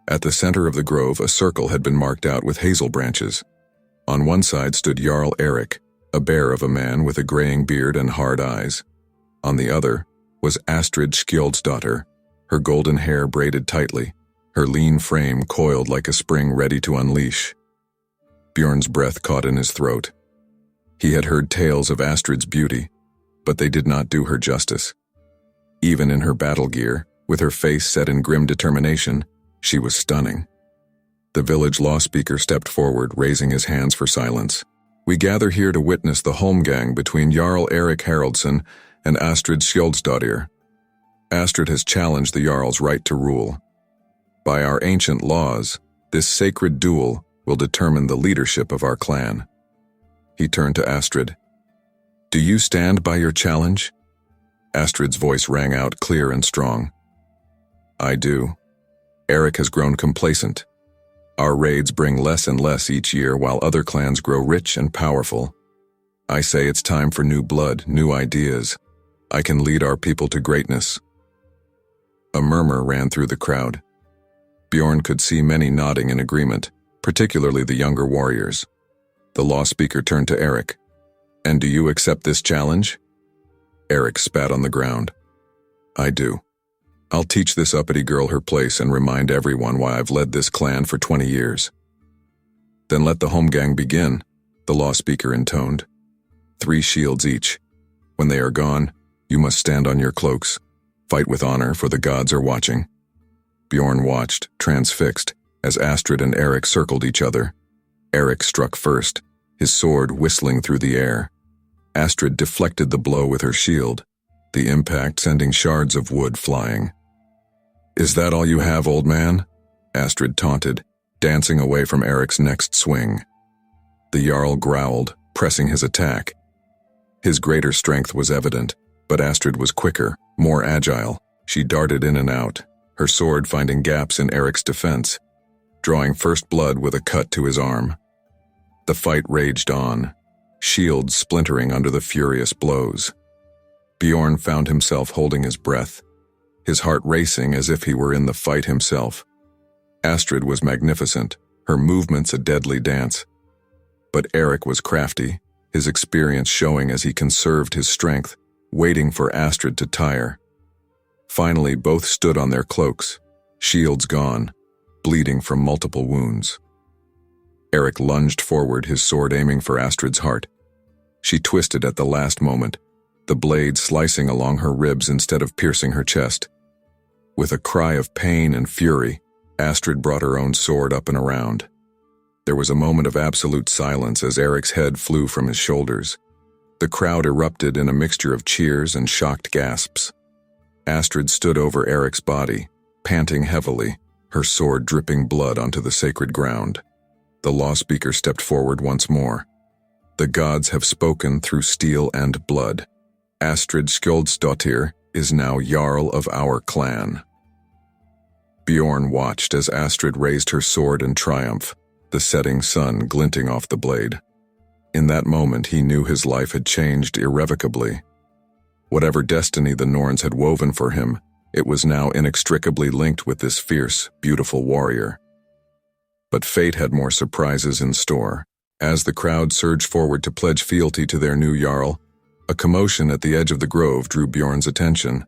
Speaker 1: At the center of the grove, a circle had been marked out with hazel branches. On one side stood Jarl Erik, a bear of a man with a graying beard and hard eyes. On the other was Astrid Skjoldsdottir, her golden hair braided tightly, her lean frame coiled like a spring ready to unleash. Bjorn's breath caught in his throat. He had heard tales of Astrid's beauty, but they did not do her justice. Even in her battle gear, with her face set in grim determination, she was stunning. The village law speaker stepped forward, raising his hands for silence. "We gather here to witness the holmgang between Jarl Erik Haraldsson and Astrid Skjoldsdottir. Astrid has challenged the Jarl's right to rule. By our ancient laws, this sacred duel will determine the leadership of our clan." He turned to Astrid. "Do you stand by your challenge?" Astrid's voice rang out clear and strong. "I do. Erik has grown complacent. Our raids bring less and less each year while other clans grow rich and powerful. I say it's time for new blood, new ideas. I can lead our people to greatness." A murmur ran through the crowd. Bjorn could see many nodding in agreement, particularly the younger warriors. The law speaker turned to Erik. "And do you accept this challenge?" Erik spat on the ground. "I do. I'll teach this uppity girl her place and remind everyone why I've led this clan for 20 years." Then let the Holmgang begin, the law speaker intoned. 3 shields each. When they are gone, you must stand on your cloaks. Fight with honor, for the gods are watching. Bjorn watched, transfixed, as Astrid and Eric circled each other. Eric struck first, his sword whistling through the air. Astrid deflected the blow with her shield, the impact sending shards of wood flying. "Is that all you have, old man?" Astrid taunted, dancing away from Eric's next swing. The Jarl growled, pressing his attack. His greater strength was evident, but Astrid was quicker, more agile. She darted in and out, her sword finding gaps in Eric's defense, drawing first blood with a cut to his arm. The fight raged on, shields splintering under the furious blows. Bjorn found himself holding his breath, his heart racing as if he were in the fight himself. Astrid was magnificent, her movements a deadly dance. But Eric was crafty, his experience showing as he conserved his strength, waiting for Astrid to tire. Finally, both stood on their cloaks, shields gone, bleeding from multiple wounds. Eric lunged forward, his sword aiming for Astrid's heart. She twisted at the last moment, the blade slicing along her ribs instead of piercing her chest. With a cry of pain and fury, Astrid brought her own sword up and around. There was a moment of absolute silence as Eric's head flew from his shoulders. The crowd erupted in a mixture of cheers and shocked gasps. Astrid stood over Eric's body, panting heavily, her sword dripping blood onto the sacred ground. The law speaker stepped forward once more. "The gods have spoken through steel and blood. Astrid Skjoldsdottir is now Jarl of our clan." Bjorn watched as Astrid raised her sword in triumph, the setting sun glinting off the blade. In that moment he knew his life had changed irrevocably. Whatever destiny the Norns had woven for him, it was now inextricably linked with this fierce, beautiful warrior. But fate had more surprises in store. As the crowd surged forward to pledge fealty to their new Jarl, a commotion at the edge of the grove drew Bjorn's attention.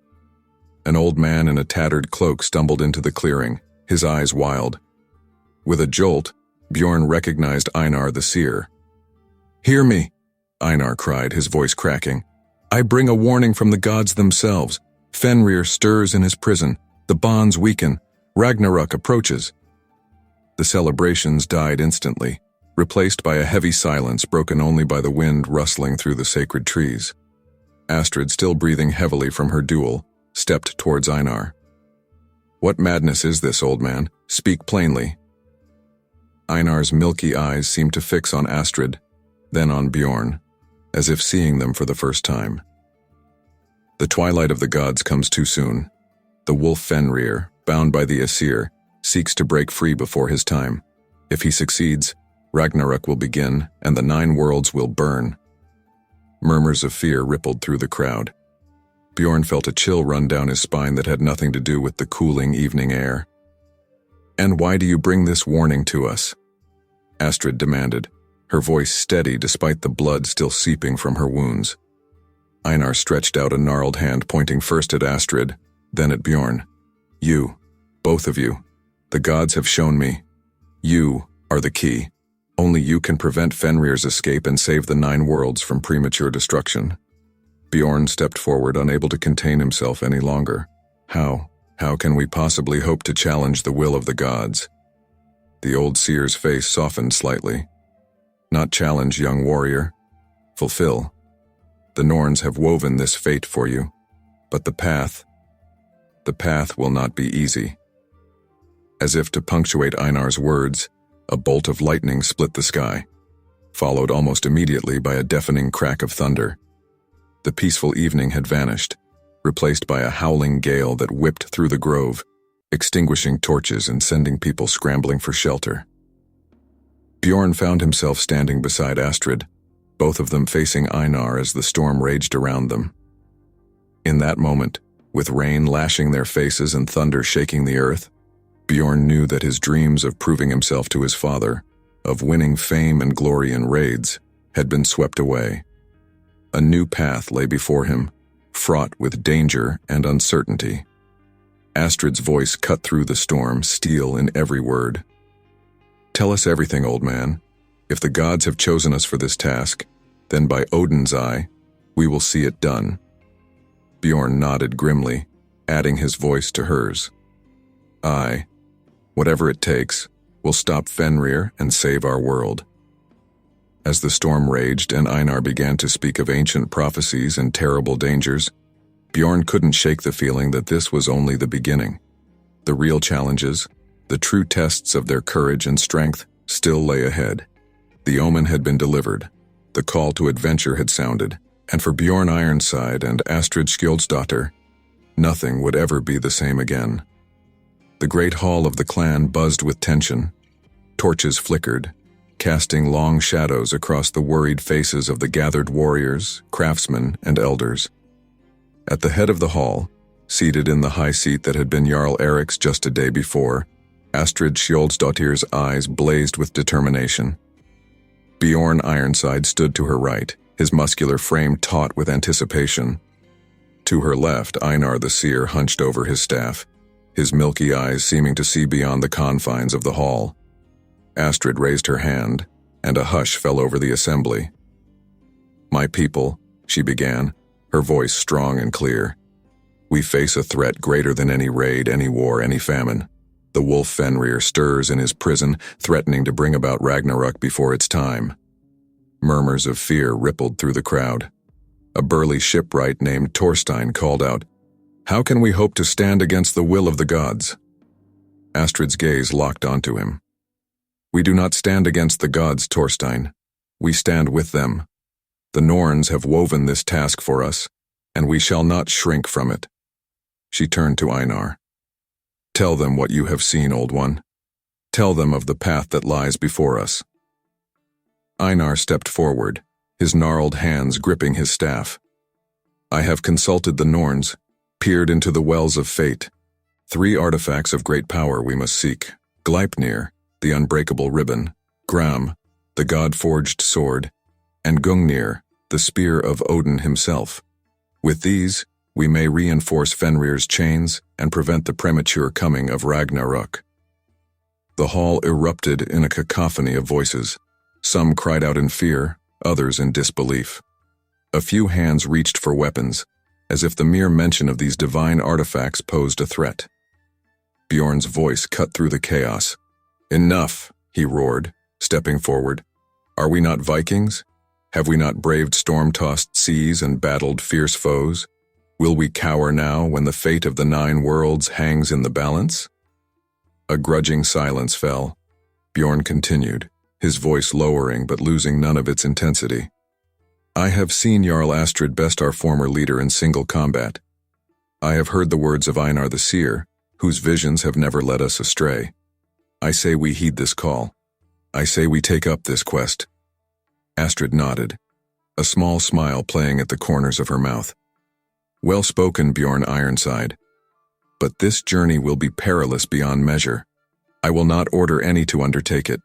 Speaker 1: An old man in a tattered cloak stumbled into the clearing, his eyes wild. With a jolt, Bjorn recognized Einar the seer. "Hear me," Einar cried, his voice cracking. "I bring a warning from the gods themselves. Fenrir stirs in his prison. The bonds weaken. Ragnarok approaches." The celebrations died instantly, replaced by a heavy silence broken only by the wind rustling through the sacred trees. Astrid, still breathing heavily from her duel, stepped towards Einar. "What madness is this, old man? Speak plainly." Einar's milky eyes seemed to fix on Astrid, then on Bjorn, as if seeing them for the first time. "The twilight of the gods comes too soon. The wolf Fenrir, bound by the Aesir, seeks to break free before his time. If he succeeds, Ragnarok will begin and the 9 worlds will burn." Murmurs of fear rippled through the crowd. Bjorn felt a chill run down his spine that had nothing to do with the cooling evening air. "And why do you bring this warning to us?" Astrid demanded, her voice steady despite the blood still seeping from her wounds. Einar stretched out a gnarled hand, pointing first at Astrid, then at Bjorn. "You, both of you, the gods have shown me. You are the key. Only you can prevent Fenrir's escape and save the 9 worlds from premature destruction." Bjorn stepped forward, unable to contain himself any longer. How can we possibly hope to challenge the will of the gods?" The old seer's face softened slightly. "Not challenge, young warrior. Fulfill. The Norns have woven this fate for you. But the path will not be easy." As if to punctuate Einar's words, a bolt of lightning split the sky, followed almost immediately by a deafening crack of thunder. The peaceful evening had vanished, replaced by a howling gale that whipped through the grove, extinguishing torches and sending people scrambling for shelter. Bjorn found himself standing beside Astrid, both of them facing Einar as the storm raged around them. In that moment, with rain lashing their faces and thunder shaking the earth, Bjorn knew that his dreams of proving himself to his father, of winning fame and glory in raids, had been swept away. A new path lay before him, fraught with danger and uncertainty. Astrid's voice cut through the storm, steel in every word. "Tell us everything, old man. If the gods have chosen us for this task, then by Odin's eye, we will see it done." Bjorn nodded grimly, adding his voice to hers. "Aye, whatever it takes, we'll stop Fenrir and save our world." As the storm raged and Einar began to speak of ancient prophecies and terrible dangers, Bjorn couldn't shake the feeling that this was only the beginning. The real challenges, the true tests of their courage and strength, still lay ahead. The omen had been delivered, the call to adventure had sounded, and for Bjorn Ironside and Astrid Skjoldsdottir, nothing would ever be the same again. The great hall of the clan buzzed with tension. Torches flickered, casting long shadows across the worried faces of the gathered warriors, craftsmen, and elders. At the head of the hall, seated in the high seat that had been Jarl Eric's just a day before, Astrid Skjoldsdottir's eyes blazed with determination. Bjorn Ironside stood to her right, his muscular frame taut with anticipation. To her left, Einar the seer hunched over his staff, his milky eyes seeming to see beyond the confines of the hall. Astrid raised her hand, and a hush fell over the assembly. "My people," she began, her voice strong and clear. "We face a threat greater than any raid, any war, any famine. The wolf Fenrir stirs in his prison, threatening to bring about Ragnarok before its time." Murmurs of fear rippled through the crowd. A burly shipwright named Thorstein called out, "How can we hope to stand against the will of the gods?" Astrid's gaze locked onto him. "We do not stand against the gods, Thorstein. We stand with them. The Norns have woven this task for us, and we shall not shrink from it." She turned to Einar. "Tell them what you have seen, old one. Tell them of the path that lies before us." Einar stepped forward, his gnarled hands gripping his staff. "I have consulted the Norns, peered into the wells of fate. 3 artifacts of great power we must seek: Gleipnir, the unbreakable ribbon; Gram, the god-forged sword; and Gungnir, the spear of Odin himself. With these, we may reinforce Fenrir's chains and prevent the premature coming of Ragnarok." The hall erupted in a cacophony of voices. Some cried out in fear, others in disbelief. A few hands reached for weapons, as if the mere mention of these divine artifacts posed a threat. Bjorn's voice cut through the chaos. "Enough," he roared, stepping forward. "Are we not Vikings? Have we not braved storm-tossed seas and battled fierce foes? Will we cower now when the fate of the 9 worlds hangs in the balance?" A grudging silence fell. Bjorn continued, his voice lowering but losing none of its intensity. "I have seen Jarl Astrid best our former leader in single combat. I have heard the words of Einar the seer, whose visions have never led us astray. I say we heed this call. I say we take up this quest." Astrid nodded, a small smile playing at the corners of her mouth. "Well spoken, Bjorn Ironside. But this journey will be perilous beyond measure. I will not order any to undertake it.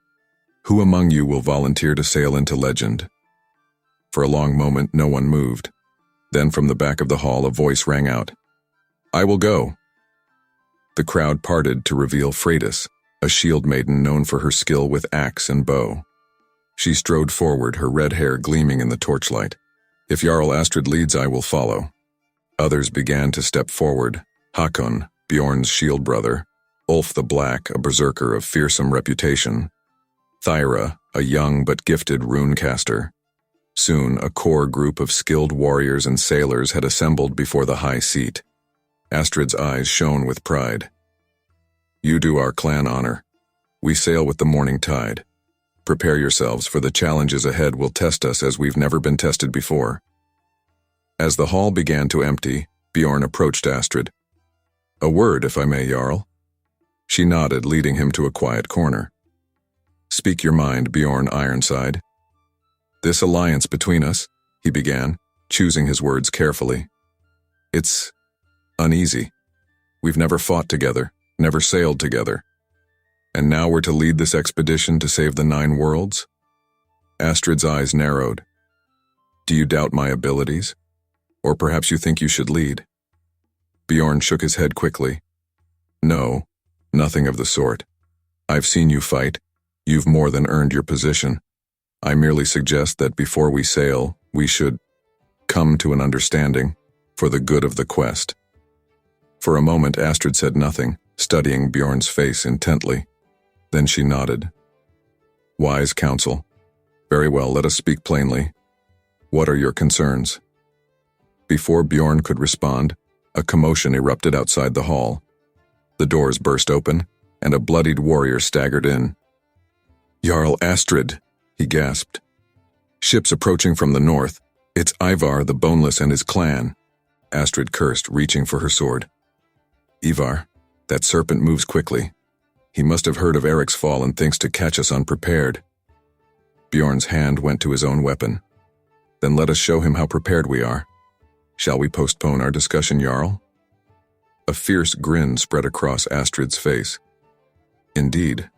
Speaker 1: Who among you will volunteer to sail into legend?" For a long moment, no one moved. Then from the back of the hall, a voice rang out, "I will go." The crowd parted to reveal Freydis, a shield maiden known for her skill with axe and bow. She strode forward, her red hair gleaming in the torchlight. "If Jarl Astrid leads, I will follow." Others began to step forward: Hakon, Bjorn's shield brother; Ulf the Black, a berserker of fearsome reputation; Thyra, a young but gifted runecaster. Soon, a core group of skilled warriors and sailors had assembled before the high seat. Astrid's eyes shone with pride. "You do our clan honor. We sail with the morning tide. Prepare yourselves, for the challenges ahead will test us as we've never been tested before." As the hall began to empty, Bjorn approached Astrid. "A word, if I may, Jarl." She nodded, leading him to a quiet corner. "Speak your mind, Bjorn Ironside." "This alliance between us," he began, choosing his words carefully. "It's uneasy. We've never fought together, never sailed together. And now we're to lead this expedition to save the 9 worlds?" Astrid's eyes narrowed. "Do you doubt my abilities? Or perhaps you think you should lead?" Bjorn shook his head quickly. "No, nothing of the sort. I've seen you fight. You've more than earned your position. I merely suggest that before we sail, we should come to an understanding for the good of the quest." For a moment, Astrid said nothing, studying Bjorn's face intently. Then she nodded. "Wise counsel. Very well, let us speak plainly. What are your concerns?" Before Bjorn could respond, a commotion erupted outside the hall. The doors burst open, and a bloodied warrior staggered in. "Jarl Astrid," he gasped. "Ships approaching from the north. It's Ivar the Boneless and his clan." Astrid cursed, reaching for her sword. "Ivar, that serpent moves quickly. He must have heard of Eric's fall and thinks to catch us unprepared." Bjorn's hand went to his own weapon. "Then let us show him how prepared we are. Shall we postpone our discussion, Jarl?" A fierce grin spread across Astrid's face. "Indeed.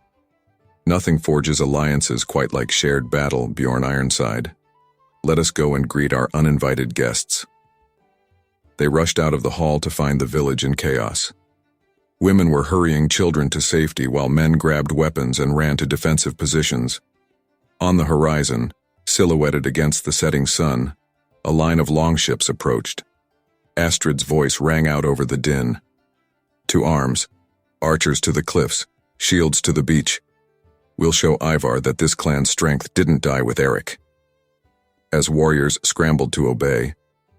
Speaker 1: Nothing forges alliances quite like shared battle, Bjorn Ironside. Let us go and greet our uninvited guests." They rushed out of the hall to find the village in chaos. Women were hurrying children to safety while men grabbed weapons and ran to defensive positions. On the horizon, silhouetted against the setting sun, a line of longships approached. Astrid's voice rang out over the din. "To arms, archers to the cliffs, shields to the beach. We'll show Ivar that this clan's strength didn't die with Eric." As warriors scrambled to obey,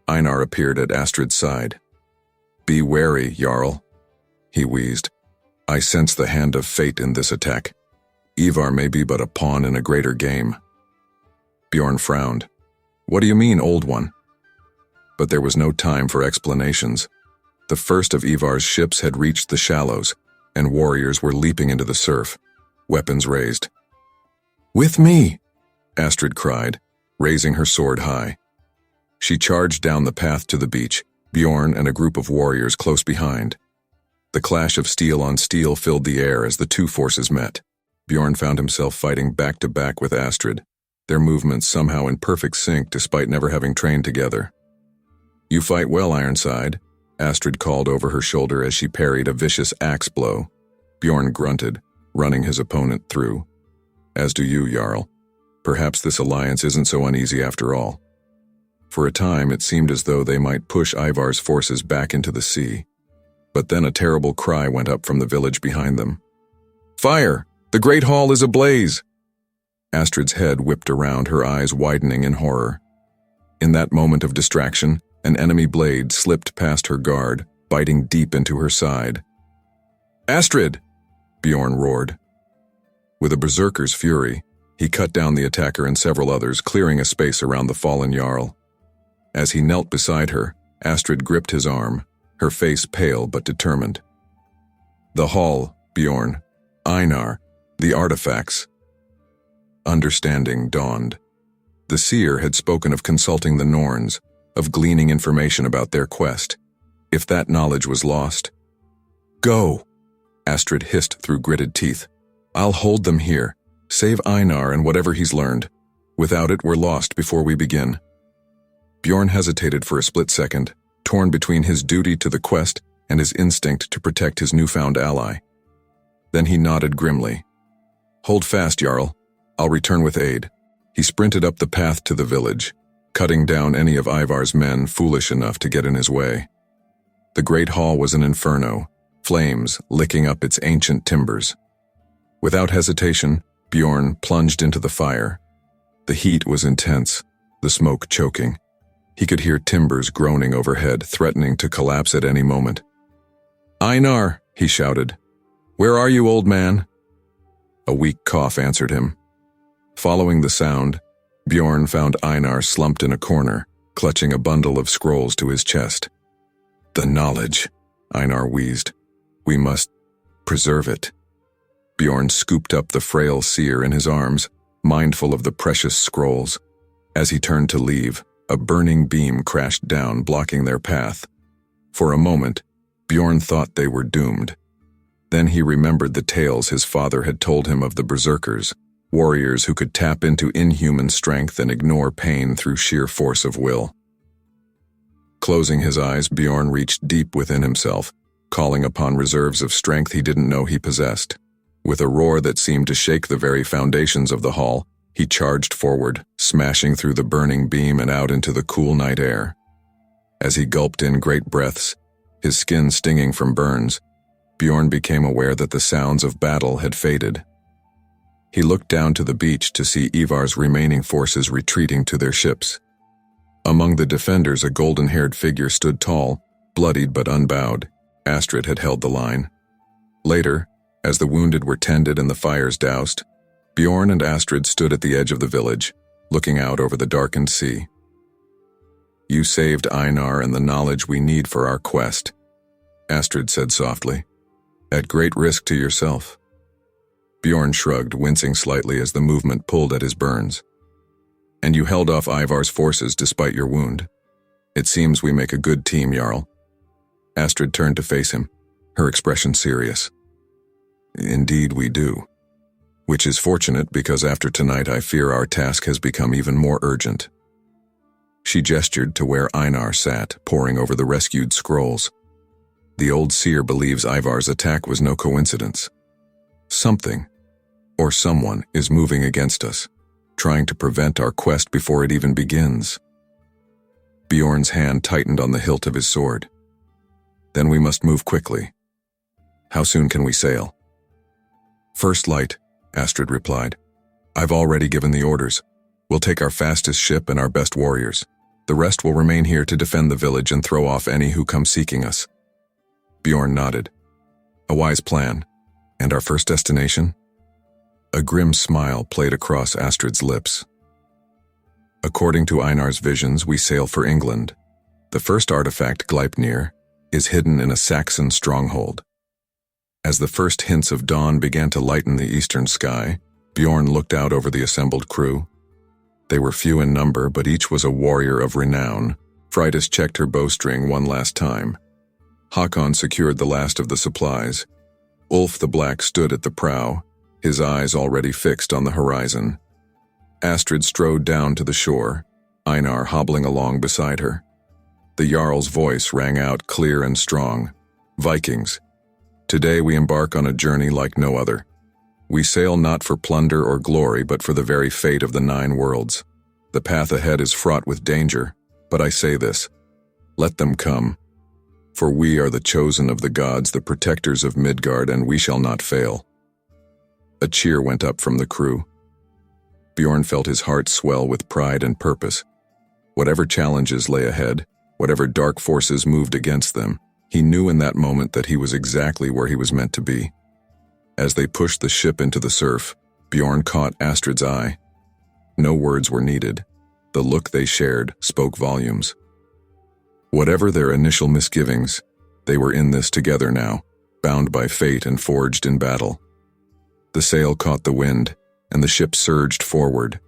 Speaker 1: Einar appeared at Astrid's side. "Be wary, Jarl," he wheezed. "I sense the hand of fate in this attack. Ivar may be but a pawn in a greater game." Bjorn frowned. "What do you mean, old one?" But there was no time for explanations. The first of Ivar's ships had reached the shallows, and warriors were leaping into the surf, weapons raised. "With me!" Astrid cried, raising her sword high. She charged down the path to the beach, Bjorn and a group of warriors close behind. The clash of steel on steel filled the air as the two forces met. Bjorn found himself fighting back-to-back with Astrid, their movements somehow in perfect sync despite never having trained together. "You fight well, Ironside," Astrid called over her shoulder as she parried a vicious axe blow. Bjorn grunted, running his opponent through. "As do you, Jarl. Perhaps this alliance isn't so uneasy after all." For a time, it seemed as though they might push Ivar's forces back into the sea. But then a terrible cry went up from the village behind them. "Fire! The great hall is ablaze!" Astrid's head whipped around, her eyes widening in horror. In that moment of distraction, an enemy blade slipped past her guard, biting deep into her side. "Astrid!" Bjorn roared. With a berserker's fury, he cut down the attacker and several others, clearing a space around the fallen Jarl. As he knelt beside her, Astrid gripped his arm, her face pale but determined. "The hall, Bjorn. Einar. The artifacts." Understanding dawned. The seer had spoken of consulting the Norns, of gleaning information about their quest. If that knowledge was lost... "Go!" Astrid hissed through gritted teeth. "I'll hold them here. Save Einar and whatever he's learned. Without it, we're lost before we begin." Bjorn hesitated for a split second, torn between his duty to the quest and his instinct to protect his newfound ally. Then he nodded grimly. "Hold fast, Jarl. I'll return with aid." He sprinted up the path to the village, cutting down any of Ivar's men foolish enough to get in his way. The great hall was an inferno, flames licking up its ancient timbers. Without hesitation, Bjorn plunged into the fire. The heat was intense, the smoke choking. He could hear timbers groaning overhead, threatening to collapse at any moment. "Einar!" he shouted. "Where are you, old man?" A weak cough answered him. Following the sound, Bjorn found Einar slumped in a corner, clutching a bundle of scrolls to his chest. "The knowledge," Einar wheezed. "We must preserve it." Bjorn scooped up the frail seer in his arms, mindful of the precious scrolls. As he turned to leave, a burning beam crashed down, blocking their path. For a moment, Bjorn thought they were doomed. Then he remembered the tales his father had told him of the berserkers, warriors who could tap into inhuman strength and ignore pain through sheer force of will. Closing his eyes, Bjorn reached deep within himself, calling upon reserves of strength he didn't know he possessed. With a roar that seemed to shake the very foundations of the hall, He charged forward, smashing through the burning beam and out into the cool night air. As he gulped in great breaths, his skin stinging from burns, Bjorn became aware that the sounds of battle had faded. He looked down to the beach to see Ivar's remaining forces retreating to their ships. Among the defenders, a golden-haired figure stood tall, bloodied but unbowed. Astrid had held the line. Later, as the wounded were tended and the fires doused, Bjorn and Astrid stood at the edge of the village, looking out over the darkened sea. "You saved Einar and the knowledge we need for our quest," Astrid said softly, "at great risk to yourself." Bjorn shrugged, wincing slightly as the movement pulled at his burns. "And you held off Ivar's forces despite your wound. It seems we make a good team, Jarl." Astrid turned to face him, her expression serious. "Indeed we do. Which is fortunate because after tonight I fear our task has become even more urgent." She gestured to where Einar sat, poring over the rescued scrolls. The old seer believes Ivar's attack was no coincidence. Something, or someone, is moving against us, trying to prevent our quest before it even begins. Bjorn's hand tightened on the hilt of his sword. "Then we must move quickly. How soon can we sail?" "First light," Astrid replied. "I've already given the orders. We'll take our fastest ship and our best warriors. The rest will remain here to defend the village and throw off any who come seeking us." Bjorn nodded. "A wise plan. And our first destination?" A grim smile played across Astrid's lips. "According to Einar's visions, we sail for England. The first artifact, Gleipnir, is hidden in a Saxon stronghold." As the first hints of dawn began to lighten the eastern sky, Bjorn looked out over the assembled crew. They were few in number, but each was a warrior of renown. Freydis checked her bowstring one last time. Hakon secured the last of the supplies. Ulf the Black stood at the prow, his eyes already fixed on the horizon. Astrid strode down to the shore, Einar hobbling along beside her. The Jarl's voice rang out clear and strong. "Vikings, today we embark on a journey like no other. We sail not for plunder or glory, but for the very fate of the 9 worlds. The path ahead is fraught with danger, but I say this: let them come. For we are the chosen of the gods, the protectors of Midgard, and we shall not fail." A cheer went up from the crew. Bjorn felt his heart swell with pride and purpose. Whatever challenges lay ahead, whatever dark forces moved against them, he knew in that moment that he was exactly where he was meant to be. As they pushed the ship into the surf, Bjorn caught Astrid's eye. No words were needed. The look they shared spoke volumes. Whatever their initial misgivings, they were in this together now, bound by fate and forged in battle. The sail caught the wind, and the ship surged forward.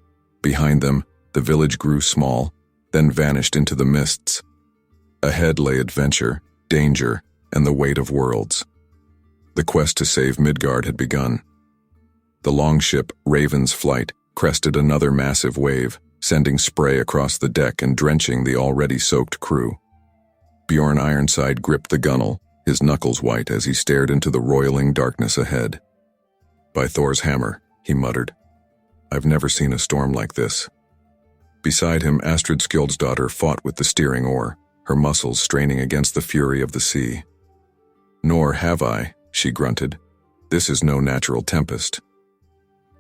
Speaker 1: Behind them, the village grew small, then vanished into the mists. Ahead lay adventure, danger, and the weight of worlds. The quest to save Midgard had begun. The longship, Raven's Flight, crested another massive wave, sending spray across the deck and drenching the already soaked crew. Bjorn Ironside gripped the gunwale, his knuckles white as he stared into the roiling darkness ahead. "By Thor's hammer," he muttered. "I've never seen a storm like this." Beside him, Astrid Skjoldsdottir fought with the steering oar, her muscles straining against the fury of the sea. "Nor have I," she grunted. "This is no natural tempest."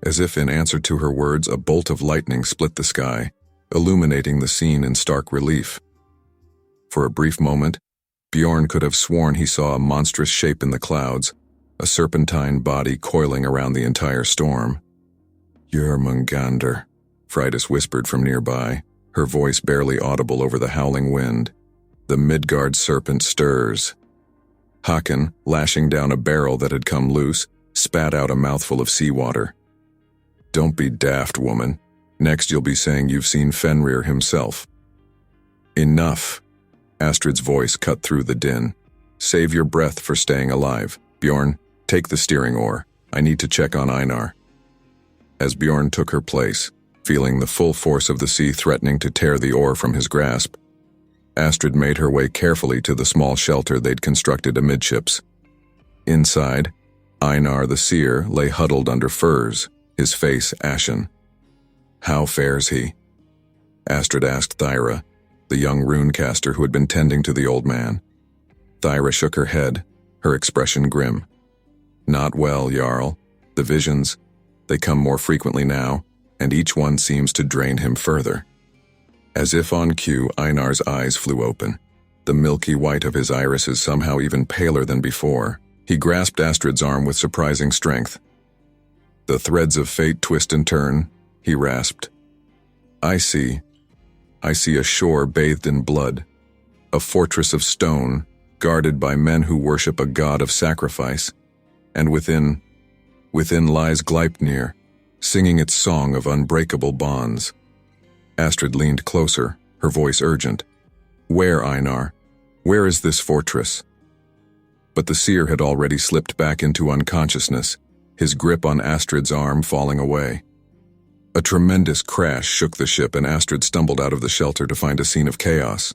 Speaker 1: As if in answer to her words, a bolt of lightning split the sky, illuminating the scene in stark relief. For a brief moment, Bjorn could have sworn he saw a monstrous shape in the clouds, a serpentine body coiling around the entire storm. "Jörmungandr," Freydis whispered from nearby, her voice barely audible over the howling wind. "The Midgard serpent stirs." Hakon, lashing down a barrel that had come loose, spat out a mouthful of seawater. "Don't be daft, woman. Next you'll be saying you've seen Fenrir himself." "Enough." Astrid's voice cut through the din. "Save your breath for staying alive. Bjorn, take the steering oar. I need to check on Einar." As Bjorn took her place, feeling the full force of the sea threatening to tear the oar from his grasp, Astrid made her way carefully to the small shelter they'd constructed amidships. Inside, Einar the seer lay huddled under furs, his face ashen. "How fares he?" Astrid asked Thyra, the young runecaster who had been tending to the old man. Thyra shook her head, her expression grim. "Not well, Jarl. The visions, they come more frequently now, and each one seems to drain him further." As if on cue, Einar's eyes flew open. The milky white of his irises somehow even paler than before. He grasped Astrid's arm with surprising strength. "The threads of fate twist and turn," he rasped. I see a shore bathed in blood, a fortress of stone, guarded by men who worship a god of sacrifice, and within lies Gleipnir, singing its song of unbreakable bonds." Astrid leaned closer, her voice urgent. "Where, Einar? Where is this fortress?" But the seer had already slipped back into unconsciousness, his grip on Astrid's arm falling away. A tremendous crash shook the ship, and Astrid stumbled out of the shelter to find a scene of chaos.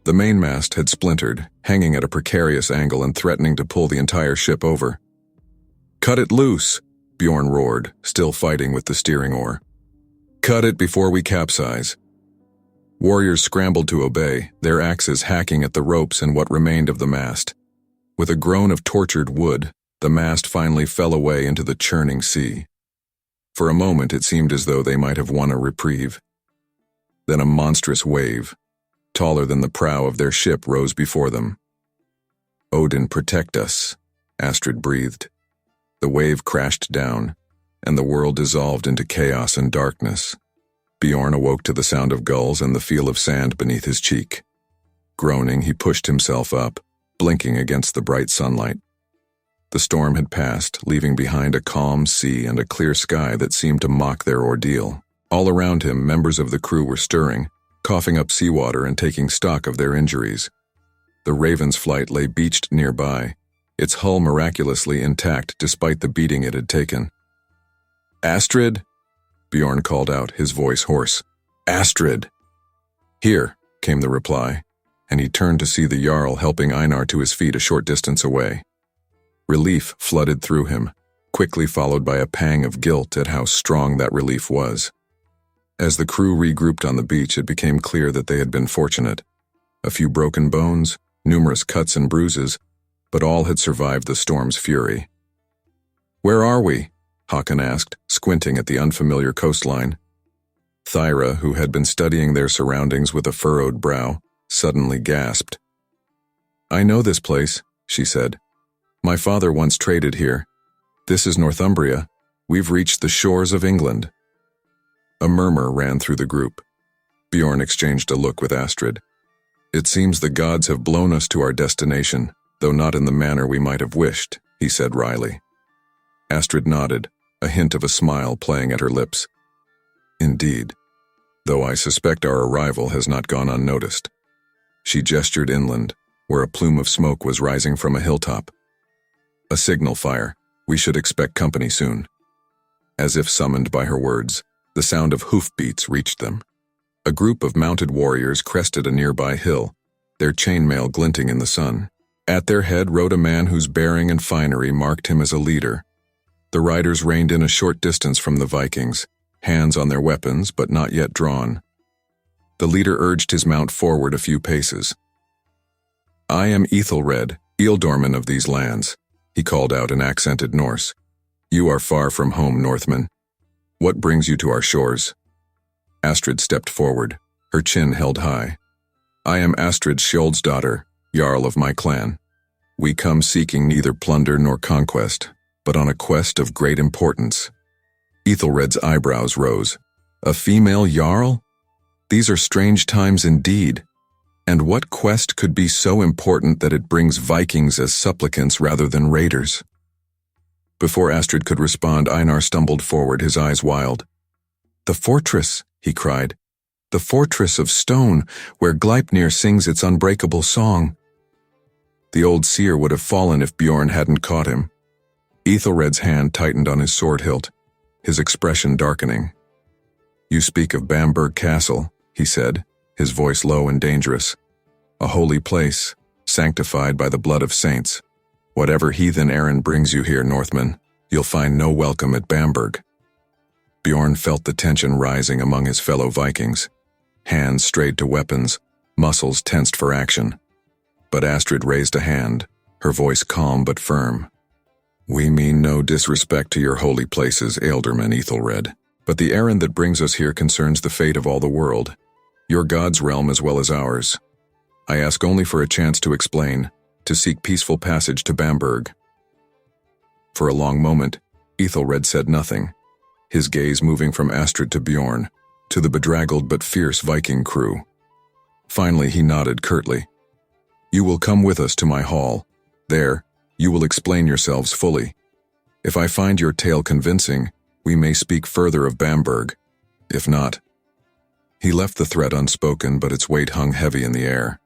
Speaker 1: The mainmast had splintered, hanging at a precarious angle and threatening to pull the entire ship over. "Cut it loose!" Bjorn roared, still fighting with the steering oar. "Cut it before we capsize." Warriors scrambled to obey, their axes hacking at the ropes and what remained of the mast. With a groan of tortured wood, the mast finally fell away into the churning sea. For a moment it seemed as though they might have won a reprieve. Then a monstrous wave, taller than the prow of their ship, rose before them. "Odin, protect us," Astrid breathed. The wave crashed down, and the world dissolved into chaos and darkness. Bjorn awoke to the sound of gulls and the feel of sand beneath his cheek. Groaning, he pushed himself up, blinking against the bright sunlight. The storm had passed, leaving behind a calm sea and a clear sky that seemed to mock their ordeal. All around him, members of the crew were stirring, coughing up seawater and taking stock of their injuries. The Raven's flight lay beached nearby, its hull miraculously intact despite the beating it had taken. "Astrid?" Bjorn called out, his voice hoarse. "Astrid!" "Here," came the reply, and he turned to see the Jarl helping Einar to his feet a short distance away. Relief flooded through him, quickly followed by a pang of guilt at how strong that relief was. As the crew regrouped on the beach, it became clear that they had been fortunate. A few broken bones, numerous cuts and bruises, but all had survived the storm's fury. "Where are we?" Håkon asked, squinting at the unfamiliar coastline. Thyra, who had been studying their surroundings with a furrowed brow, suddenly gasped. "I know this place," she said. "My father once traded here. This is Northumbria. We've reached the shores of England." A murmur ran through the group. Bjorn exchanged a look with Astrid. "It seems the gods have blown us to our destination, though not in the manner we might have wished," he said wryly. Astrid nodded, a hint of a smile playing at her lips. "Indeed, though I suspect our arrival has not gone unnoticed." She gestured inland, where a plume of smoke was rising from a hilltop. "A signal fire. We should expect company soon." As if summoned by her words, the sound of hoofbeats reached them. A group of mounted warriors crested a nearby hill, their chainmail glinting in the sun. At their head rode a man whose bearing and finery marked him as a leader. The riders reined in a short distance from the Vikings, hands on their weapons but not yet drawn. The leader urged his mount forward a few paces. "I am Ethelred, ealdorman of these lands," he called out in accented Norse. "You are far from home, Northmen. What brings you to our shores?" Astrid stepped forward, her chin held high. "I am Astrid Skjoldsdottir, Jarl of my clan. We come seeking neither plunder nor conquest, but on a quest of great importance." Ethelred's eyebrows rose. "A female Jarl? These are strange times indeed. And what quest could be so important that it brings Vikings as supplicants rather than raiders?" Before Astrid could respond, Einar stumbled forward, his eyes wild. "The fortress," he cried. "The fortress of stone, where Gleipnir sings its unbreakable song." The old seer would have fallen if Bjorn hadn't caught him. Ethelred's hand tightened on his sword hilt, his expression darkening. "You speak of Bamberg Castle," he said, his voice low and dangerous. "A holy place, sanctified by the blood of saints. Whatever heathen errand brings you here, Northmen, you'll find no welcome at Bamberg." Bjorn felt the tension rising among his fellow Vikings. Hands strayed to weapons, muscles tensed for action. But Astrid raised a hand, her voice calm but firm. "We mean no disrespect to your holy places, Ealdorman Ethelred, but the errand that brings us here concerns the fate of all the world, your god's realm as well as ours. I ask only for a chance to explain, to seek peaceful passage to Bamberg." For a long moment, Ethelred said nothing, his gaze moving from Astrid to Bjorn, to the bedraggled but fierce Viking crew. Finally, he nodded curtly. "You will come with us to my hall. There, you will explain yourselves fully. If I find your tale convincing, we may speak further of Bamberg. If not..." He left the threat unspoken, but its weight hung heavy in the air.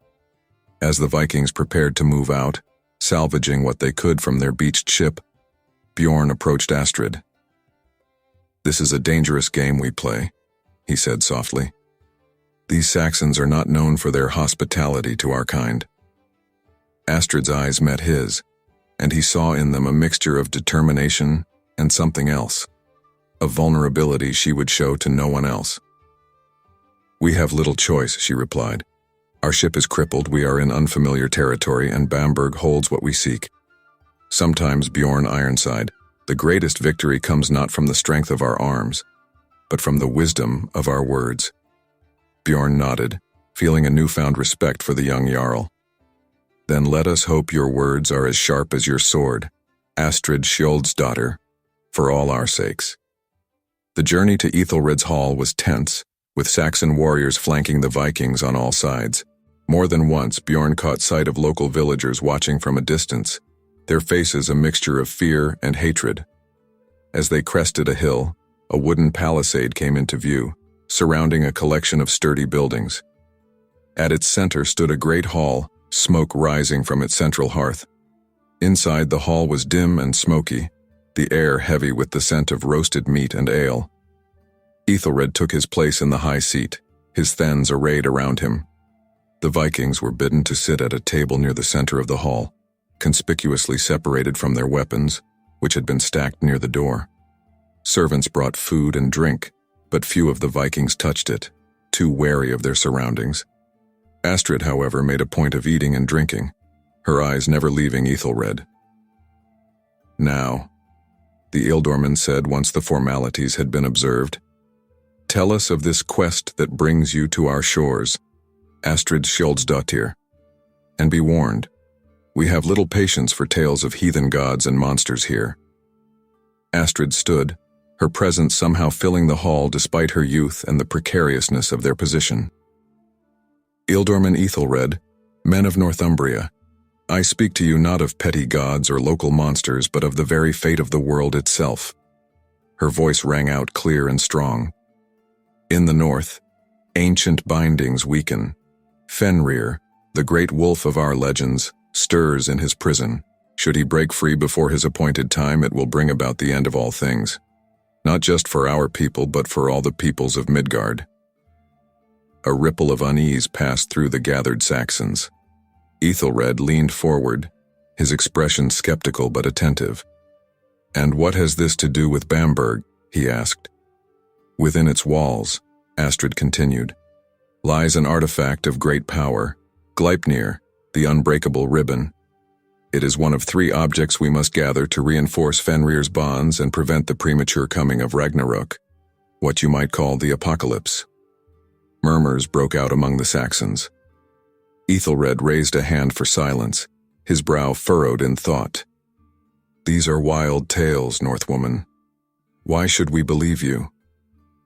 Speaker 1: As the Vikings prepared to move out, salvaging what they could from their beached ship, Bjorn approached Astrid. "This is a dangerous game we play," he said softly. "These Saxons are not known for their hospitality to our kind." Astrid's eyes met his, and he saw in them a mixture of determination and something else, a vulnerability she would show to no one else. "We have little choice," she replied. "Our ship is crippled, we are in unfamiliar territory, and Bamberg holds what we seek." Sometimes, Bjorn Ironside, the greatest victory comes not from the strength of our arms, but from the wisdom of our words. Bjorn nodded, feeling a newfound respect for the young Jarl. "Then let us hope your words are as sharp as your sword, Astrid Skjoldsdottir, for all our sakes." The journey to Ethelred's hall was tense, with Saxon warriors flanking the Vikings on all sides. More than once, Bjorn caught sight of local villagers watching from a distance, their faces a mixture of fear and hatred. As they crested a hill, a wooden palisade came into view, surrounding a collection of sturdy buildings. At its center stood a great hall, smoke rising from its central hearth. Inside, the hall was dim and smoky, the air heavy with the scent of roasted meat and ale. Ethelred took his place in the high seat, his thanes arrayed around him. The Vikings were bidden to sit at a table near the center of the hall, conspicuously separated from their weapons, which had been stacked near the door. Servants brought food and drink, but few of the Vikings touched it, too wary of their surroundings. Astrid, however, made a point of eating and drinking, her eyes never leaving Ethelred. "Now," the Ealdorman said once the formalities had been observed, "tell us of this quest that brings you to our shores, Astrid Skjoldsdottir. And be warned, we have little patience for tales of heathen gods and monsters here." Astrid stood, her presence somehow filling the hall despite her youth and the precariousness of their position. "Ealdorman Ethelred, men of Northumbria, I speak to you not of petty gods or local monsters, but of the very fate of the world itself." Her voice rang out clear and strong. "In the north, ancient bindings weaken. Fenrir, the great wolf of our legends, stirs in his prison. Should he break free before his appointed time, it will bring about the end of all things. Not just for our people, but for all the peoples of Midgard." A ripple of unease passed through the gathered Saxons. Ethelred leaned forward, his expression skeptical but attentive. "And what has this to do with Bamberg?" he asked. "Within its walls," Astrid continued, "lies an artifact of great power, Gleipnir, the unbreakable ribbon. It is one of 3 objects we must gather to reinforce Fenrir's bonds and prevent the premature coming of Ragnarok, what you might call the apocalypse." Murmurs broke out among the Saxons. Ethelred raised a hand for silence, his brow furrowed in thought. "These are wild tales, Northwoman. Why should we believe you?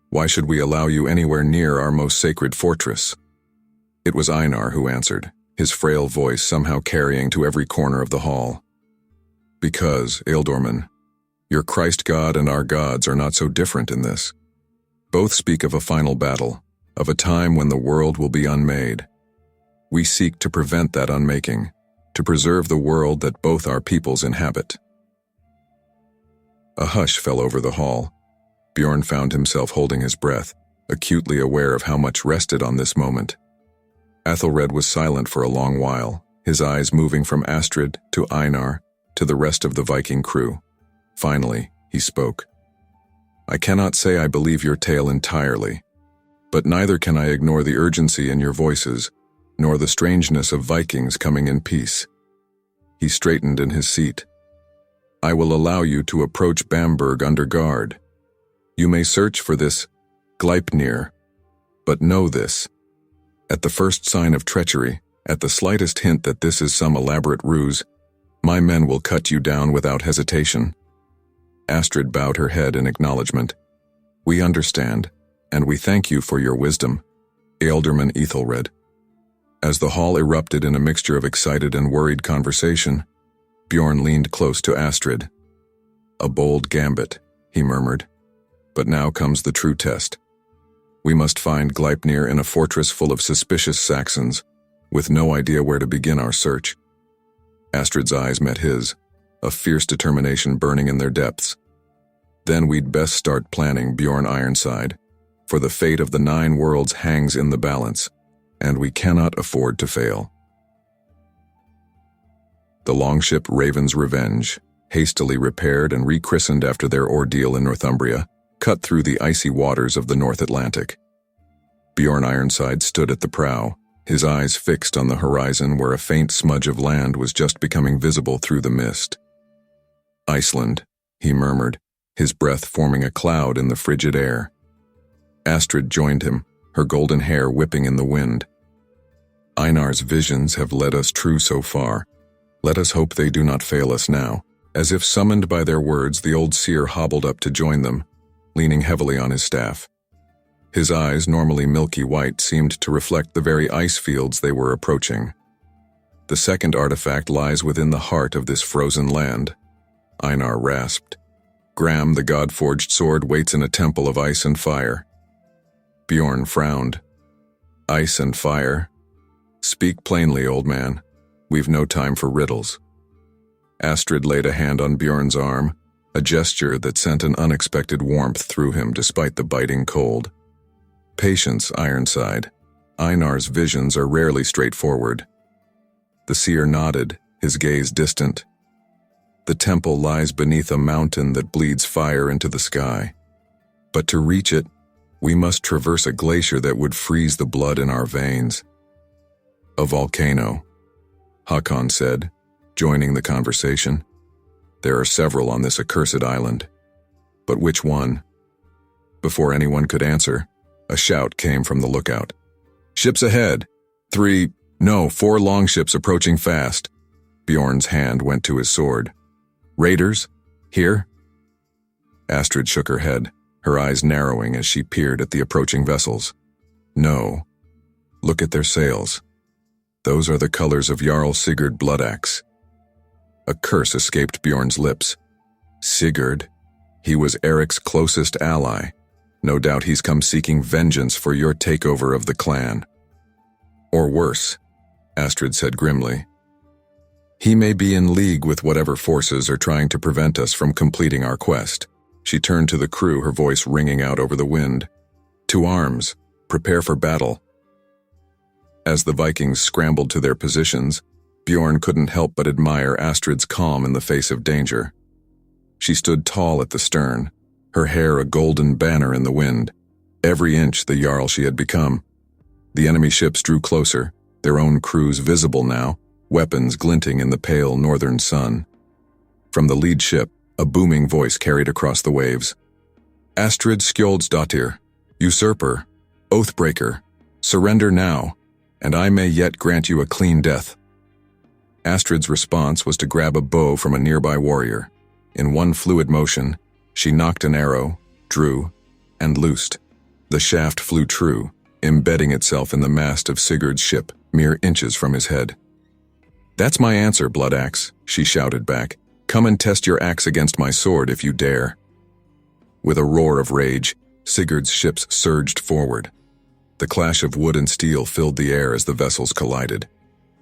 Speaker 1: Why should we allow you anywhere near our most sacred fortress?" It was Einar who answered, his frail voice somehow carrying to every corner of the hall. "Because, Ealdorman, your Christ God and our gods are not so different in this. Both speak of a final battle, of a time when the world will be unmade. We seek to prevent that unmaking, to preserve the world that both our peoples inhabit." A hush fell over the hall. Bjorn found himself holding his breath, acutely aware of how much rested on this moment. Ethelred was silent for a long while, his eyes moving from Astrid to Einar to the rest of the Viking crew. Finally, he spoke. I cannot say I believe your tale entirely, but neither can I ignore the urgency in your voices, nor the strangeness of Vikings coming in peace. He straightened in his seat. I will allow you to approach Bamberg under guard. You may search for this Gleipnir, but know this. At the first sign of treachery, at the slightest hint that this is some elaborate ruse, my men will cut you down without hesitation. Astrid bowed her head in acknowledgement. We understand, and we thank you for your wisdom, Ealdorman Ethelred. As the hall erupted in a mixture of excited and worried conversation, Bjorn leaned close to Astrid. A bold gambit, he murmured. But now comes the true test. We must find Gleipnir in a fortress full of suspicious Saxons, with no idea where to begin our search. Astrid's eyes met his, a fierce determination burning in their depths. Then we'd best start planning, Bjorn Ironside, for the fate of the 9 worlds hangs in the balance, and we cannot afford to fail. The longship Raven's Revenge, hastily repaired and rechristened after their ordeal in Northumbria, cut through the icy waters of the North Atlantic. Bjorn Ironside stood at the prow, his eyes fixed on the horizon where a faint smudge of land was just becoming visible through the mist. Iceland, he murmured, his breath forming a cloud in the frigid air. Astrid joined him, her golden hair whipping in the wind. Einar's visions have led us true so far. Let us hope they do not fail us now. As if summoned by their words, the old seer hobbled up to join them, leaning heavily on his staff. His eyes, normally milky white, seemed to reflect the very ice fields they were approaching. The second artifact lies within the heart of this frozen land, Einar rasped. Gram, the god-forged sword, waits in a temple of ice and fire. Bjorn frowned. Ice and fire? Speak plainly, old man. We've no time for riddles. Astrid laid a hand on Bjorn's arm, a gesture that sent an unexpected warmth through him despite the biting cold. Patience, Ironside. Einar's visions are rarely straightforward. The seer nodded, his gaze distant. The temple lies beneath a mountain that bleeds fire into the sky. But to reach it, we must traverse a glacier that would freeze the blood in our veins. A volcano, Hakon said, joining the conversation. There are several on this accursed island. But which one? Before anyone could answer, a shout came from the lookout. Ships ahead! 4 longships approaching fast. Bjorn's hand went to his sword. Raiders? Here? Astrid shook her head, her eyes narrowing as she peered at the approaching vessels. No. Look at their sails. Those are the colors of Jarl Sigurd Bloodaxe. A curse escaped Bjorn's lips. Sigurd? He was Eric's closest ally. No doubt he's come seeking vengeance for your takeover of the clan. Or worse, Astrid said grimly. He may be in league with whatever forces are trying to prevent us from completing our quest. She turned to the crew, her voice ringing out over the wind. To arms, prepare for battle. As the Vikings scrambled to their positions, Bjorn couldn't help but admire Astrid's calm in the face of danger. She stood tall at the stern, her hair a golden banner in the wind, every inch the Jarl she had become. The enemy ships drew closer, their own crews visible now, weapons glinting in the pale northern sun. From the lead ship, a booming voice carried across the waves. Astrid Skjoldsdottir, usurper, oathbreaker, surrender now, and I may yet grant you a clean death. Astrid's response was to grab a bow from a nearby warrior. In one fluid motion, she knocked an arrow, drew, and loosed. The shaft flew true, embedding itself in the mast of Sigurd's ship, mere inches from his head. That's my answer, Bloodaxe, she shouted back. Come and test your axe against my sword if you dare. With a roar of rage, Sigurd's ships surged forward. The clash of wood and steel filled the air as the vessels collided.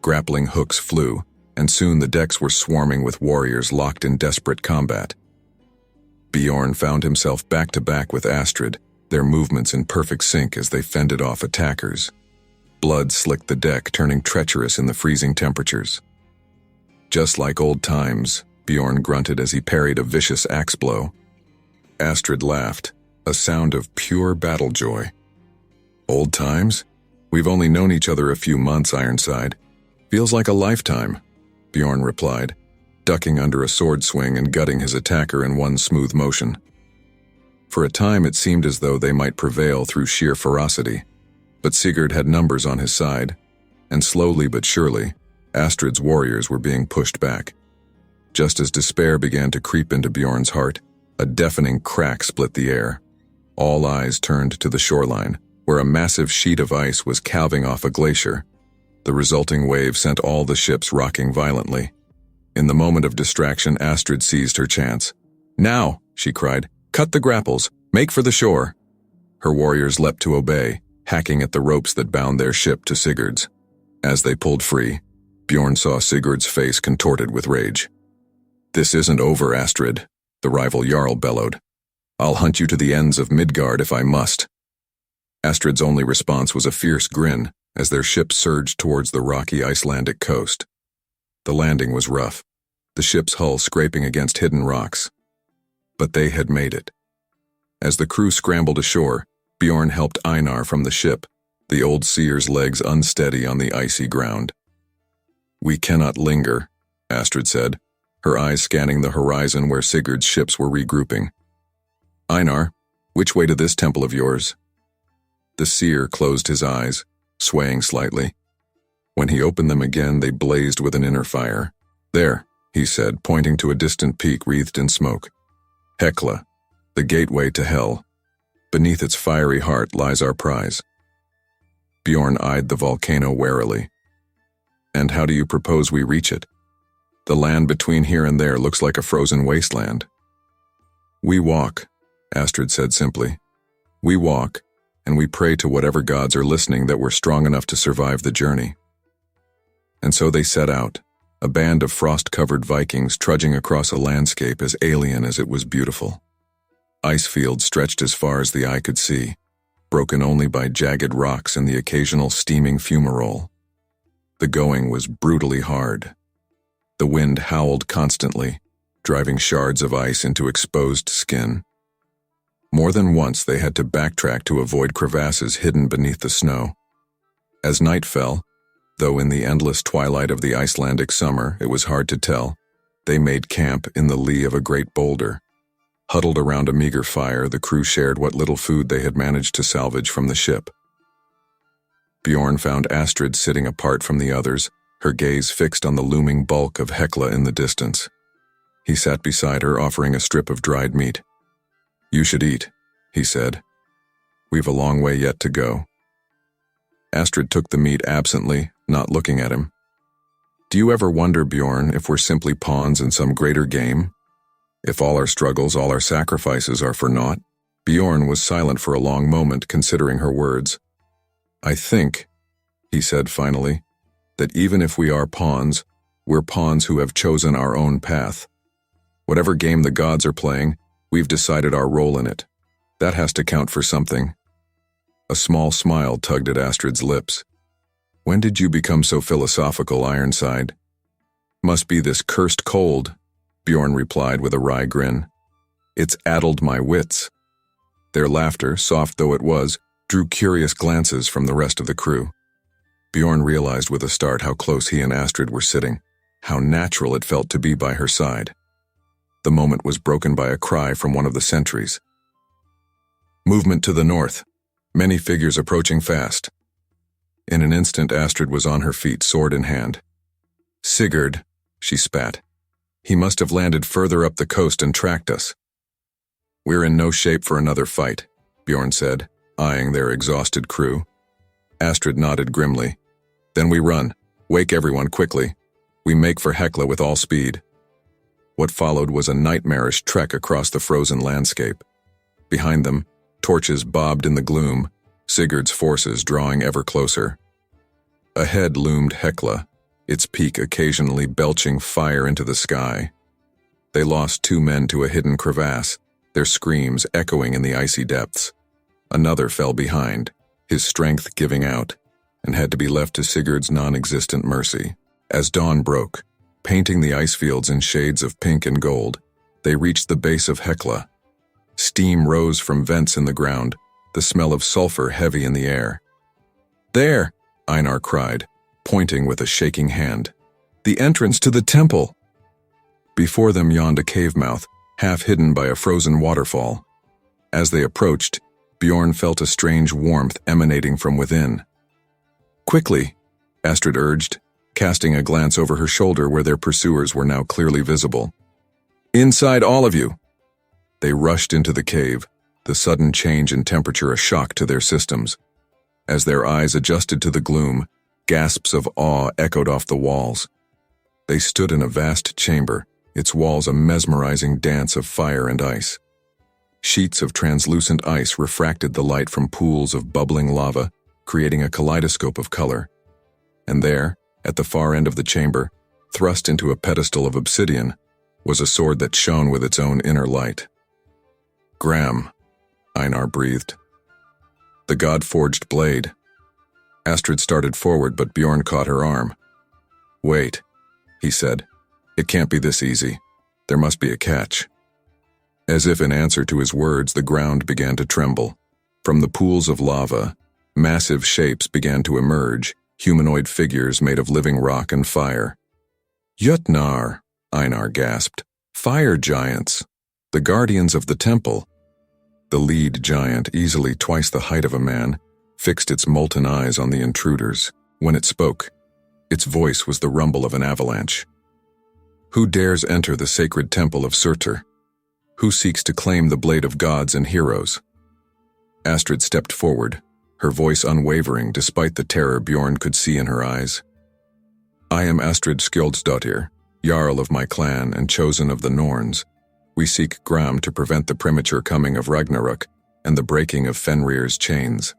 Speaker 1: Grappling hooks flew, and soon the decks were swarming with warriors locked in desperate combat. Bjorn found himself back-to-back with Astrid, their movements in perfect sync as they fended off attackers. Blood slicked the deck, turning treacherous in the freezing temperatures. Just like old times, Bjorn grunted as he parried a vicious axe blow. Astrid laughed, a sound of pure battle joy. Old times? We've only known each other a few months, Ironside. Feels like a lifetime, Bjorn replied, ducking under a sword swing and gutting his attacker in one smooth motion. For a time it seemed as though they might prevail through sheer ferocity, but Sigurd had numbers on his side, and slowly but surely, Astrid's warriors were being pushed back. Just as despair began to creep into Bjorn's heart, a deafening crack split the air. All eyes turned to the shoreline, where a massive sheet of ice was calving off a glacier. The resulting wave sent all the ships rocking violently. In the moment of distraction, Astrid seized her chance. "Now!" she cried. "Cut the grapples! Make for the shore!" Her warriors leapt to obey, hacking at the ropes that bound their ship to Sigurd's. As they pulled free, Bjorn saw Sigurd's face contorted with rage. "This isn't over, Astrid," the rival Jarl bellowed. "I'll hunt you to the ends of Midgard if I must." Astrid's only response was a fierce grin as their ship surged towards the rocky Icelandic coast. The landing was rough, the ship's hull scraping against hidden rocks. But they had made it. As the crew scrambled ashore, Bjorn helped Einar from the ship, the old seer's legs unsteady on the icy ground. "We cannot linger," Astrid said, her eyes scanning the horizon where Sigurd's ships were regrouping. "Einar, which way to this temple of yours?" The seer closed his eyes, swaying slightly. When he opened them again, they blazed with an inner fire. "There," he said, pointing to a distant peak wreathed in smoke. "Hekla, the gateway to hell. Beneath its fiery heart lies our prize." Bjorn eyed the volcano warily. "And how do you propose we reach it? The land between here and there looks like a frozen wasteland." "We walk," Astrid said simply. "We walk, and we pray to whatever gods are listening that we're strong enough to survive the journey." And so they set out, a band of frost-covered Vikings trudging across a landscape as alien as it was beautiful. Ice fields stretched as far as the eye could see, broken only by jagged rocks and the occasional steaming fumarole. The going was brutally hard. The wind howled constantly, driving shards of ice into exposed skin. More than once they had to backtrack to avoid crevasses hidden beneath the snow. As night fell, though in the endless twilight of the Icelandic summer it was hard to tell, they made camp in the lee of a great boulder. Huddled around a meager fire, the crew shared what little food they had managed to salvage from the ship. Bjorn found Astrid sitting apart from the others, her gaze fixed on the looming bulk of Hekla in the distance. He sat beside her, offering a strip of dried meat. "You should eat," he said. "We've a long way yet to go." Astrid took the meat absently, not looking at him. "Do you ever wonder, Bjorn, if we're simply pawns in some greater game? If all our struggles, all our sacrifices are for naught?" Bjorn was silent for a long moment, considering her words. "I think," he said finally, "that even if we are pawns, we're pawns who have chosen our own path. Whatever game the gods are playing, we've decided our role in it. That has to count for something." A small smile tugged at Astrid's lips. "When did you become so philosophical, Ironside?" "Must be this cursed cold," Bjorn replied with a wry grin. "It's addled my wits." Their laughter, soft though it was, drew curious glances from the rest of the crew. Bjorn realized with a start how close he and Astrid were sitting, how natural it felt to be by her side. The moment was broken by a cry from one of the sentries. "Movement to the north. Many figures approaching fast." In an instant, Astrid was on her feet, sword in hand. "Sigurd," she spat. "He must have landed further up the coast and tracked us." "We're in no shape for another fight," Bjorn said, eyeing their exhausted crew. Astrid nodded grimly. "Then we run. Wake everyone quickly. We make for Hekla with all speed." What followed was a nightmarish trek across the frozen landscape. Behind them, torches bobbed in the gloom, Sigurd's forces drawing ever closer. Ahead loomed Hekla, its peak occasionally belching fire into the sky. They lost 2 men to a hidden crevasse, their screams echoing in the icy depths. Another fell behind, his strength giving out, and had to be left to Sigurd's non-existent mercy. As dawn broke, painting the ice fields in shades of pink and gold, they reached the base of Hekla. Steam rose from vents in the ground, the smell of sulfur heavy in the air. "There!" Einar cried, pointing with a shaking hand. "The entrance to the temple!" Before them yawned a cave mouth, half hidden by a frozen waterfall. As they approached, Bjorn felt a strange warmth emanating from within. "Quickly," Astrid urged, casting a glance over her shoulder where their pursuers were now clearly visible. "Inside, all of you!" They rushed into the cave, the sudden change in temperature a shock to their systems. As their eyes adjusted to the gloom, gasps of awe echoed off the walls. They stood in a vast chamber, its walls a mesmerizing dance of fire and ice. Sheets of translucent ice refracted the light from pools of bubbling lava, creating a kaleidoscope of color. And there, at the far end of the chamber, thrust into a pedestal of obsidian, was a sword that shone with its own inner light. "Gram," Einar breathed. "The god-forged blade." Astrid started forward, but Bjorn caught her arm. "Wait," he said. "It can't be this easy. There must be a catch." As if in answer to his words, the ground began to tremble. From the pools of lava, massive shapes began to emerge, humanoid figures made of living rock and fire. "Jötnar," Einar gasped. "Fire giants, the guardians of the temple." The lead giant, easily twice the height of a man, fixed its molten eyes on the intruders. When it spoke, its voice was the rumble of an avalanche. "Who dares enter the sacred temple of Surtur? Who seeks to claim the blade of gods and heroes?" Astrid stepped forward, her voice unwavering despite the terror Bjorn could see in her eyes. "I am Astrid Skjoldsdottir, Jarl of my clan and chosen of the Norns. We seek Gram to prevent the premature coming of Ragnarok and the breaking of Fenrir's chains."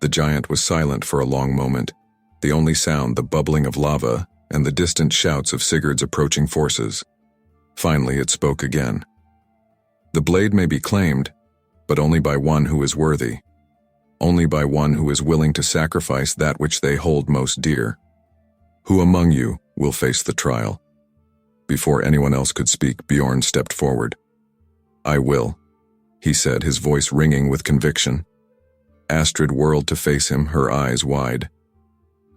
Speaker 1: The giant was silent for a long moment, the only sound the bubbling of lava and the distant shouts of Sigurd's approaching forces. Finally it spoke again. "The blade may be claimed, but only by one who is worthy. Only by one who is willing to sacrifice that which they hold most dear. Who among you will face the trial?" Before anyone else could speak, Bjorn stepped forward. "I will," he said, his voice ringing with conviction. Astrid whirled to face him, her eyes wide.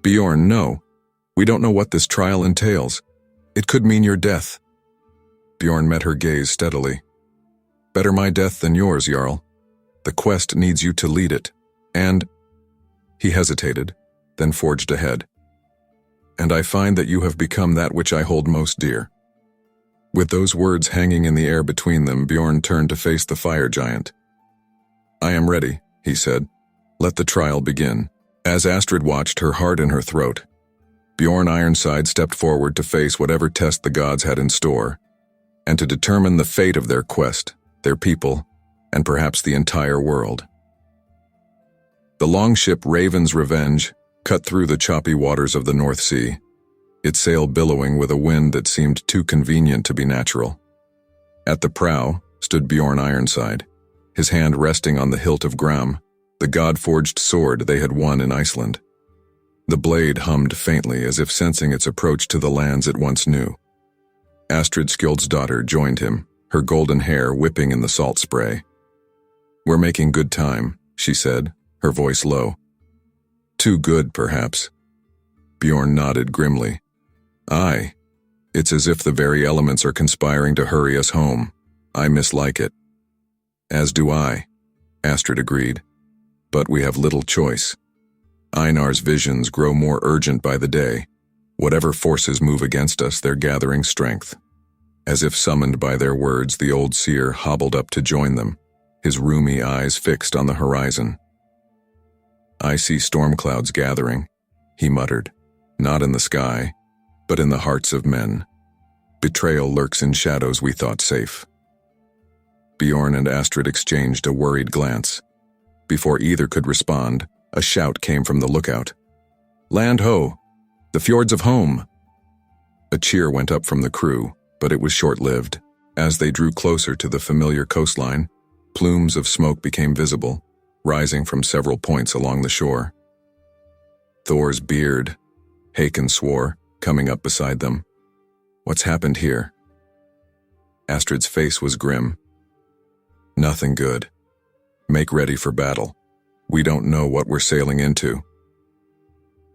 Speaker 1: "Bjorn, no. We don't know what this trial entails. It could mean your death." Bjorn met her gaze steadily. "Better my death than yours, Jarl. The quest needs you to lead it, and—" He hesitated, then forged ahead. "And I find that you have become that which I hold most dear." With those words hanging in the air between them, Bjorn turned to face the fire giant. "I am ready," he said. "Let the trial begin." As Astrid watched, her heart in her throat, Bjorn Ironside stepped forward to face whatever test the gods had in store, and to determine the fate of their quest, their people, and perhaps the entire world. The longship Raven's Revenge cut through the choppy waters of the North Sea, its sail billowing with a wind that seemed too convenient to be natural. At the prow stood Bjorn Ironside, his hand resting on the hilt of Gram, the god-forged sword they had won in Iceland. The blade hummed faintly as if sensing its approach to the lands it once knew. Astrid Skjoldsdottir joined him, her golden hair whipping in the salt spray. "We're making good time," she said, her voice low. "Too good, perhaps." Bjorn nodded grimly. "Aye. It's as if the very elements are conspiring to hurry us home. I mislike it." "As do I," Astrid agreed. "But we have little choice. Einar's visions grow more urgent by the day. Whatever forces move against us, they're gathering strength." As if summoned by their words, the old seer hobbled up to join them, his rheumy eyes fixed on the horizon. "I see storm clouds gathering," he muttered, "not in the sky, but in the hearts of men. Betrayal lurks in shadows we thought safe." Bjorn and Astrid exchanged a worried glance. Before either could respond, a shout came from the lookout. "Land ho! The fjords of home!" A cheer went up from the crew, but it was short-lived. As they drew closer to the familiar coastline, plumes of smoke became visible, rising from several points along the shore. "Thor's beard," Hakon swore, coming up beside them. "What's happened here?" Astrid's face was grim. Nothing good. Make ready for battle. We don't know what we're sailing into.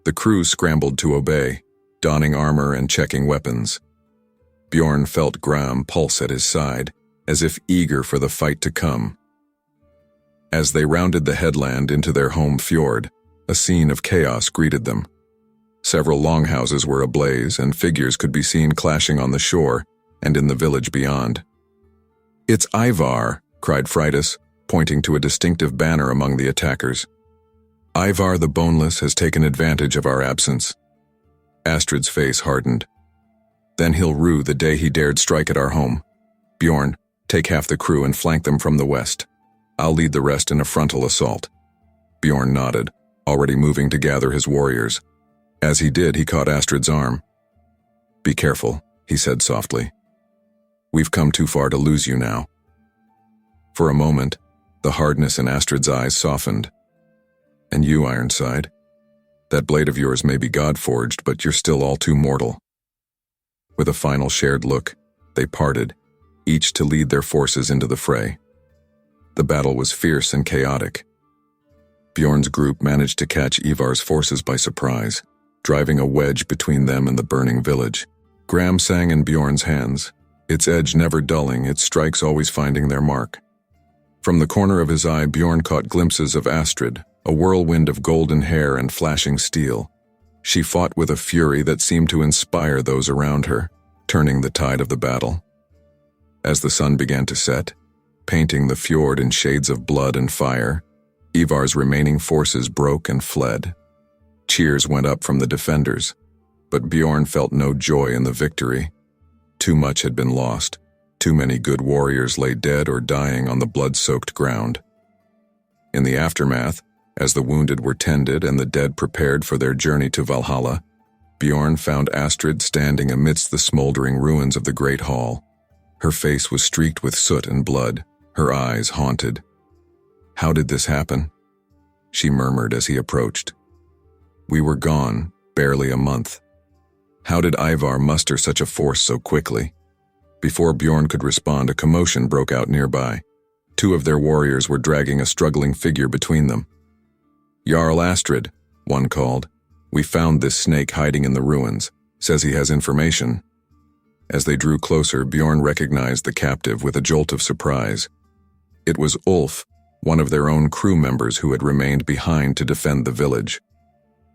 Speaker 1: The crew scrambled to obey, donning armor and checking weapons. Bjorn felt Gram pulse at his side, as if eager for the fight to come. As they rounded the headland into their home fjord, a scene of chaos greeted them. Several longhouses were ablaze, and figures could be seen clashing on the shore and in the village beyond. "It's Ivar!" cried Fridas, pointing to a distinctive banner among the attackers. "Ivar the Boneless has taken advantage of our absence." Astrid's face hardened. "Then he'll rue the day he dared strike at our home. Bjorn, take half the crew and flank them from the west. I'll lead the rest in a frontal assault." Bjorn nodded, already moving to gather his warriors. As he did, he caught Astrid's arm. "Be careful," he said softly. "We've come too far to lose you now." For a moment, the hardness in Astrid's eyes softened. "And you, Ironside? That blade of yours may be God-forged, but you're still all too mortal." With a final shared look, they parted, each to lead their forces into the fray. The battle was fierce and chaotic. Bjorn's group managed to catch Ivar's forces by surprise, driving a wedge between them and the burning village. Gram sang in Bjorn's hands, its edge never dulling, its strikes always finding their mark. From the corner of his eye, Bjorn caught glimpses of Astrid, a whirlwind of golden hair and flashing steel. She fought with a fury that seemed to inspire those around her, turning the tide of the battle. As the sun began to set, painting the fjord in shades of blood and fire, Ivar's remaining forces broke and fled. Cheers went up from the defenders, but Bjorn felt no joy in the victory. Too much had been lost. Too many good warriors lay dead or dying on the blood-soaked ground. In the aftermath, as the wounded were tended and the dead prepared for their journey to Valhalla, Bjorn found Astrid standing amidst the smoldering ruins of the great hall. Her face was streaked with soot and blood, her eyes haunted. "How did this happen?" she murmured as he approached. "We were gone, barely a month. How did Ivar muster such a force so quickly?" Before Bjorn could respond, a commotion broke out nearby. Two of their warriors were dragging a struggling figure between them. "Jarl Astrid," one called. "We found this snake hiding in the ruins. Says he has information." As they drew closer, Bjorn recognized the captive with a jolt of surprise. It was Ulf, one of their own crew members who had remained behind to defend the village.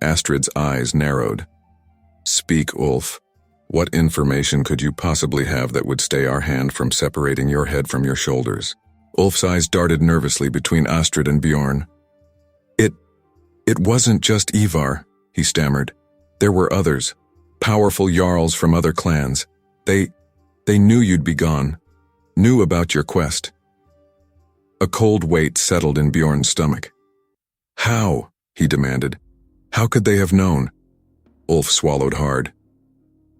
Speaker 1: Astrid's eyes narrowed. "Speak, Ulf. What information could you possibly have that would stay our hand from separating your head from your shoulders?" Ulf's eyes darted nervously between Astrid and Bjorn. It wasn't just Ivar," he stammered. "There were others, powerful jarls from other clans. They knew you'd be gone, knew about your quest." A cold weight settled in Bjorn's stomach. "How?" he demanded. "How could they have known?" Ulf swallowed hard.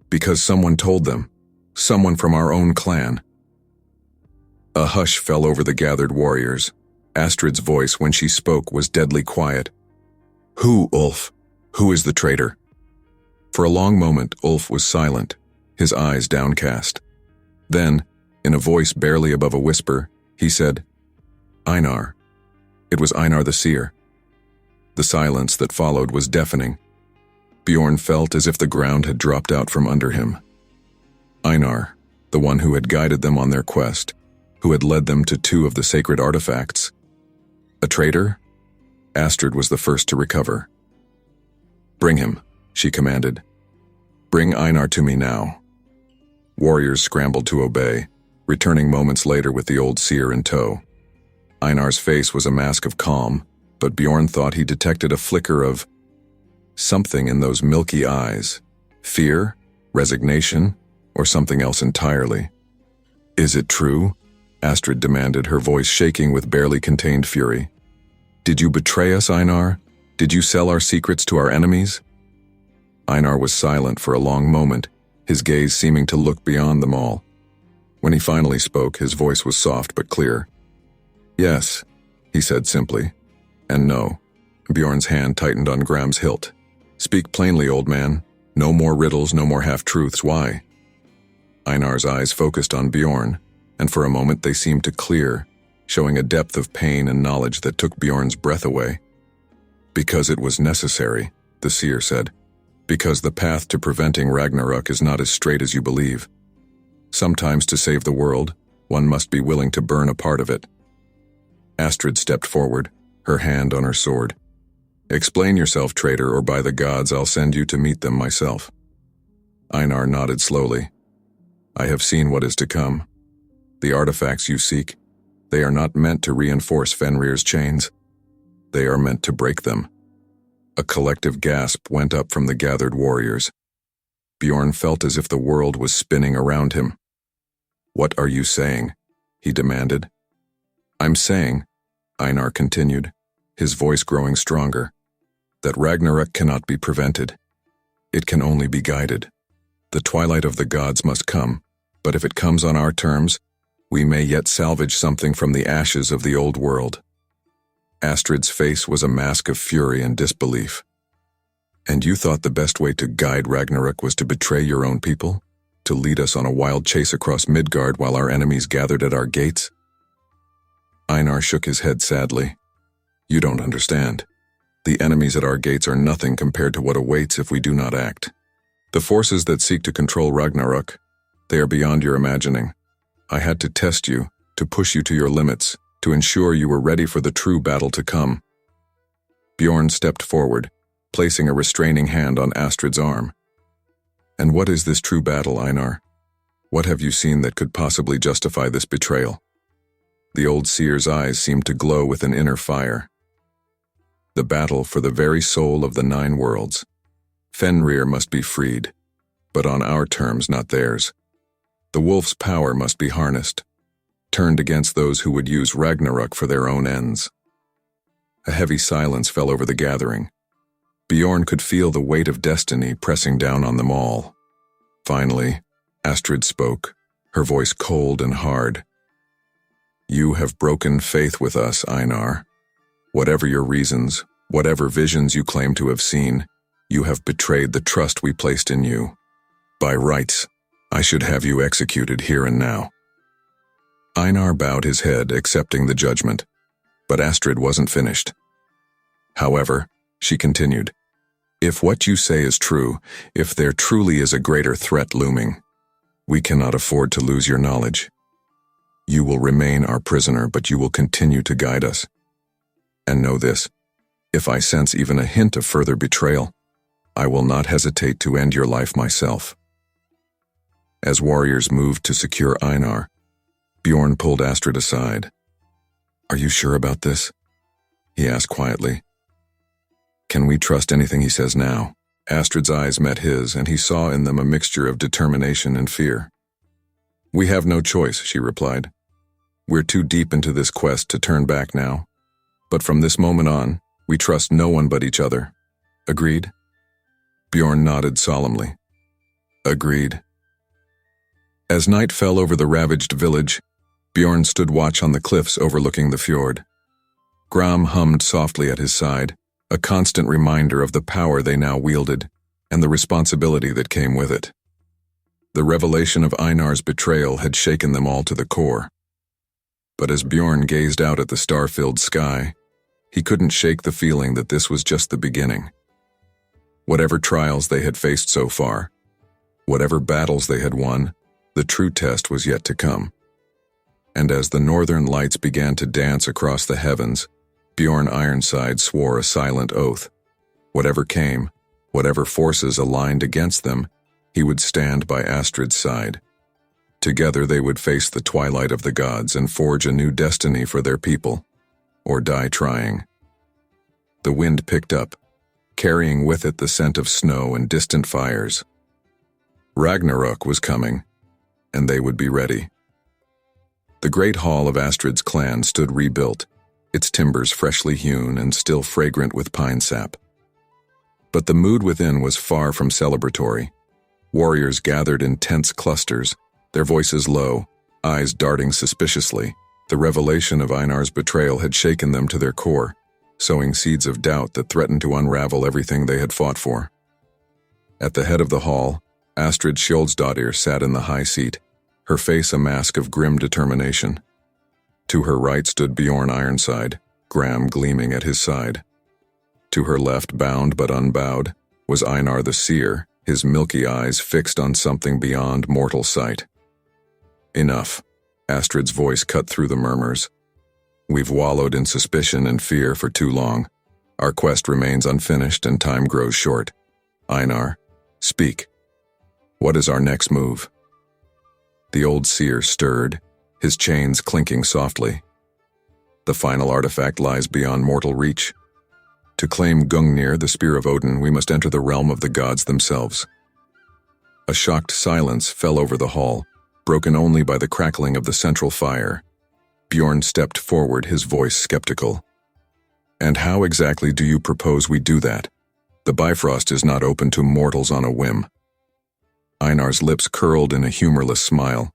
Speaker 1: "Because someone told them. Someone from our own clan." A hush fell over the gathered warriors. Astrid's voice, when she spoke, was deadly quiet. "Who, Ulf? Who is the traitor?" For a long moment, Ulf was silent, his eyes downcast. Then, in a voice barely above a whisper, he said, "Einar." It was Einar the Seer. The silence that followed was deafening. Bjorn felt as if the ground had dropped out from under him. Einar, the one who had guided them on their quest, who had led them to two of the sacred artifacts. A traitor? Astrid was the first to recover. "Bring him," she commanded. "Bring Einar to me now." Warriors scrambled to obey, returning moments later with the old seer in tow. Einar's face was a mask of calm, but Bjorn thought he detected a flicker of something in those milky eyes. Fear? Resignation? Or something else entirely? "Is it true?" Astrid demanded, her voice shaking with barely contained fury. "Did you betray us, Einar? Did you sell our secrets to our enemies?" Einar was silent for a long moment, his gaze seeming to look beyond them all. When he finally spoke, his voice was soft but clear. "Yes," he said simply. "And no." Bjorn's hand tightened on Gram's hilt. "Speak plainly, old man. No more riddles, no more half-truths. Why?" Einar's eyes focused on Bjorn, and for a moment they seemed to clear, showing a depth of pain and knowledge that took Bjorn's breath away. Because it was necessary, the seer said. Because the path to preventing Ragnarok is not as straight as you believe. Sometimes to save the world, one must be willing to burn a part of it. Astrid stepped forward, her hand on her sword. Explain yourself, traitor, or by the gods I'll send you to meet them myself. Einar nodded slowly. I have seen what is to come. The artifacts you seek, they are not meant to reinforce Fenrir's chains. They are meant to break them. A collective gasp went up from the gathered warriors. Bjorn felt as if the world was spinning around him. What are you saying? He demanded. I'm saying, Einar continued, his voice growing stronger, that Ragnarok cannot be prevented. It can only be guided. The twilight of the gods must come, but if it comes on our terms, we may yet salvage something from the ashes of the old world. Astrid's face was a mask of fury and disbelief. And you thought the best way to guide Ragnarok was to betray your own people? To lead us on a wild chase across Midgard while our enemies gathered at our gates? Einar shook his head sadly. You don't understand. The enemies at our gates are nothing compared to what awaits if we do not act. The forces that seek to control Ragnarok, they are beyond your imagining. I had to test you, to push you to your limits, to ensure you were ready for the true battle to come. Bjorn stepped forward, placing a restraining hand on Astrid's arm. And what is this true battle, Einar? What have you seen that could possibly justify this betrayal? The old seer's eyes seemed to glow with an inner fire. The battle for the very soul of the 9 worlds. Fenrir must be freed, but on our terms, not theirs. The wolf's power must be harnessed, turned against those who would use Ragnarok for their own ends. A heavy silence fell over the gathering. Bjorn could feel the weight of destiny pressing down on them all. Finally, Astrid spoke, her voice cold and hard. You have broken faith with us, Einar. Whatever your reasons, whatever visions you claim to have seen, you have betrayed the trust we placed in you. By rights, I should have you executed here and now. Einar bowed his head, accepting the judgment, but Astrid wasn't finished. However, she continued, if what you say is true, if there truly is a greater threat looming, we cannot afford to lose your knowledge. You will remain our prisoner, but you will continue to guide us. And know this, if I sense even a hint of further betrayal, I will not hesitate to end your life myself. As warriors moved to secure Einar, Bjorn pulled Astrid aside. Are you sure about this? He asked quietly. Can we trust anything he says now? Astrid's eyes met his, and he saw in them a mixture of determination and fear. We have no choice, she replied. We're too deep into this quest to turn back now. But from this moment on, we trust no one but each other. Agreed? Bjorn nodded solemnly. Agreed. As night fell over the ravaged village, Bjorn stood watch on the cliffs overlooking the fjord. Gram hummed softly at his side, a constant reminder of the power they now wielded and the responsibility that came with it. The revelation of Einar's betrayal had shaken them all to the core. But as Bjorn gazed out at the star-filled sky, he couldn't shake the feeling that this was just the beginning. Whatever trials they had faced so far, whatever battles they had won, the true test was yet to come. And as the northern lights began to dance across the heavens, Bjorn Ironside swore a silent oath. Whatever came, whatever forces aligned against them, he would stand by Astrid's side. Together they would face the twilight of the gods and forge a new destiny for their people, or die trying. The wind picked up, carrying with it the scent of snow and distant fires. Ragnarok was coming, and they would be ready. The great hall of Astrid's clan stood rebuilt, its timbers freshly hewn and still fragrant with pine sap. But the mood within was far from celebratory. Warriors gathered in tense clusters, their voices low, eyes darting suspiciously. The revelation of Einar's betrayal had shaken them to their core, sowing seeds of doubt that threatened to unravel everything they had fought for. At the head of the hall, Astrid Skjoldsdottir sat in the high seat, her face a mask of grim determination. To her right stood Bjorn Ironside, Gram gleaming at his side. To her left, bound but unbowed, was Einar the Seer, his milky eyes fixed on something beyond mortal sight. Enough. Astrid's voice cut through the murmurs. We've wallowed in suspicion and fear for too long. Our quest remains unfinished and time grows short. Einar, speak. What is our next move? The old seer stirred, his chains clinking softly. The final artifact lies beyond mortal reach. To claim Gungnir, the spear of Odin, we must enter the realm of the gods themselves. A shocked silence fell over the hall, broken only by the crackling of the central fire. Bjorn stepped forward, his voice skeptical. And how exactly do you propose we do that? The Bifrost is not open to mortals on a whim. Einar's lips curled in a humorless smile.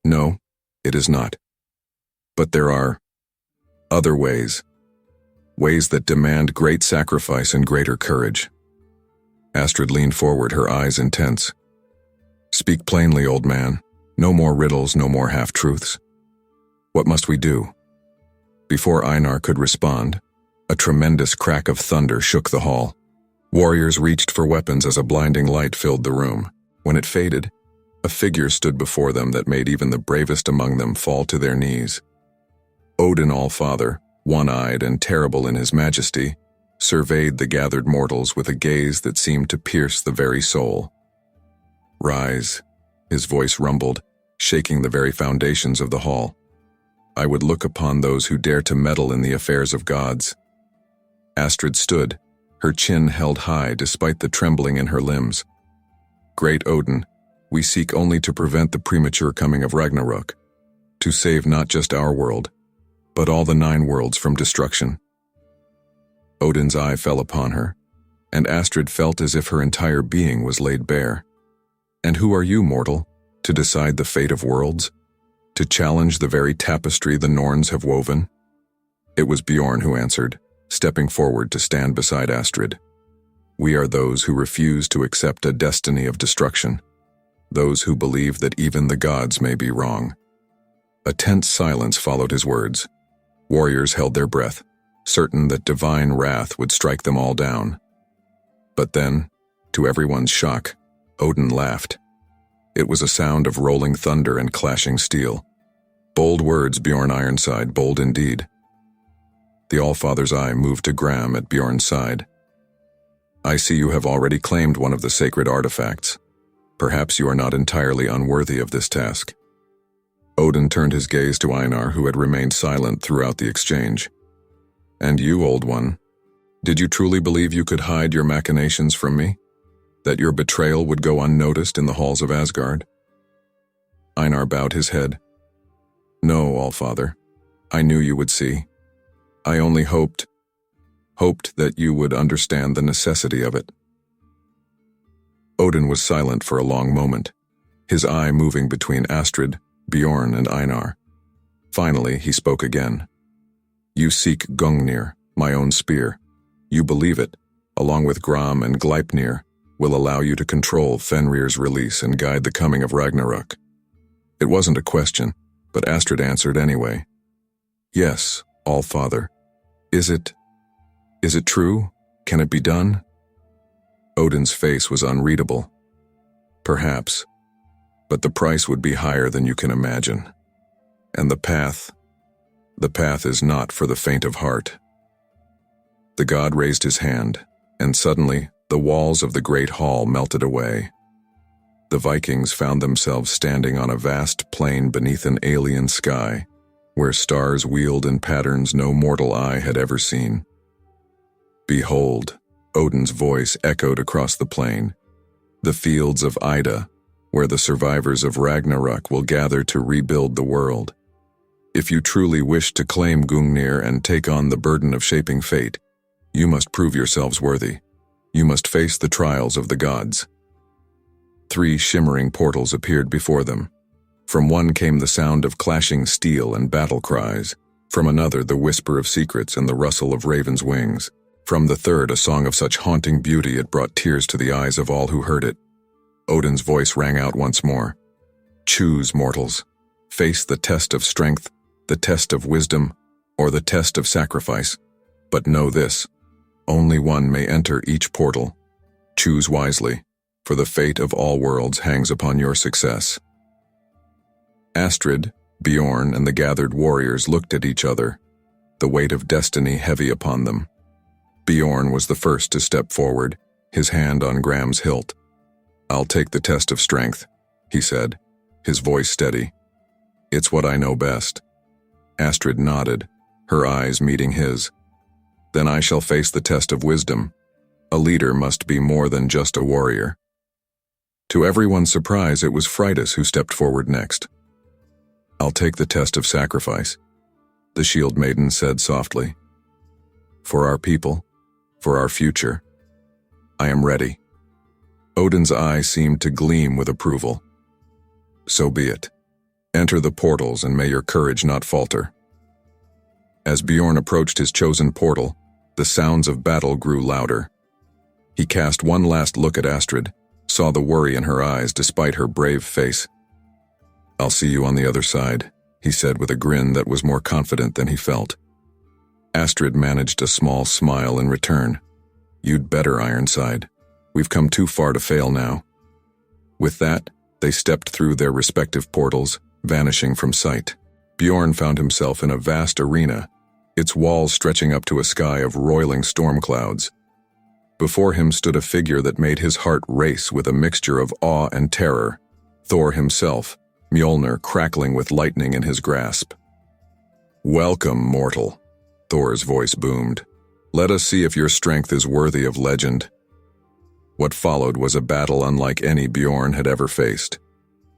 Speaker 1: No, it is not. But there are other ways. Ways that demand great sacrifice and greater courage. Astrid leaned forward, her eyes intense. Speak plainly, old man. No more riddles, no more half-truths. What must we do? Before Einar could respond, a tremendous crack of thunder shook the hall. Warriors reached for weapons as a blinding light filled the room. When it faded, a figure stood before them that made even the bravest among them fall to their knees. Odin All-Father, one-eyed and terrible in his majesty, surveyed the gathered mortals with a gaze that seemed to pierce the very soul. Rise, his voice rumbled, shaking the very foundations of the hall. I would look upon those who dare to meddle in the affairs of gods. Astrid stood, her chin held high despite the trembling in her limbs. Great Odin, we seek only to prevent the premature coming of Ragnarok, to save not just our world, but all the 9 worlds from destruction. Odin's eye fell upon her, and Astrid felt as if her entire being was laid bare. And who are you, mortal, to decide the fate of worlds? To challenge the very tapestry the Norns have woven? It was Bjorn who answered, stepping forward to stand beside Astrid. We are those who refuse to accept a destiny of destruction, those who believe that even the gods may be wrong. A tense silence followed his words. Warriors held their breath, certain that divine wrath would strike them all down. But then, to everyone's shock, Odin laughed. It was a sound of rolling thunder and clashing steel. Bold words, Bjorn Ironside, bold indeed. The Allfather's eye moved to Gram at Bjorn's side. I see you have already claimed one of the sacred artifacts. Perhaps you are not entirely unworthy of this task. Odin turned his gaze to Einar, who had remained silent throughout the exchange. And you, old one, did you truly believe you could hide your machinations from me? That your betrayal would go unnoticed in the halls of Asgard? Einar bowed his head. No, Allfather. I knew you would see. I only hoped that you would understand the necessity of it. Odin was silent for a long moment, his eye moving between Astrid, Bjorn, and Einar. Finally, he spoke again. You seek Gungnir, my own spear. You believe it, along with Gram and Gleipnir, will allow you to control Fenrir's release and guide the coming of Ragnarok. It wasn't a question, but Astrid answered anyway. Yes, All-Father. Is it true? Can it be done? Odin's face was unreadable. Perhaps, but the price would be higher than you can imagine. And the path is not for the faint of heart. The god raised his hand, and suddenly the walls of the great hall melted away. The Vikings found themselves standing on a vast plain beneath an alien sky, where stars wheeled in patterns no mortal eye had ever seen. Behold, Odin's voice echoed across the plain, the fields of Ida, where the survivors of Ragnarok will gather to rebuild the world. If you truly wish to claim Gungnir and take on the burden of shaping fate, you must prove yourselves worthy. You must face the trials of the gods. 3 shimmering portals appeared before them. From one came the sound of clashing steel and battle cries. From another, the whisper of secrets and the rustle of ravens' wings. From the third, a song of such haunting beauty it brought tears to the eyes of all who heard it. Odin's voice rang out once more. Choose, mortals. Face the test of strength, the test of wisdom, or the test of sacrifice. But know this, only one may enter each portal. Choose wisely, for the fate of all worlds hangs upon your success. Astrid, Bjorn, and the gathered warriors looked at each other, the weight of destiny heavy upon them. Bjorn was the first to step forward, his hand on Graham's hilt. "I'll take the test of strength," he said, his voice steady. "It's what I know best." Astrid nodded, her eyes meeting his. "Then I shall face the test of wisdom. A leader must be more than just a warrior." To everyone's surprise, it was Freydis who stepped forward next. "I'll take the test of sacrifice," the shield maiden said softly. "For our people, for our future, I am ready." Odin's eye seemed to gleam with approval. "So be it. Enter the portals and may your courage not falter." As Bjorn approached his chosen portal, the sounds of battle grew louder. He cast one last look at Astrid, saw the worry in her eyes despite her brave face. "I'll see you on the other side," he said with a grin that was more confident than he felt. Astrid managed a small smile in return. "You'd better, Ironside. We've come too far to fail now." With that, they stepped through their respective portals, vanishing from sight. Bjorn found himself in a vast arena, its walls stretching up to a sky of roiling storm clouds. Before him stood a figure that made his heart race with a mixture of awe and terror, Thor himself, Mjolnir crackling with lightning in his grasp. "Welcome, mortal," Thor's voice boomed. "Let us see if your strength is worthy of legend." What followed was a battle unlike any Bjorn had ever faced.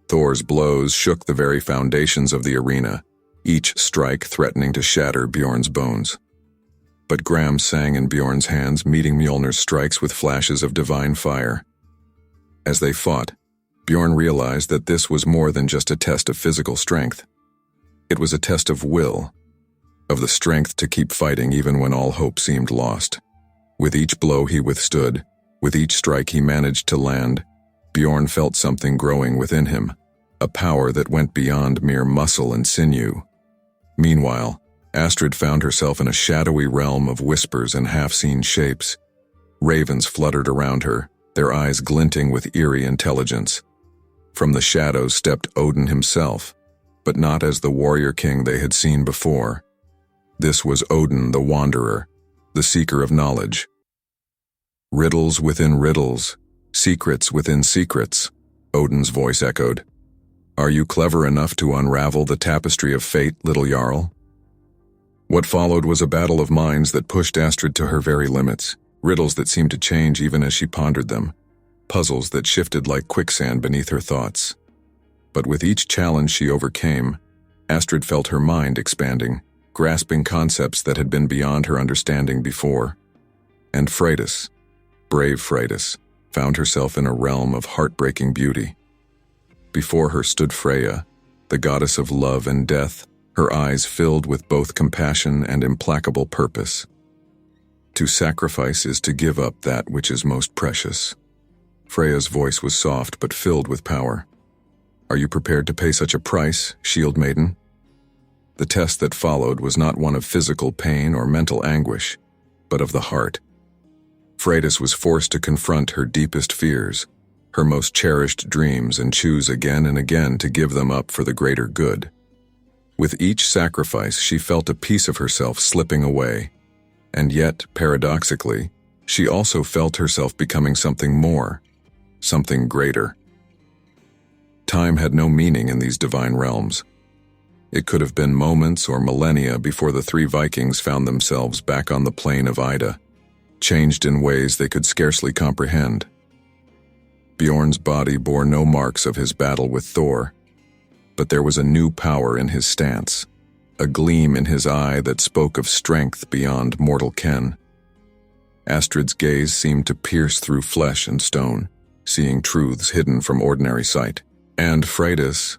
Speaker 1: Thor's blows shook the very foundations of the arena, each strike threatening to shatter Bjorn's bones. But Graham sang in Bjorn's hands, meeting Mjolnir's strikes with flashes of divine fire. As they fought, Bjorn realized that this was more than just a test of physical strength. It was a test of will, of the strength to keep fighting even when all hope seemed lost. With each blow he withstood, with each strike he managed to land, Bjorn felt something growing within him, a power that went beyond mere muscle and sinew. Meanwhile, Astrid found herself in a shadowy realm of whispers and half-seen shapes. Ravens fluttered around her, their eyes glinting with eerie intelligence. From the shadows stepped Odin himself, but not as the warrior king they had seen before. This was Odin the Wanderer, the seeker of knowledge. "Riddles within riddles, secrets within secrets," Odin's voice echoed. "Are you clever enough to unravel the tapestry of fate, little Jarl?" What followed was a battle of minds that pushed Astrid to her very limits, riddles that seemed to change even as she pondered them, puzzles that shifted like quicksand beneath her thoughts. But with each challenge she overcame, Astrid felt her mind expanding, grasping concepts that had been beyond her understanding before. And Freydis, brave Freydis, found herself in a realm of heartbreaking beauty. Before her stood Freya, the goddess of love and death, her eyes filled with both compassion and implacable purpose. To sacrifice is to give up that which is most precious. Freya's voice was soft but filled with power. "Are you prepared to pay such a price, Shield Maiden?" The test that followed was not one of physical pain or mental anguish, but of the heart. Freydis was forced to confront her deepest fears, her most cherished dreams, and choose again and again to give them up for the greater good. With each sacrifice, she felt a piece of herself slipping away, and yet, paradoxically, she also felt herself becoming something more, something greater. Time had no meaning in these divine realms. It could have been moments or millennia before the three Vikings found themselves back on the plain of Ida, changed in ways they could scarcely comprehend. Bjorn's body bore no marks of his battle with Thor, but there was a new power in his stance, a gleam in his eye that spoke of strength beyond mortal ken. Astrid's gaze seemed to pierce through flesh and stone, seeing truths hidden from ordinary sight. And Freydis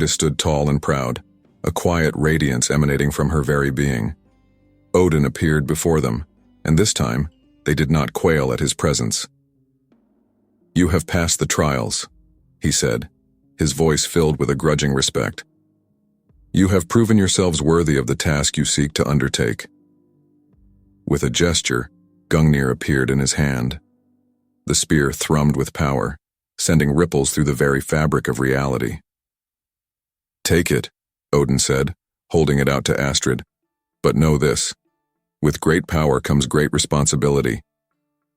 Speaker 1: stood tall and proud, a quiet radiance emanating from her very being. Odin appeared before them, and this time, they did not quail at his presence. "You have passed the trials," he said, his voice filled with a grudging respect. You have proven yourselves worthy of the task you seek to undertake. With a gesture, Gungnir appeared in his hand. The spear thrummed with power, sending ripples through the very fabric of reality. Take it, Odin said, holding it out to Astrid. But know this. With great power comes great responsibility.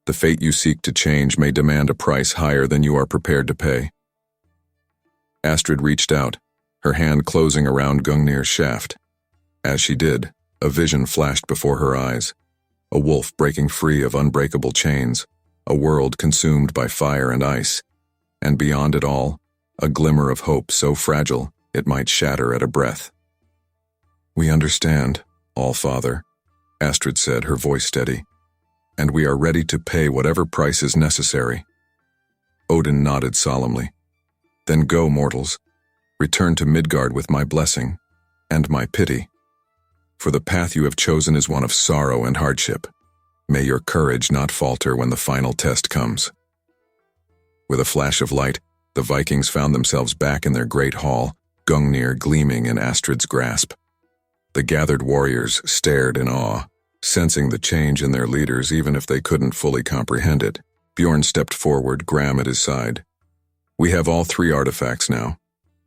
Speaker 1: The fate you seek to change may demand a price higher than you are prepared to pay. Astrid reached out, her hand closing around Gungnir's shaft. As she did, a vision flashed before her eyes. A wolf breaking free of unbreakable chains, a world consumed by fire and ice, and beyond it all, a glimmer of hope so fragile it might shatter at a breath. We understand, All-Father, Astrid said, her voice steady, and we are ready to pay whatever price is necessary. Odin nodded solemnly. Then go, mortals. Return to Midgard with my blessing and my pity. For the path you have chosen is one of sorrow and hardship. May your courage not falter when the final test comes. With a flash of light, the Vikings found themselves back in their great hall, Gungnir gleaming in Astrid's grasp. The gathered warriors stared in awe, sensing the change in their leaders even if they couldn't fully comprehend it. Bjorn stepped forward, Gram at his side. We have all 3 artifacts now.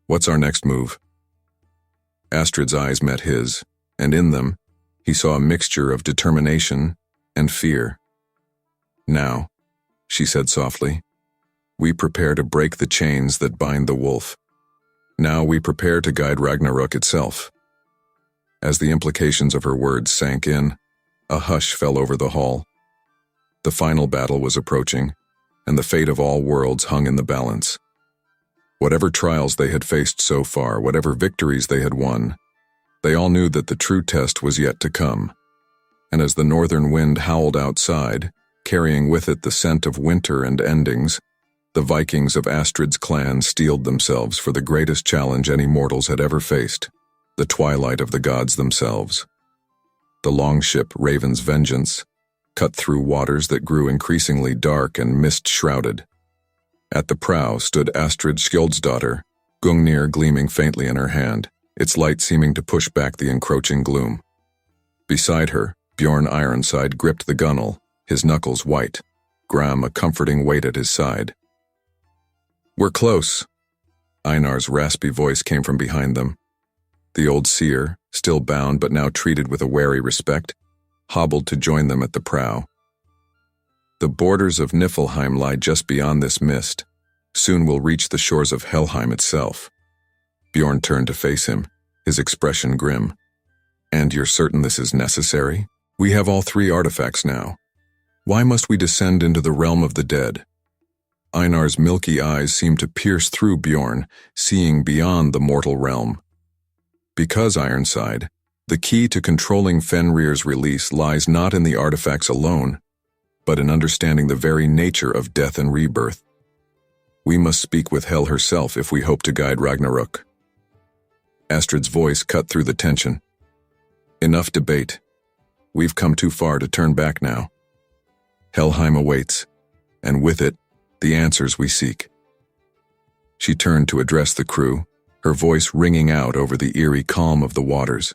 Speaker 1: What's our next move? Astrid's eyes met his, and in them, he saw a mixture of determination and fear. Now, she said softly, we prepare to break the chains that bind the wolf. Now we prepare to guide Ragnarok itself. As the implications of her words sank in, a hush fell over the hall. The final battle was approaching, and the fate of all worlds hung in the balance. Whatever trials they had faced so far, whatever victories they had won, they all knew that the true test was yet to come. And as the northern wind howled outside, carrying with it the scent of winter and endings, the Vikings of Astrid's clan steeled themselves for the greatest challenge any mortals had ever faced, the twilight of the gods themselves. The longship Raven's Vengeance cut through waters that grew increasingly dark and mist-shrouded. At the prow stood Astrid Skjoldsdottir, Gungnir gleaming faintly in her hand, its light seeming to push back the encroaching gloom. Beside her, Bjorn Ironside gripped the gunwale, his knuckles white, Gram a comforting weight at his side. We're close. Einar's raspy voice came from behind them. The old seer, still bound but now treated with a wary respect, hobbled to join them at the prow. The borders of Niflheim lie just beyond this mist. Soon we'll reach the shores of Helheim itself. Bjorn turned to face him, his expression grim. And you're certain this is necessary? We have all 3 artifacts now. Why must we descend into the realm of the dead? Einar's milky eyes seemed to pierce through Bjorn, seeing beyond the mortal realm. Because, Ironside, the key to controlling Fenrir's release lies not in the artifacts alone, but in understanding the very nature of death and rebirth. We must speak with Hel herself if we hope to guide Ragnarok. Astrid's voice cut through the tension. Enough debate. We've come too far to turn back now. Helheim awaits, and with it, the answers we seek. She turned to address the crew, her voice ringing out over the eerie calm of the waters.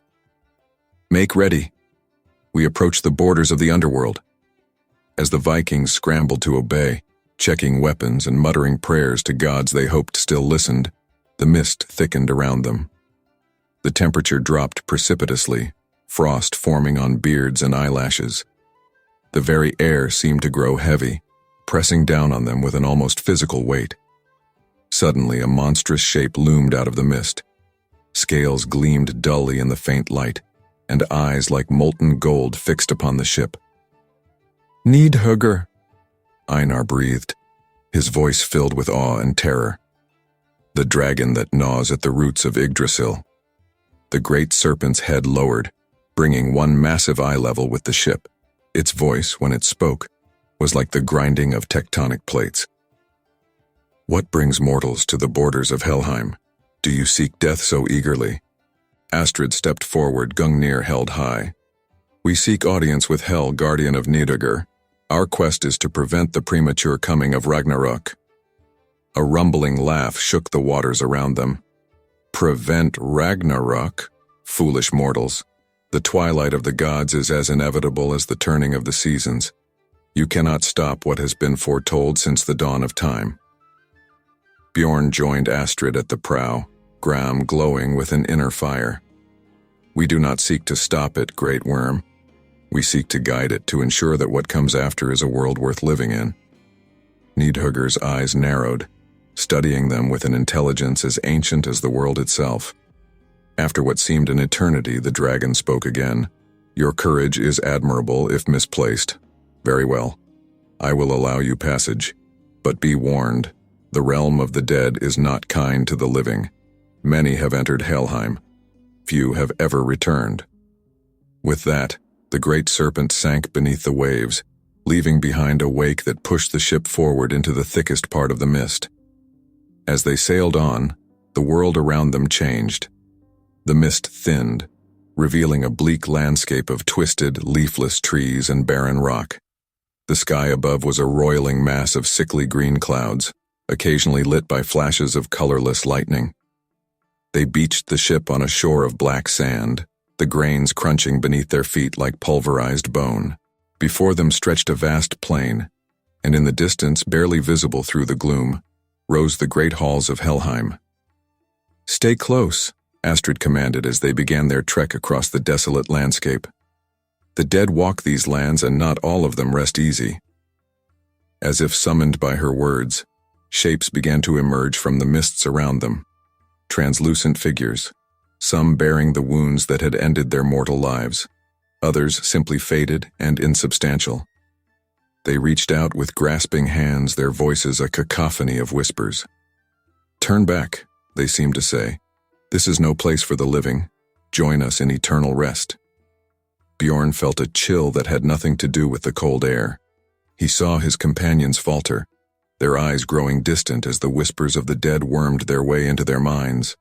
Speaker 1: Make ready. We approach the borders of the underworld. As the Vikings scrambled to obey, checking weapons and muttering prayers to gods they hoped still listened, the mist thickened around them. The temperature dropped precipitously, frost forming on beards and eyelashes. The very air seemed to grow heavy, pressing down on them with an almost physical weight. Suddenly, a monstrous shape loomed out of the mist. Scales gleamed dully in the faint light, and eyes like molten gold fixed upon the ship. Nidhugger, Einar breathed, his voice filled with awe and terror. The dragon that gnaws at the roots of Yggdrasil. The great serpent's head lowered, bringing one massive eye level with the ship. Its voice, when it spoke, was like the grinding of tectonic plates. What brings mortals to the borders of Helheim? Do you seek death so eagerly? Astrid stepped forward, Gungnir held high. We seek audience with Hel, guardian of Nidhugger. Our quest is to prevent the premature coming of Ragnarok. A rumbling laugh shook the waters around them. Prevent Ragnarok? Foolish mortals. The twilight of the gods is as inevitable as the turning of the seasons. You cannot stop what has been foretold since the dawn of time. Bjorn joined Astrid at the prow, Gram glowing with an inner fire. We do not seek to stop it, Great Worm. We seek to guide it to ensure that what comes after is a world worth living in. Nidhugger's eyes narrowed, studying them with an intelligence as ancient as the world itself. After what seemed an eternity, the dragon spoke again. Your courage is admirable if misplaced. Very well. I will allow you passage. But be warned, the realm of the dead is not kind to the living. Many have entered Helheim. Few have ever returned. With that, the great serpent sank beneath the waves, leaving behind a wake that pushed the ship forward into the thickest part of the mist. As they sailed on, the world around them changed. The mist thinned, revealing a bleak landscape of twisted, leafless trees and barren rock. The sky above was a roiling mass of sickly green clouds, occasionally lit by flashes of colorless lightning. They beached the ship on a shore of black sand, the grains crunching beneath their feet like pulverized bone. Before them stretched a vast plain, and in the distance, barely visible through the gloom, rose the great halls of Helheim. "Stay close," Astrid commanded as they began their trek across the desolate landscape. The dead walk these lands, and not all of them rest easy. As if summoned by her words, shapes began to emerge from the mists around them. Translucent figures, some bearing the wounds that had ended their mortal lives, others simply faded and insubstantial. They reached out with grasping hands, their voices a cacophony of whispers. "Turn back," they seemed to say. "This is no place for the living. Join us in eternal rest." Bjorn felt a chill that had nothing to do with the cold air. He saw his companions falter, their eyes growing distant as the whispers of the dead wormed their way into their minds.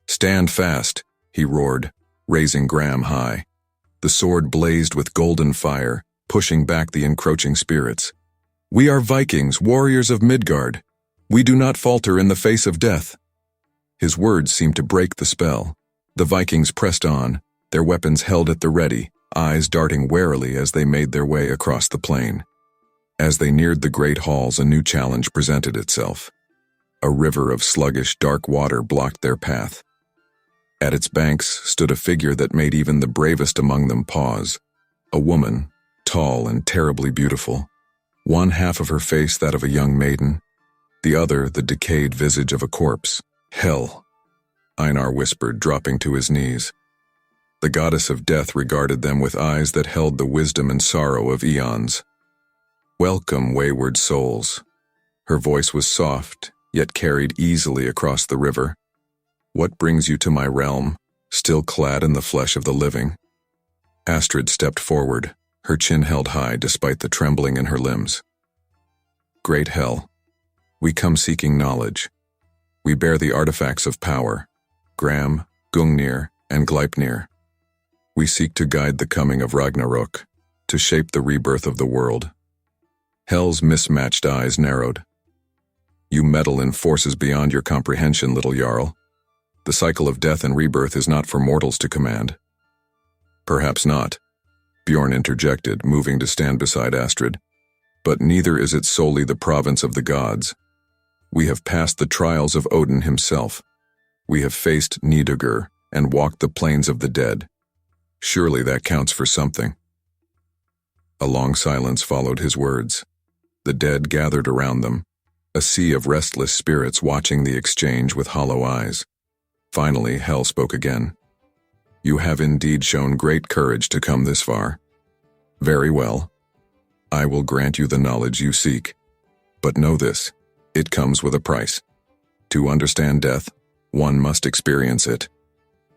Speaker 1: "Stand fast," he roared, raising Gram high. The sword blazed with golden fire, pushing back the encroaching spirits. "We are Vikings, warriors of Midgard. We do not falter in the face of death." His words seemed to break the spell. The Vikings pressed on, their weapons held at the ready, eyes darting warily as they made their way across the plain. As they neared the great halls, a new challenge presented itself. A river of sluggish, dark water blocked their path. At its banks stood a figure that made even the bravest among them pause. A woman, tall and terribly beautiful. One half of her face that of a young maiden, the other the decayed visage of a corpse. "Hell," Einar whispered, dropping to his knees. The goddess of death regarded them with eyes that held the wisdom and sorrow of eons. "Welcome, wayward souls." Her voice was soft, yet carried easily across the river. "What brings you to my realm, still clad in the flesh of the living?" Astrid stepped forward, her chin held high despite the trembling in her limbs. "Great Hell, we come seeking knowledge. We bear the artifacts of power, Gram, Gungnir, and Gleipnir. We seek to guide the coming of Ragnarok, to shape the rebirth of the world." Hell's mismatched eyes narrowed. "You meddle in forces beyond your comprehension, little Jarl. The cycle of death and rebirth is not for mortals to command." "Perhaps not," Bjorn interjected, moving to stand beside Astrid. "But neither is it solely the province of the gods. We have passed the trials of Odin himself. We have faced Nidhugger and walked the plains of the dead. Surely that counts for something." A long silence followed his words. The dead gathered around them, a sea of restless spirits watching the exchange with hollow eyes. Finally, Hel spoke again. "You have indeed shown great courage to come this far. Very well. I will grant you the knowledge you seek. But know this, it comes with a price. To understand death, one must experience it.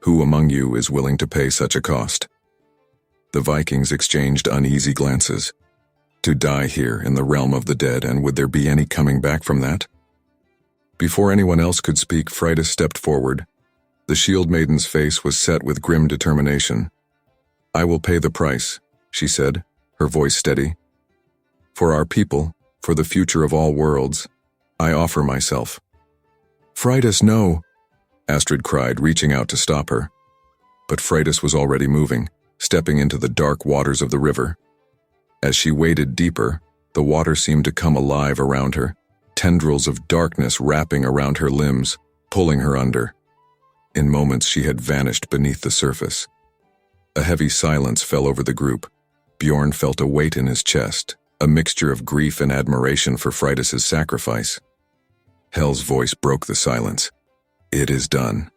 Speaker 1: Who among you is willing to pay such a cost?" The Vikings exchanged uneasy glances. To die here in the realm of the dead, and would there be any coming back from that? Before anyone else could speak, Freydis stepped forward. The Shield Maiden's face was set with grim determination. "I will pay the price," she said, her voice steady. "For our people, for the future of all worlds, I offer myself." "Freydis, no!" Astrid cried, reaching out to stop her. But Freydis was already moving, stepping into the dark waters of the river. As she waded deeper, the water seemed to come alive around her, tendrils of darkness wrapping around her limbs, pulling her under. In moments she had vanished beneath the surface. A heavy silence fell over the group. Bjorn felt a weight in his chest, a mixture of grief and admiration for Freydis' sacrifice. Hel's voice broke the silence. "It is done.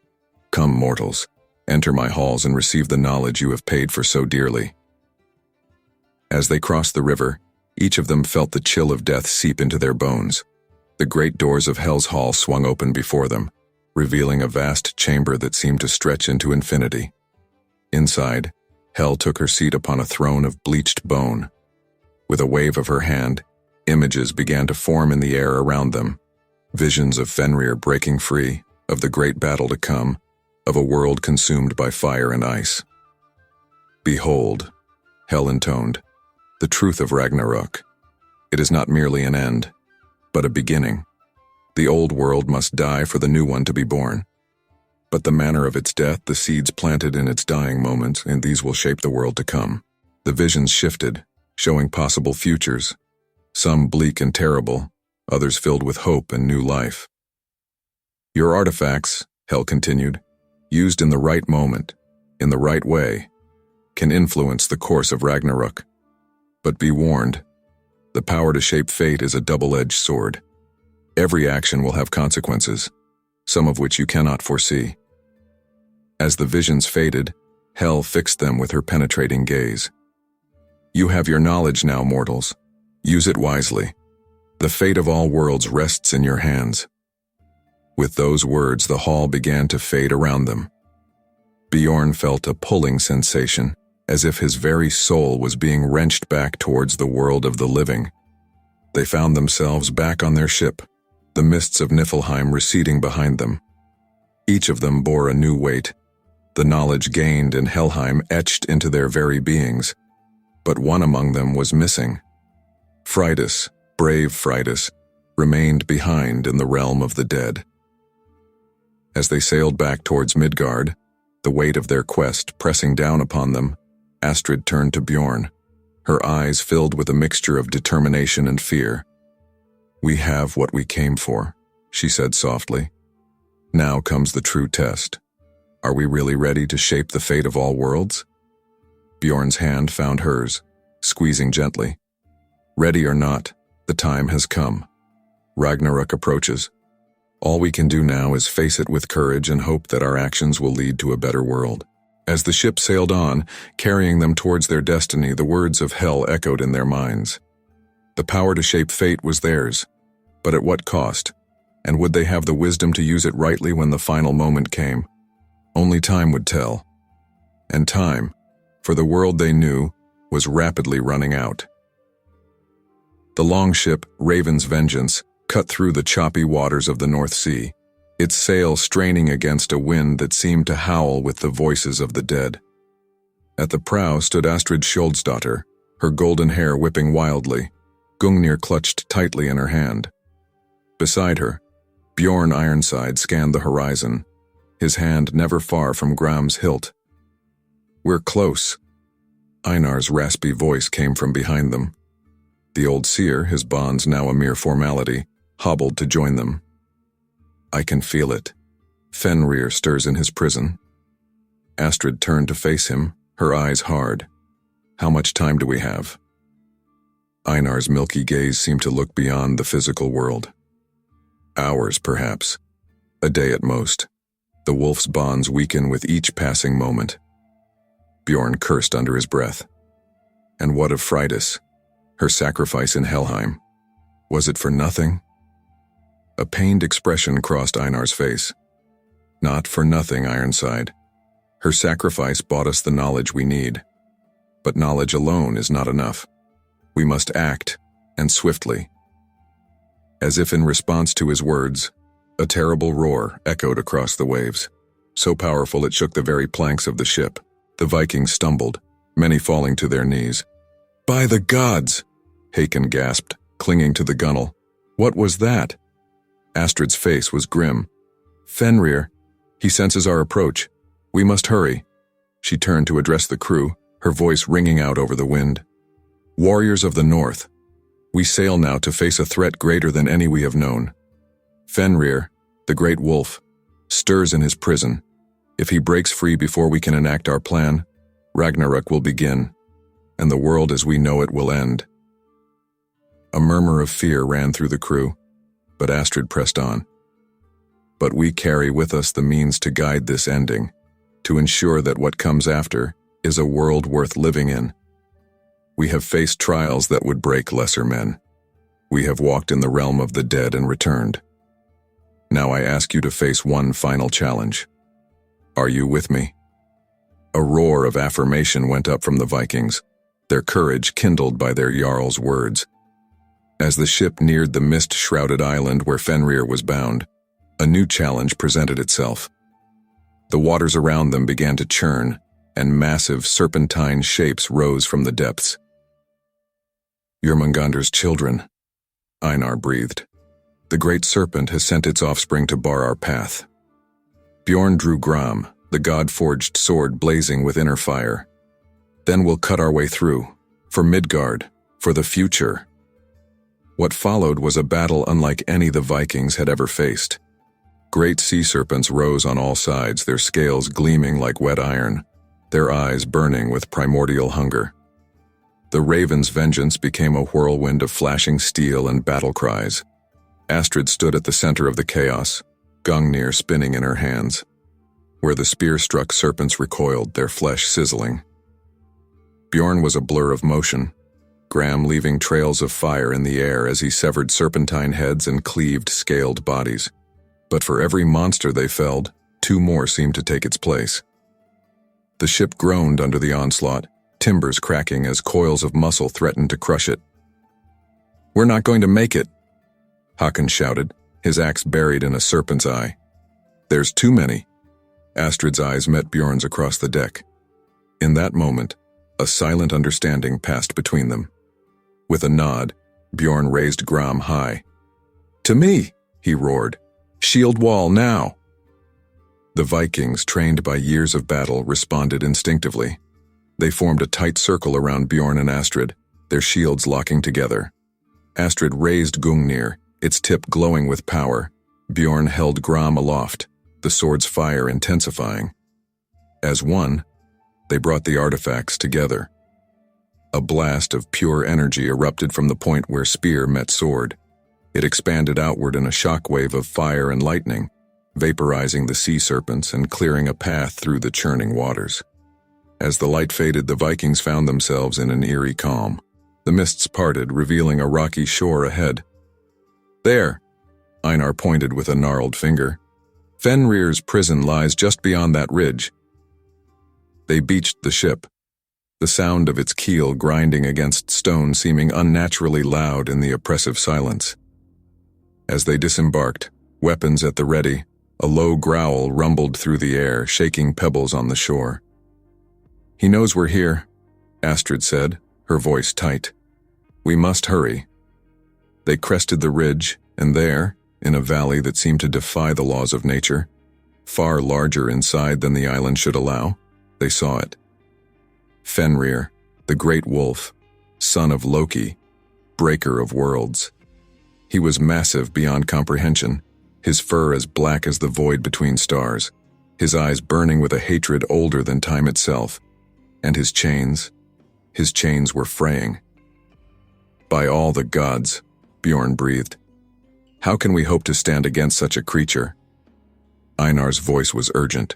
Speaker 1: Come, mortals, enter my halls and receive the knowledge you have paid for so dearly." As they crossed the river, each of them felt the chill of death seep into their bones. The great doors of Hel's hall swung open before them, revealing a vast chamber that seemed to stretch into infinity. Inside, Hel took her seat upon a throne of bleached bone. With a wave of her hand, images began to form in the air around them. Visions of Fenrir breaking free, of the great battle to come, of a world consumed by fire and ice. "Behold," Hel intoned, "the truth of Ragnarok. It is not merely an end, but a beginning. The old world must die for the new one to be born. But the manner of its death, the seeds planted in its dying moments, and these will shape the world to come." The visions shifted, showing possible futures, some bleak and terrible, others filled with hope and new life. "Your artifacts," Hel continued, "used in the right moment, in the right way, can influence the course of Ragnarok. But be warned, the power to shape fate is a double-edged sword. Every action will have consequences, some of which you cannot foresee." As the visions faded, Hel fixed them with her penetrating gaze. "You have your knowledge now, mortals. Use it wisely. The fate of all worlds rests in your hands." With those words, the hall began to fade around them. Bjorn felt a pulling sensation, as if his very soul was being wrenched back towards the world of the living. They found themselves back on their ship, the mists of Niflheim receding behind them. Each of them bore a new weight, the knowledge gained in Helheim etched into their very beings. But one among them was missing. Freydis, brave Freydis, remained behind in the realm of the dead. As they sailed back towards Midgard, the weight of their quest pressing down upon them, Astrid turned to Bjorn, her eyes filled with a mixture of determination and fear. "We have what we came for," she said softly. "Now comes the true test. Are we really ready to shape the fate of all worlds?" Bjorn's hand found hers, squeezing gently. "Ready or not, the time has come. Ragnarok approaches. All we can do now is face it with courage and hope that our actions will lead to a better world." As the ship sailed on, carrying them towards their destiny, the words of Hel echoed in their minds. The power to shape fate was theirs, but at what cost? And would they have the wisdom to use it rightly when the final moment came? Only time would tell. And time, for the world they knew, was rapidly running out. The longship, Raven's Vengeance, cut through the choppy waters of the North Sea, its sail straining against a wind that seemed to howl with the voices of the dead. At the prow stood Astrid Skjoldsdottir, her golden hair whipping wildly, Gungnir clutched tightly in her hand. Beside her, Bjorn Ironside scanned the horizon, his hand never far from Gram's hilt. "We're close." Einar's raspy voice came from behind them. The old seer, his bonds now a mere formality, hobbled to join them. "I can feel it. Fenrir stirs in his prison." Astrid turned to face him, her eyes hard. "How much time do we have?" Einar's milky gaze seemed to look beyond the physical world. "Hours, perhaps. A day at most. The wolf's bonds weaken with each passing moment." Bjorn cursed under his breath. And what of Freydis? Her sacrifice in Helheim? Was it for nothing? A pained expression crossed Einar's face. "Not for nothing, Ironside. Her sacrifice bought us the knowledge we need. But knowledge alone is not enough. We must act, and swiftly." As if in response to his words, a terrible roar echoed across the waves, so powerful it shook the very planks of the ship. The Vikings stumbled, many falling to their knees. "By the gods!" Hakon gasped, clinging to the gunwale. "What was that?" Astrid's face was grim. "Fenrir, He senses our approach. We must hurry. She turned to address the crew, her voice ringing out over the wind. Warriors of the North, we sail now to face a threat greater than any we have known. Fenrir, the great wolf, stirs in his prison. If he breaks free before we can enact our plan, Ragnarok will begin, and the world as we know it will end. A murmur of fear ran through the crew, but Astrid pressed on. But we carry with us the means to guide this ending, to ensure that what comes after is a world worth living in. We have faced trials that would break lesser men. We have walked in the realm of the dead and returned. Now I ask you to face one final challenge. Are you with me? A roar of affirmation went up from the Vikings, their courage kindled by their Jarl's words. As the ship neared the mist-shrouded island where Fenrir was bound, a new challenge presented itself. The waters around them began to churn, and massive serpentine shapes rose from the depths. Jormungandr's children, Einar breathed. The great serpent has sent its offspring to bar our path. Bjorn drew Gram, the god-forged sword blazing with inner fire. Then we'll cut our way through, for Midgard, for the future. What followed was a battle unlike any the Vikings had ever faced. Great sea serpents rose on all sides, their scales gleaming like wet iron, their eyes burning with primordial hunger. The raven's vengeance became a whirlwind of flashing steel and battle cries. Astrid stood at the center of the chaos, Gungnir spinning in her hands. Where the spear-struck serpents recoiled, their flesh sizzling. Bjorn was a blur of motion, Gram leaving trails of fire in the air as he severed serpentine heads and cleaved scaled bodies. But for every monster they felled, two more seemed to take its place. The ship groaned under the onslaught, timbers cracking as coils of muscle threatened to crush it. "We're not going to make it," Håkon shouted, his axe buried in a serpent's eye. "There's too many." Astrid's eyes met Bjorn's across the deck. In that moment, a silent understanding passed between them. With a nod, Bjorn raised Gram high. "To me," he roared. "Shield wall now." The Vikings, trained by years of battle, responded instinctively. They formed a tight circle around Bjorn and Astrid, their shields locking together. Astrid raised Gungnir, its tip glowing with power. Bjorn held Gram aloft, the sword's fire intensifying. As one, they brought the artifacts together. A blast of pure energy erupted from the point where spear met sword. It expanded outward in a shockwave of fire and lightning, vaporizing the sea serpents and clearing a path through the churning waters. As the light faded, the Vikings found themselves in an eerie calm. The mists parted, revealing a rocky shore ahead. "There," Einar pointed with a gnarled finger. "Fenrir's prison lies just beyond that ridge." They beached the ship, the sound of its keel grinding against stone seeming unnaturally loud in the oppressive silence. As they disembarked, weapons at the ready, a low growl rumbled through the air, shaking pebbles on the shore. "He knows we're here," Astrid said, her voice tight. "We must hurry." They crested the ridge, and there, in a valley that seemed to defy the laws of nature, far larger inside than the island should allow, they saw it. Fenrir, the great wolf, son of Loki, breaker of worlds. He was massive beyond comprehension, his fur as black as the void between stars, his eyes burning with a hatred older than time itself, and his chains were fraying. "By all the gods," Bjorn breathed. "How can we hope to stand against such a creature?" Einar's voice was urgent.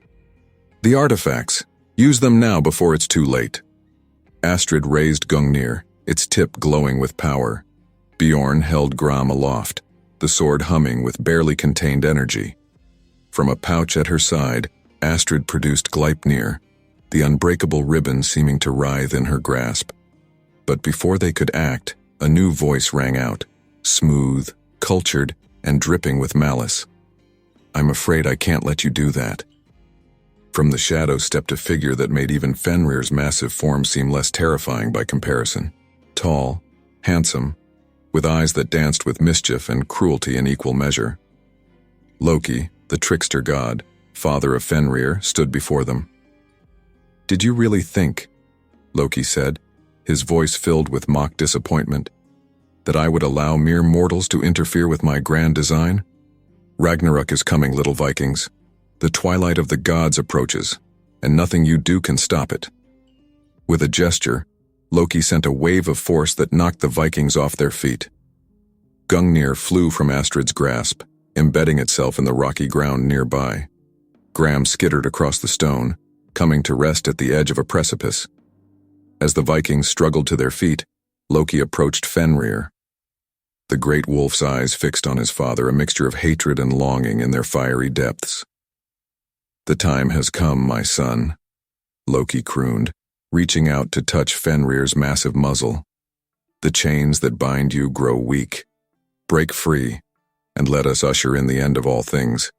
Speaker 1: "The artifacts. Use them now before it's too late." Astrid raised Gungnir, its tip glowing with power. Bjorn held Gram aloft, the sword humming with barely contained energy. From a pouch at her side, Astrid produced Gleipnir, the unbreakable ribbon seeming to writhe in her grasp. But before they could act, a new voice rang out, smooth, cultured, and dripping with malice. "I'm afraid I can't let you do that." From the shadow stepped a figure that made even Fenrir's massive form seem less terrifying by comparison. Tall, handsome, with eyes that danced with mischief and cruelty in equal measure. Loki, the trickster god, father of Fenrir, stood before them. "Did you really think," Loki said, his voice filled with mock disappointment, "that I would allow mere mortals to interfere with my grand design? Ragnarok is coming, little Vikings. The twilight of the gods approaches, and nothing you do can stop it." With a gesture, Loki sent a wave of force that knocked the Vikings off their feet. Gungnir flew from Astrid's grasp, embedding itself in the rocky ground nearby. Gram skittered across the stone, coming to rest at the edge of a precipice. As the Vikings struggled to their feet, Loki approached Fenrir. The great wolf's eyes fixed on his father, a mixture of hatred and longing in their fiery depths. "The time has come, my son," Loki crooned, reaching out to touch Fenrir's massive muzzle. "The chains that bind you grow weak. Break free, and let us usher in the end of all things."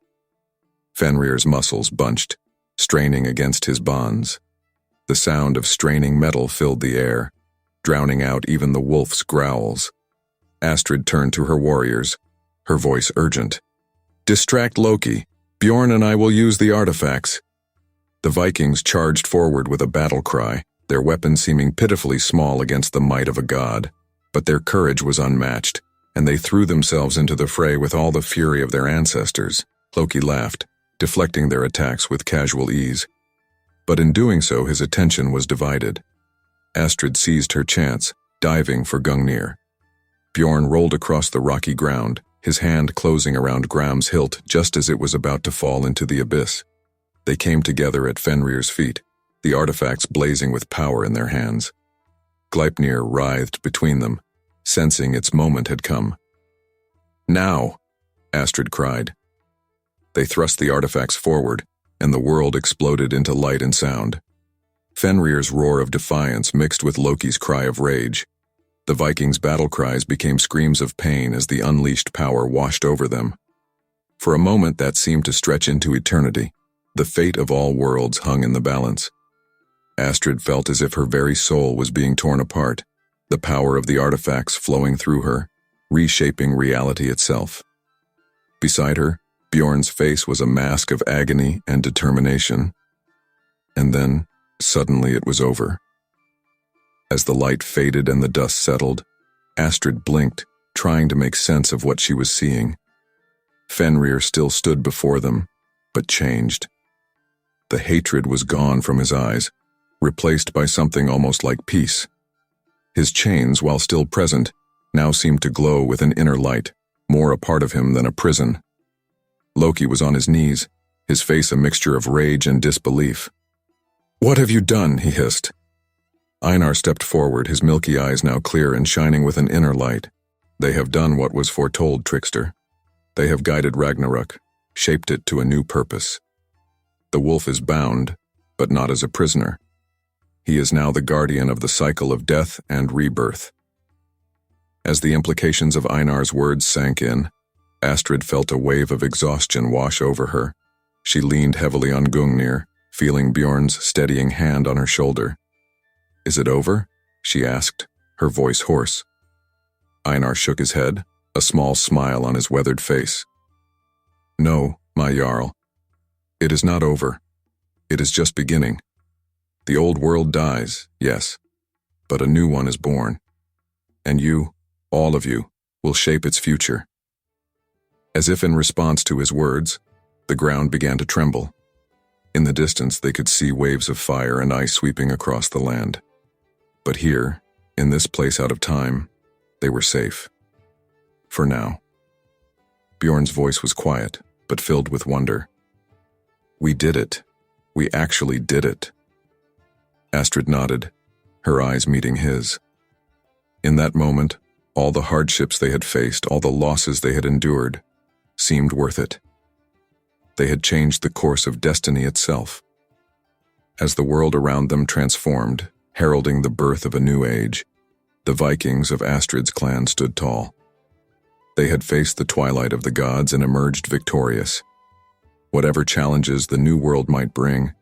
Speaker 1: Fenrir's muscles bunched, straining against his bonds. The sound of straining metal filled the air, drowning out even the wolf's growls. Astrid turned to her warriors, her voice urgent. "Distract Loki. Bjorn and I will use the artifacts." The Vikings charged forward with a battle cry, their weapons seeming pitifully small against the might of a god. But their courage was unmatched, and they threw themselves into the fray with all the fury of their ancestors. Loki laughed, deflecting their attacks with casual ease. But in doing so, his attention was divided. Astrid seized her chance, diving for Gungnir. Bjorn rolled across the rocky ground, his hand closing around Gram's hilt just as it was about to fall into the abyss. They came together at Fenrir's feet, the artifacts blazing with power in their hands. Gleipnir writhed between them, sensing its moment had come. "Now!" Astrid cried. They thrust the artifacts forward, and the world exploded into light and sound. Fenrir's roar of defiance mixed with Loki's cry of rage. The Vikings' battle cries became screams of pain as the unleashed power washed over them. For a moment that seemed to stretch into eternity. The fate of all worlds hung in the balance. Astrid felt as if her very soul was being torn apart, the power of the artifacts flowing through her, reshaping reality itself. Beside her, Bjorn's face was a mask of agony and determination. And then, suddenly it was over. As the light faded and the dust settled, Astrid blinked, trying to make sense of what she was seeing. Fenrir still stood before them, but changed. The hatred was gone from his eyes, replaced by something almost like peace. His chains, while still present, now seemed to glow with an inner light, more a part of him than a prison. Loki was on his knees, his face a mixture of rage and disbelief. "What have you done?" he hissed. Einar stepped forward, his milky eyes now clear and shining with an inner light. "They have done what was foretold, trickster. They have guided Ragnarok, shaped it to a new purpose. The wolf is bound, but not as a prisoner. He is now the guardian of the cycle of death and rebirth." As the implications of Einar's words sank in, Astrid felt a wave of exhaustion wash over her. She leaned heavily on Gungnir, feeling Bjorn's steadying hand on her shoulder. "Is it over?" she asked, her voice hoarse. Einar shook his head, a small smile on his weathered face. "No, my Jarl. It is not over. It is just beginning. The old world dies, yes, but a new one is born. And you, all of you, will shape its future." As if in response to his words, the ground began to tremble. In the distance, they could see waves of fire and ice sweeping across the land. But here, in this place out of time, they were safe. For now. Bjorn's voice was quiet, but filled with wonder. "We did it. We actually did it." Astrid nodded, her eyes meeting his. In that moment, all the hardships they had faced, all the losses they had endured, seemed worth it. They had changed the course of destiny itself. As the world around them transformed, heralding the birth of a new age, the Vikings of Astrid's clan stood tall. They had faced the twilight of the gods and emerged victorious. Whatever challenges the new world might bring,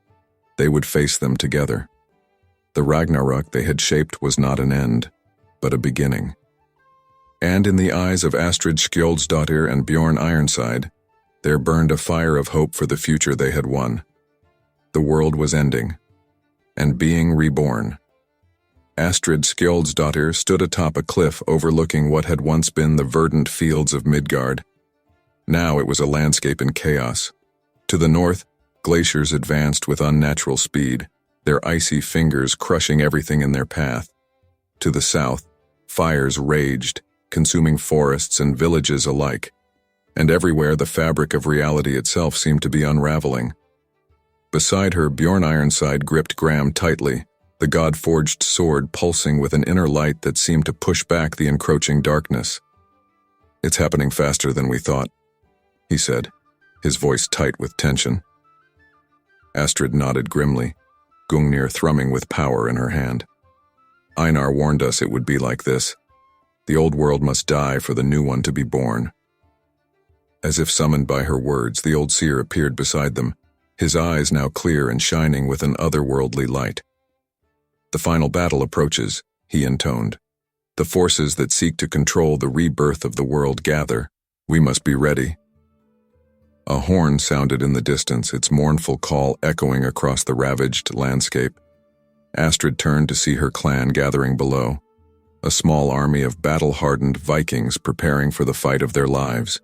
Speaker 1: they would face them together. The Ragnarok they had shaped was not an end, but a beginning. And in the eyes of Astrid Skjoldsdottir and Bjorn Ironside, There burned a fire of hope for the future they had won. The world was ending, and being reborn. Astrid Skjoldsdottir stood atop a cliff overlooking what had once been the verdant fields of Midgard. Now it was a landscape in chaos. To the north, glaciers advanced with unnatural speed, their icy fingers crushing everything in their path. To the south, fires raged, consuming forests and villages alike. And everywhere the fabric of reality itself seemed to be unraveling. Beside her, Bjorn Ironside gripped Gram tightly, the god-forged sword pulsing with an inner light that seemed to push back the encroaching darkness. "It's happening faster than we thought," he said, his voice tight with tension. Astrid nodded grimly, Gungnir thrumming with power in her hand. "Einar warned us it would be like this. The old world must die for the new one to be born." As if summoned by her words, the old seer appeared beside them, his eyes now clear and shining with an otherworldly light. "The final battle approaches," he intoned. "The forces that seek to control the rebirth of the world gather. We must be ready." A horn sounded in the distance, its mournful call echoing across the ravaged landscape. Astrid turned to see her clan gathering below, a small army of battle-hardened Vikings preparing for the fight of their lives.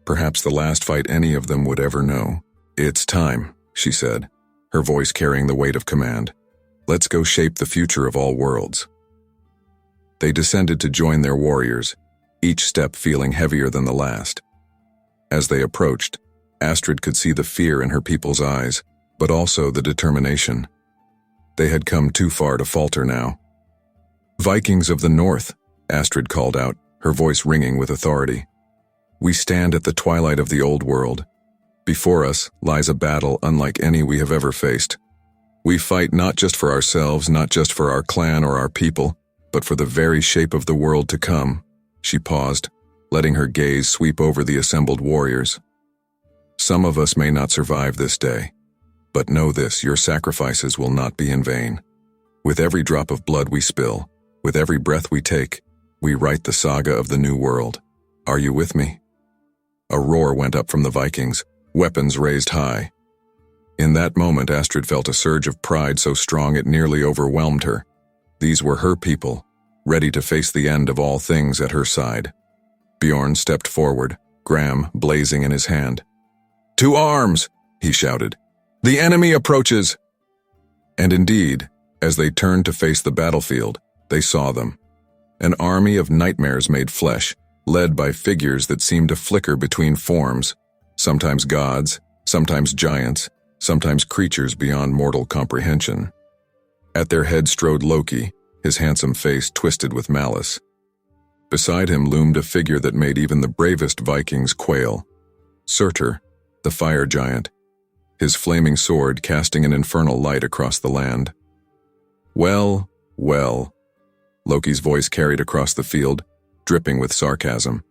Speaker 1: Perhaps the last fight any of them would ever know. "It's time," she said, her voice carrying the weight of command. "Let's go shape the future of all worlds." They descended to join their warriors, each step feeling heavier than the last. As they approached, Astrid could see the fear in her people's eyes, but also the determination. They had come too far to falter now. "Vikings of the North," Astrid called out, her voice ringing with authority. "We stand at the twilight of the old world. Before us lies a battle unlike any we have ever faced. We fight not just for ourselves, not just for our clan or our people, but for the very shape of the world to come." She paused, letting her gaze sweep over the assembled warriors. "Some of us may not survive this day, but know this, your sacrifices will not be in vain. With every drop of blood we spill, with every breath we take, we write the saga of the new world. Are you with me?" A roar went up from the Vikings, weapons raised high. In that moment, Astrid felt a surge of pride so strong it nearly overwhelmed her. These were her people, ready to face the end of all things at her side. Bjorn stepped forward, Gram blazing in his hand. "To arms!" he shouted. "The enemy approaches!" And indeed, as they turned to face the battlefield, they saw them. An army of nightmares made flesh, led by figures that seemed to flicker between forms, sometimes gods, sometimes giants, sometimes creatures beyond mortal comprehension. At their head strode Loki, his handsome face twisted with malice. Beside him loomed a figure that made even the bravest Vikings quail. Surtur, the fire giant, his flaming sword casting an infernal light across the land. "Well, well," Loki's voice carried across the field, dripping with sarcasm.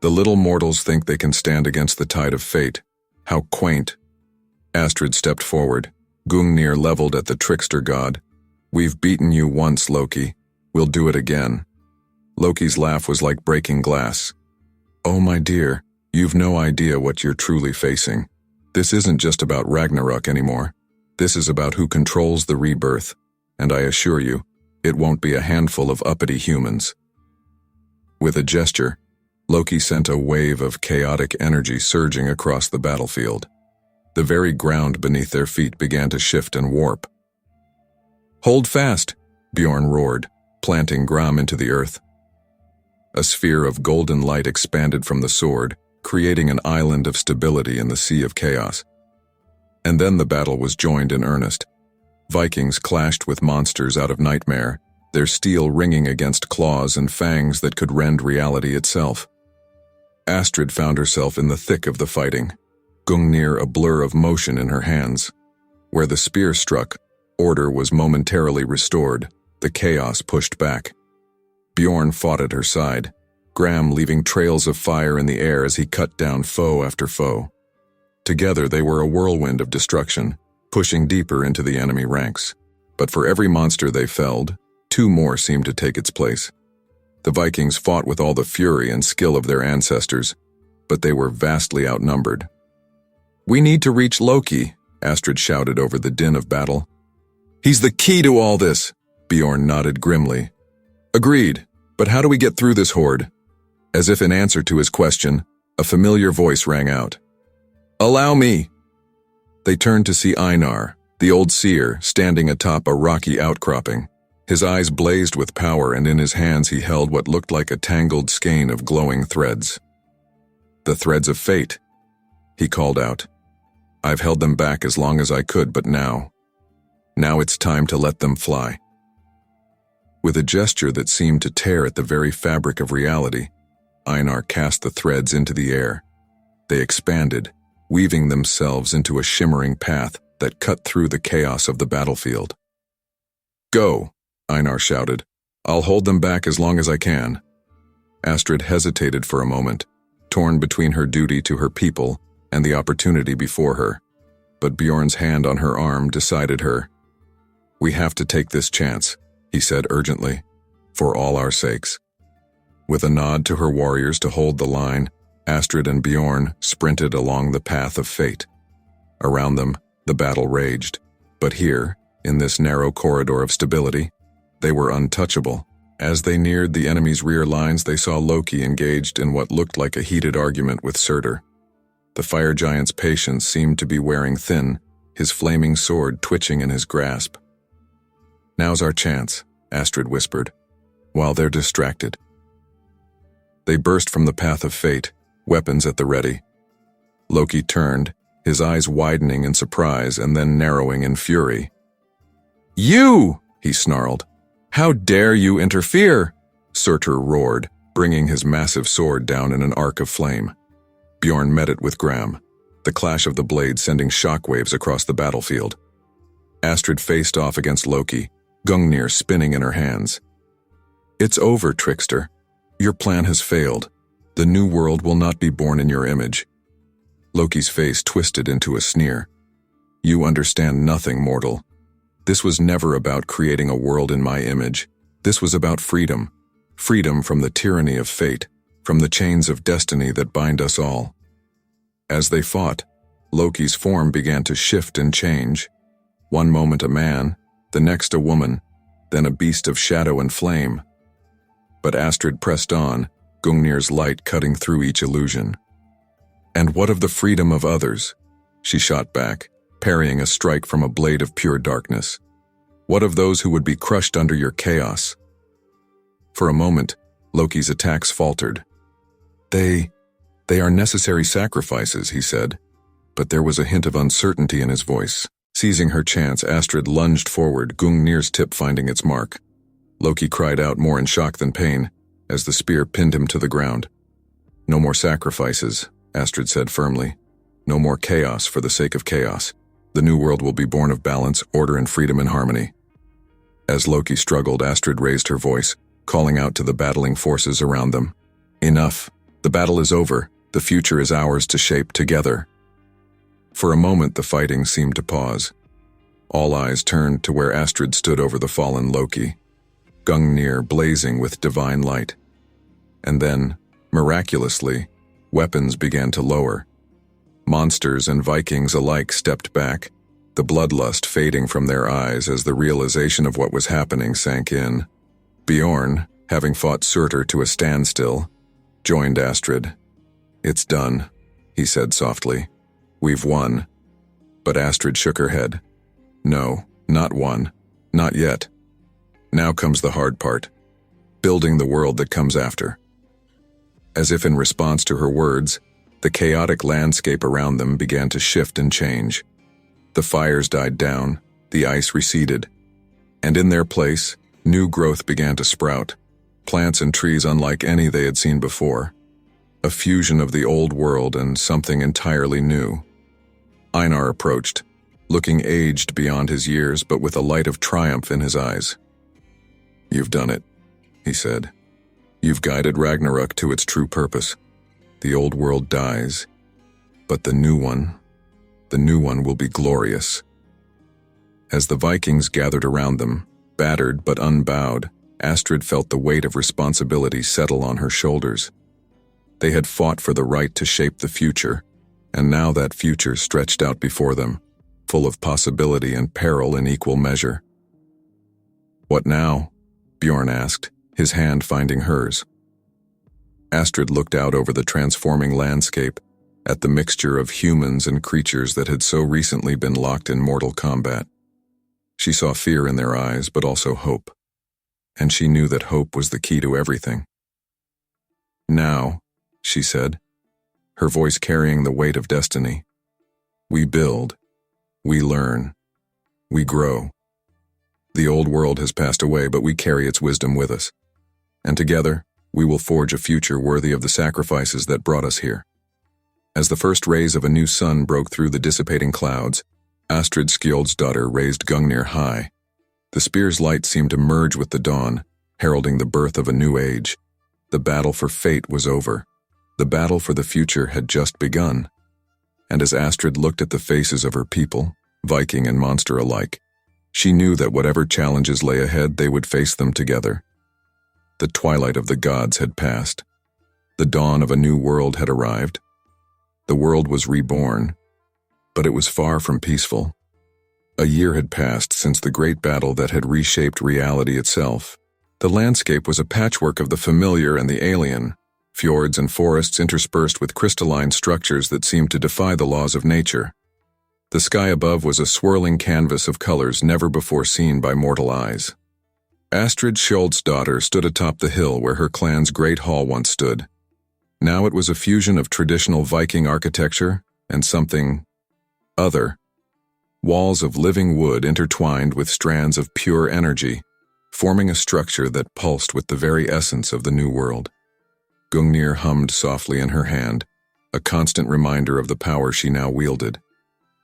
Speaker 1: "The little mortals think they can stand against the tide of fate. How quaint." Astrid stepped forward, Gungnir leveled at the trickster god. "We've beaten you once, Loki. We'll do it again." Loki's laugh was like breaking glass. "Oh, my dear, you've no idea what you're truly facing. This isn't just about Ragnarok anymore. This is about who controls the rebirth, and I assure you, it won't be a handful of uppity humans." With a gesture, Loki sent a wave of chaotic energy surging across the battlefield. The very ground beneath their feet began to shift and warp. "Hold fast," Bjorn roared, planting Gram into the earth. A sphere of golden light expanded from the sword, creating an island of stability in the sea of chaos. And then the battle was joined in earnest. Vikings clashed with monsters out of nightmare, their steel ringing against claws and fangs that could rend reality itself. Astrid found herself in the thick of the fighting, Gungnir a blur of motion in her hands. Where the spear struck, order was momentarily restored, the chaos pushed back. Bjorn fought at her side, Gram leaving trails of fire in the air as he cut down foe after foe. Together they were a whirlwind of destruction, pushing deeper into the enemy ranks. But for every monster they felled, two more seemed to take its place. The Vikings fought with all the fury and skill of their ancestors, but they were vastly outnumbered. We need to reach Loki, Astrid shouted over the din of battle. He's the key to all this, Bjorn nodded grimly. Agreed, but how do we get through this horde? As if in answer to his question, a familiar voice rang out. Allow me. They turned to see Einar, the old seer, standing atop a rocky outcropping. His eyes blazed with power, and in his hands he held what looked like a tangled skein of glowing threads. The threads of fate, he called out. I've held them back as long as I could, but now it's time to let them fly. With a gesture that seemed to tear at the very fabric of reality, Einar cast the threads into the air. They expanded, weaving themselves into a shimmering path that cut through the chaos of the battlefield. Go, Einar shouted. I'll hold them back as long as I can. Astrid hesitated for a moment, torn between her duty to her people and the opportunity before her. But Bjorn's hand on her arm decided her. We have to take this chance, he said urgently, for all our sakes. With a nod to her warriors to hold the line, Astrid and Bjorn sprinted along the path of fate. Around them, the battle raged, but here, in this narrow corridor of stability, they were untouchable. As they neared the enemy's rear lines, they saw Loki engaged in what looked like a heated argument with Surtur. The fire giant's patience seemed to be wearing thin, his flaming sword twitching in his grasp. Now's our chance, Astrid whispered, while they're distracted. They burst from the path of fate, weapons at the ready. Loki turned, his eyes widening in surprise and then narrowing in fury. You! He snarled. How dare you interfere? Surtur roared, bringing his massive sword down in an arc of flame. Bjorn met it with Gram, the clash of the blades sending shockwaves across the battlefield. Astrid faced off against Loki, Gungnir spinning in her hands. It's over, trickster. Your plan has failed. The new world will not be born in your image. Loki's face twisted into a sneer. You understand nothing, mortal. This was never about creating a world in my image. This was about freedom. Freedom from the tyranny of fate, from the chains of destiny that bind us all. As they fought, Loki's form began to shift and change. One moment a man, the next a woman, then a beast of shadow and flame. But Astrid pressed on, Gungnir's light cutting through each illusion. And what of the freedom of others? She shot back, parrying a strike from a blade of pure darkness. What of those who would be crushed under your chaos? For a moment, Loki's attacks faltered. They are necessary sacrifices, he said, but there was a hint of uncertainty in his voice. Seizing her chance, Astrid lunged forward, Gungnir's tip finding its mark. Loki cried out more in shock than pain, as the spear pinned him to the ground. No more sacrifices, Astrid said firmly. No more chaos for the sake of chaos. The new world will be born of balance, order, and freedom and harmony. As Loki struggled, Astrid raised her voice, calling out to the battling forces around them. Enough. The battle is over. The future is ours to shape together. For a moment, the fighting seemed to pause. All eyes turned to where Astrid stood over the fallen Loki, Gungnir blazing with divine light. And then, miraculously, weapons began to lower. Monsters and Vikings alike stepped back, the bloodlust fading from their eyes as the realization of what was happening sank in. Bjorn, having fought Surtur to a standstill, joined Astrid. It's done, he said softly. We've won. But Astrid shook her head. No, not won. Not yet. Now comes the hard part. Building the world that comes after. As if in response to her words, the chaotic landscape around them began to shift and change. The fires died down, the ice receded, and in their place, new growth began to sprout, plants and trees unlike any they had seen before. A fusion of the old world and something entirely new. Einar approached, looking aged beyond his years but with a light of triumph in his eyes. You've done it, he said. You've guided Ragnarok to its true purpose. The old world dies, but the new one will be glorious. As the Vikings gathered around them, battered but unbowed, Astrid felt the weight of responsibility settle on her shoulders. They had fought for the right to shape the future, and now that future stretched out before them, full of possibility and peril in equal measure. "What now?" Bjorn asked, his hand finding hers. Astrid looked out over the transforming landscape, at the mixture of humans and creatures that had so recently been locked in mortal combat. She saw fear in their eyes, but also hope. And she knew that hope was the key to everything. "Now," she said, her voice carrying the weight of destiny, "we build, we learn, we grow. The old world has passed away, but we carry its wisdom with us. And together, we will forge a future worthy of the sacrifices that brought us here." As the first rays of a new sun broke through the dissipating clouds, Astrid Skjoldsdottir raised Gungnir high. The spear's light seemed to merge with the dawn, heralding the birth of a new age. The battle for fate was over. The battle for the future had just begun. And as Astrid looked at the faces of her people, Viking and monster alike, she knew that whatever challenges lay ahead, they would face them together. The twilight of the gods had passed. The dawn of a new world had arrived. The world was reborn, but it was far from peaceful. A year had passed since the great battle that had reshaped reality itself. The landscape was a patchwork of the familiar and the alien, fjords and forests interspersed with crystalline structures that seemed to defy the laws of nature. The sky above was a swirling canvas of colors never before seen by mortal eyes. Astrid Skjoldsdottir stood atop the hill where her clan's great hall once stood. Now it was a fusion of traditional Viking architecture and something other. Walls of living wood intertwined with strands of pure energy, forming a structure that pulsed with the very essence of the new world. Gungnir hummed softly in her hand, a constant reminder of the power she now wielded,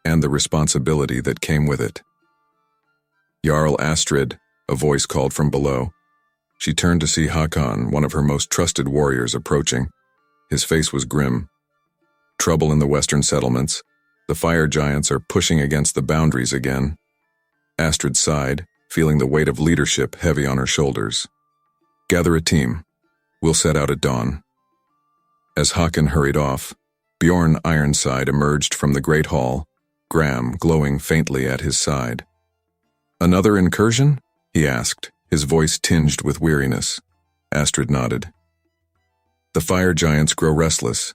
Speaker 1: and the responsibility that came with it. "Jarl Astrid," a voice called from below. She turned to see Hakon, one of her most trusted warriors, approaching. His face was grim. "Trouble in the western settlements. The fire giants are pushing against the boundaries again." Astrid sighed, feeling the weight of leadership heavy on her shoulders. "Gather a team. We'll set out at dawn." As Hakon hurried off, Bjorn Ironside emerged from the great hall, Gram glowing faintly at his side. "Another incursion?" he asked, his voice tinged with weariness. Astrid nodded. "The fire giants grow restless.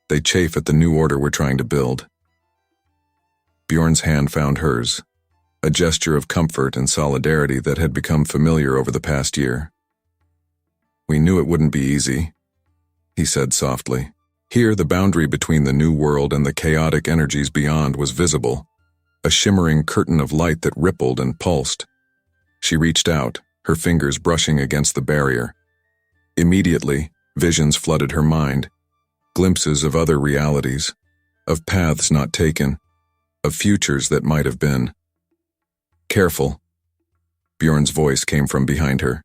Speaker 1: They chafe at the new order we're trying to build." Bjorn's hand found hers, a gesture of comfort and solidarity that had become familiar over the past year. "We knew it wouldn't be easy," he said softly. Here, the boundary between the new world and the chaotic energies beyond was visible, a shimmering curtain of light that rippled and pulsed. She reached out, her fingers brushing against the barrier. Immediately, visions flooded her mind, glimpses of other realities, of paths not taken, of futures that might have been. "Careful." Bjorn's voice came from behind her.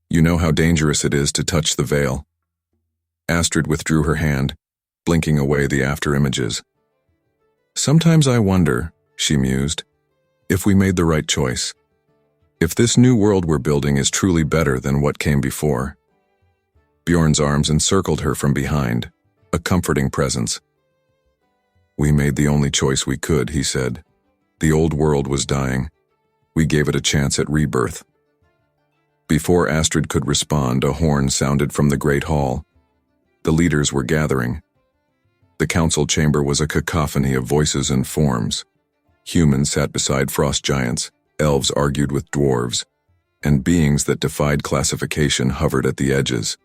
Speaker 1: "You know how dangerous it is to touch the veil." Astrid withdrew her hand, blinking away the after-images. "Sometimes I wonder," she mused, "if we made the right choice. If this new world we're building is truly better than what came before." Bjorn's arms encircled her from behind, a comforting presence. "We made the only choice we could," he said. "The old world was dying. We gave it a chance at rebirth." Before Astrid could respond, a horn sounded from the great hall. The leaders were gathering. The council chamber was a cacophony of voices and forms. Humans sat beside frost giants, elves argued with dwarves, and beings that defied classification hovered at the edges.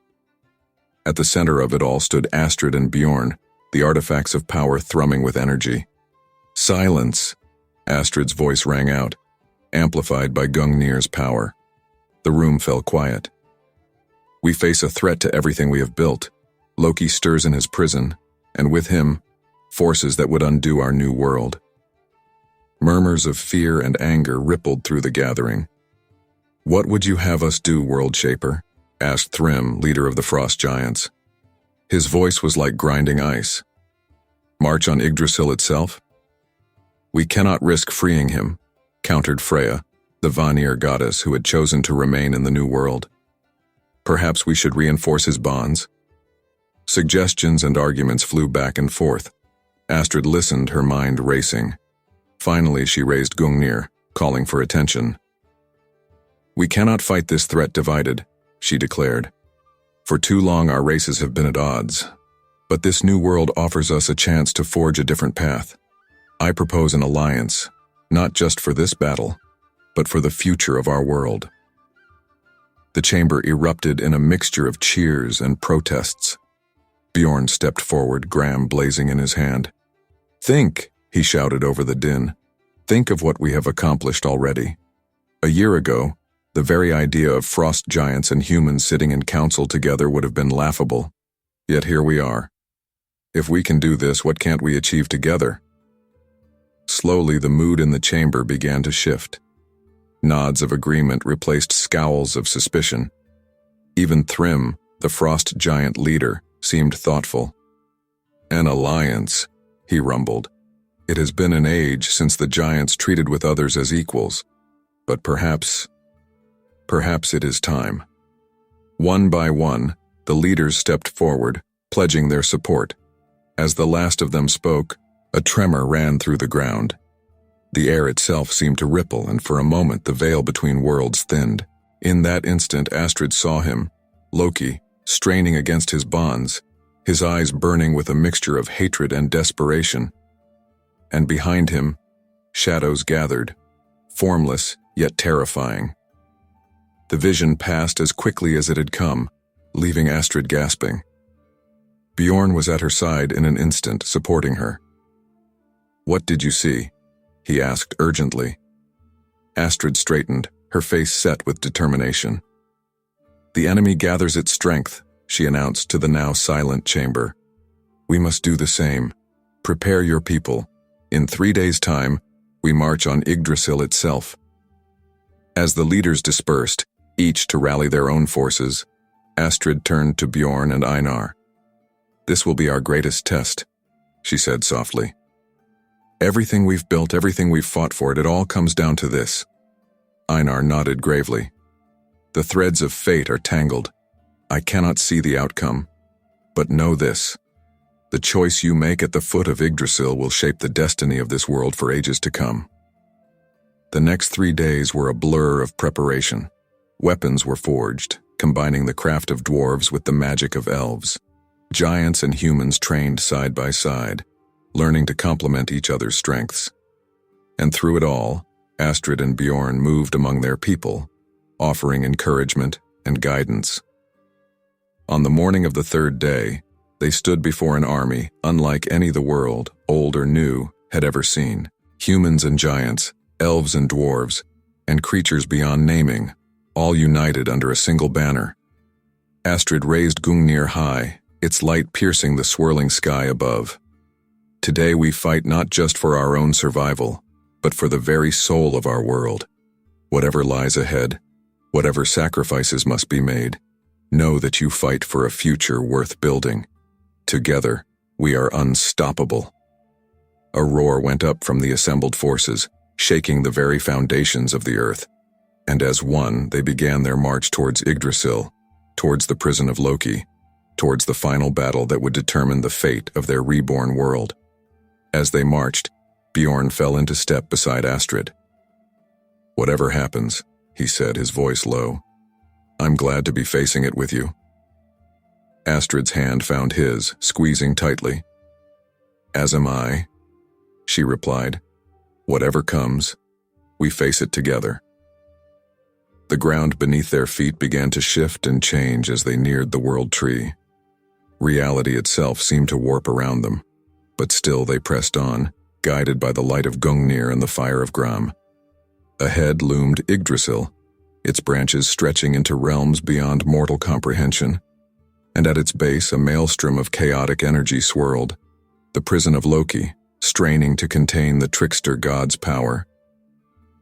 Speaker 1: At the center of it all stood Astrid and Bjorn, the artifacts of power thrumming with energy. "Silence!" Astrid's voice rang out, amplified by Gungnir's power. The room fell quiet. "We face a threat to everything we have built. Loki stirs in his prison, and with him, forces that would undo our new world." Murmurs of fear and anger rippled through the gathering. "What would you have us do, World Shaper?" asked Thrym, leader of the Frost Giants. His voice was like grinding ice. "March on Yggdrasil itself?" "We cannot risk freeing him," countered Freya, the Vanir goddess who had chosen to remain in the new world. "Perhaps we should reinforce his bonds?" Suggestions and arguments flew back and forth. Astrid listened, her mind racing. Finally, she raised Gungnir, calling for attention. "We cannot fight this threat divided," she declared. "For too long our races have been at odds. But this new world offers us a chance to forge a different path. I propose an alliance, not just for this battle, but for the future of our world." The chamber erupted in a mixture of cheers and protests. Bjorn stepped forward, gram blazing in his hand. "Think," he shouted over the din. "Think of what we have accomplished already. A year ago, the very idea of frost giants and humans sitting in council together would have been laughable. Yet here we are. If we can do this, what can't we achieve together?" Slowly, the mood in the chamber began to shift. Nods of agreement replaced scowls of suspicion. Even Thrym, the frost giant leader, seemed thoughtful. "An alliance," he rumbled. "It has been an age since the giants treated with others as equals. But perhaps it is time." One by one, the leaders stepped forward, pledging their support. As the last of them spoke, a tremor ran through the ground. The air itself seemed to ripple, and for a moment the veil between worlds thinned. In that instant, Astrid saw him, Loki, straining against his bonds, his eyes burning with a mixture of hatred and desperation. And behind him, shadows gathered, formless yet terrifying. The vision passed as quickly as it had come, leaving Astrid gasping. Bjorn was at her side in an instant, supporting her. "What did you see?" he asked urgently. Astrid straightened, her face set with determination. "The enemy gathers its strength," she announced to the now silent chamber. "We must do the same. Prepare your people. In 3 days' time, we march on Yggdrasil itself." As the leaders dispersed, each to rally their own forces, Astrid turned to Bjorn and Einar. "This will be our greatest test," she said softly. "Everything we've built, everything we've fought for it all comes down to this." Einar nodded gravely. "The threads of fate are tangled. I cannot see the outcome. But know this. The choice you make at the foot of Yggdrasil will shape the destiny of this world for ages to come." The next 3 days were a blur of preparation. Weapons were forged, combining the craft of dwarves with the magic of elves. Giants and humans trained side by side, learning to complement each other's strengths. And through it all, Astrid and Bjorn moved among their people, offering encouragement and guidance. On the morning of the 3rd day, they stood before an army unlike any the world, old or new, had ever seen. Humans and giants, elves and dwarves, and creatures beyond naming, all united under a single banner. Astrid raised Gungnir high, its light piercing the swirling sky above. "Today we fight not just for our own survival, but for the very soul of our world. Whatever lies ahead, whatever sacrifices must be made, know that you fight for a future worth building. Together, we are unstoppable." A roar went up from the assembled forces, shaking the very foundations of the earth. And as one, they began their march towards Yggdrasil, towards the prison of Loki, towards the final battle that would determine the fate of their reborn world. As they marched, Bjorn fell into step beside Astrid. "Whatever happens," he said, his voice low, "I'm glad to be facing it with you." Astrid's hand found his, squeezing tightly. "As am I," she replied. "Whatever comes, we face it together." The ground beneath their feet began to shift and change as they neared the world tree. Reality itself seemed to warp around them, but still they pressed on, guided by the light of Gungnir and the fire of Gram. Ahead loomed Yggdrasil, its branches stretching into realms beyond mortal comprehension, and at its base a maelstrom of chaotic energy swirled, the prison of Loki, straining to contain the trickster god's power.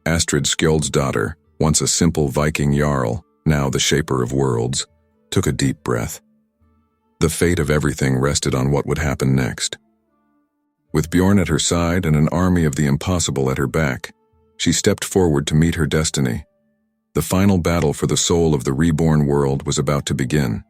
Speaker 1: Astrid Skjoldsdottir, once a simple Viking jarl, now the shaper of worlds, took a deep breath. The fate of everything rested on what would happen next. With Bjorn at her side and an army of the impossible at her back, she stepped forward to meet her destiny. The final battle for the soul of the reborn world was about to begin.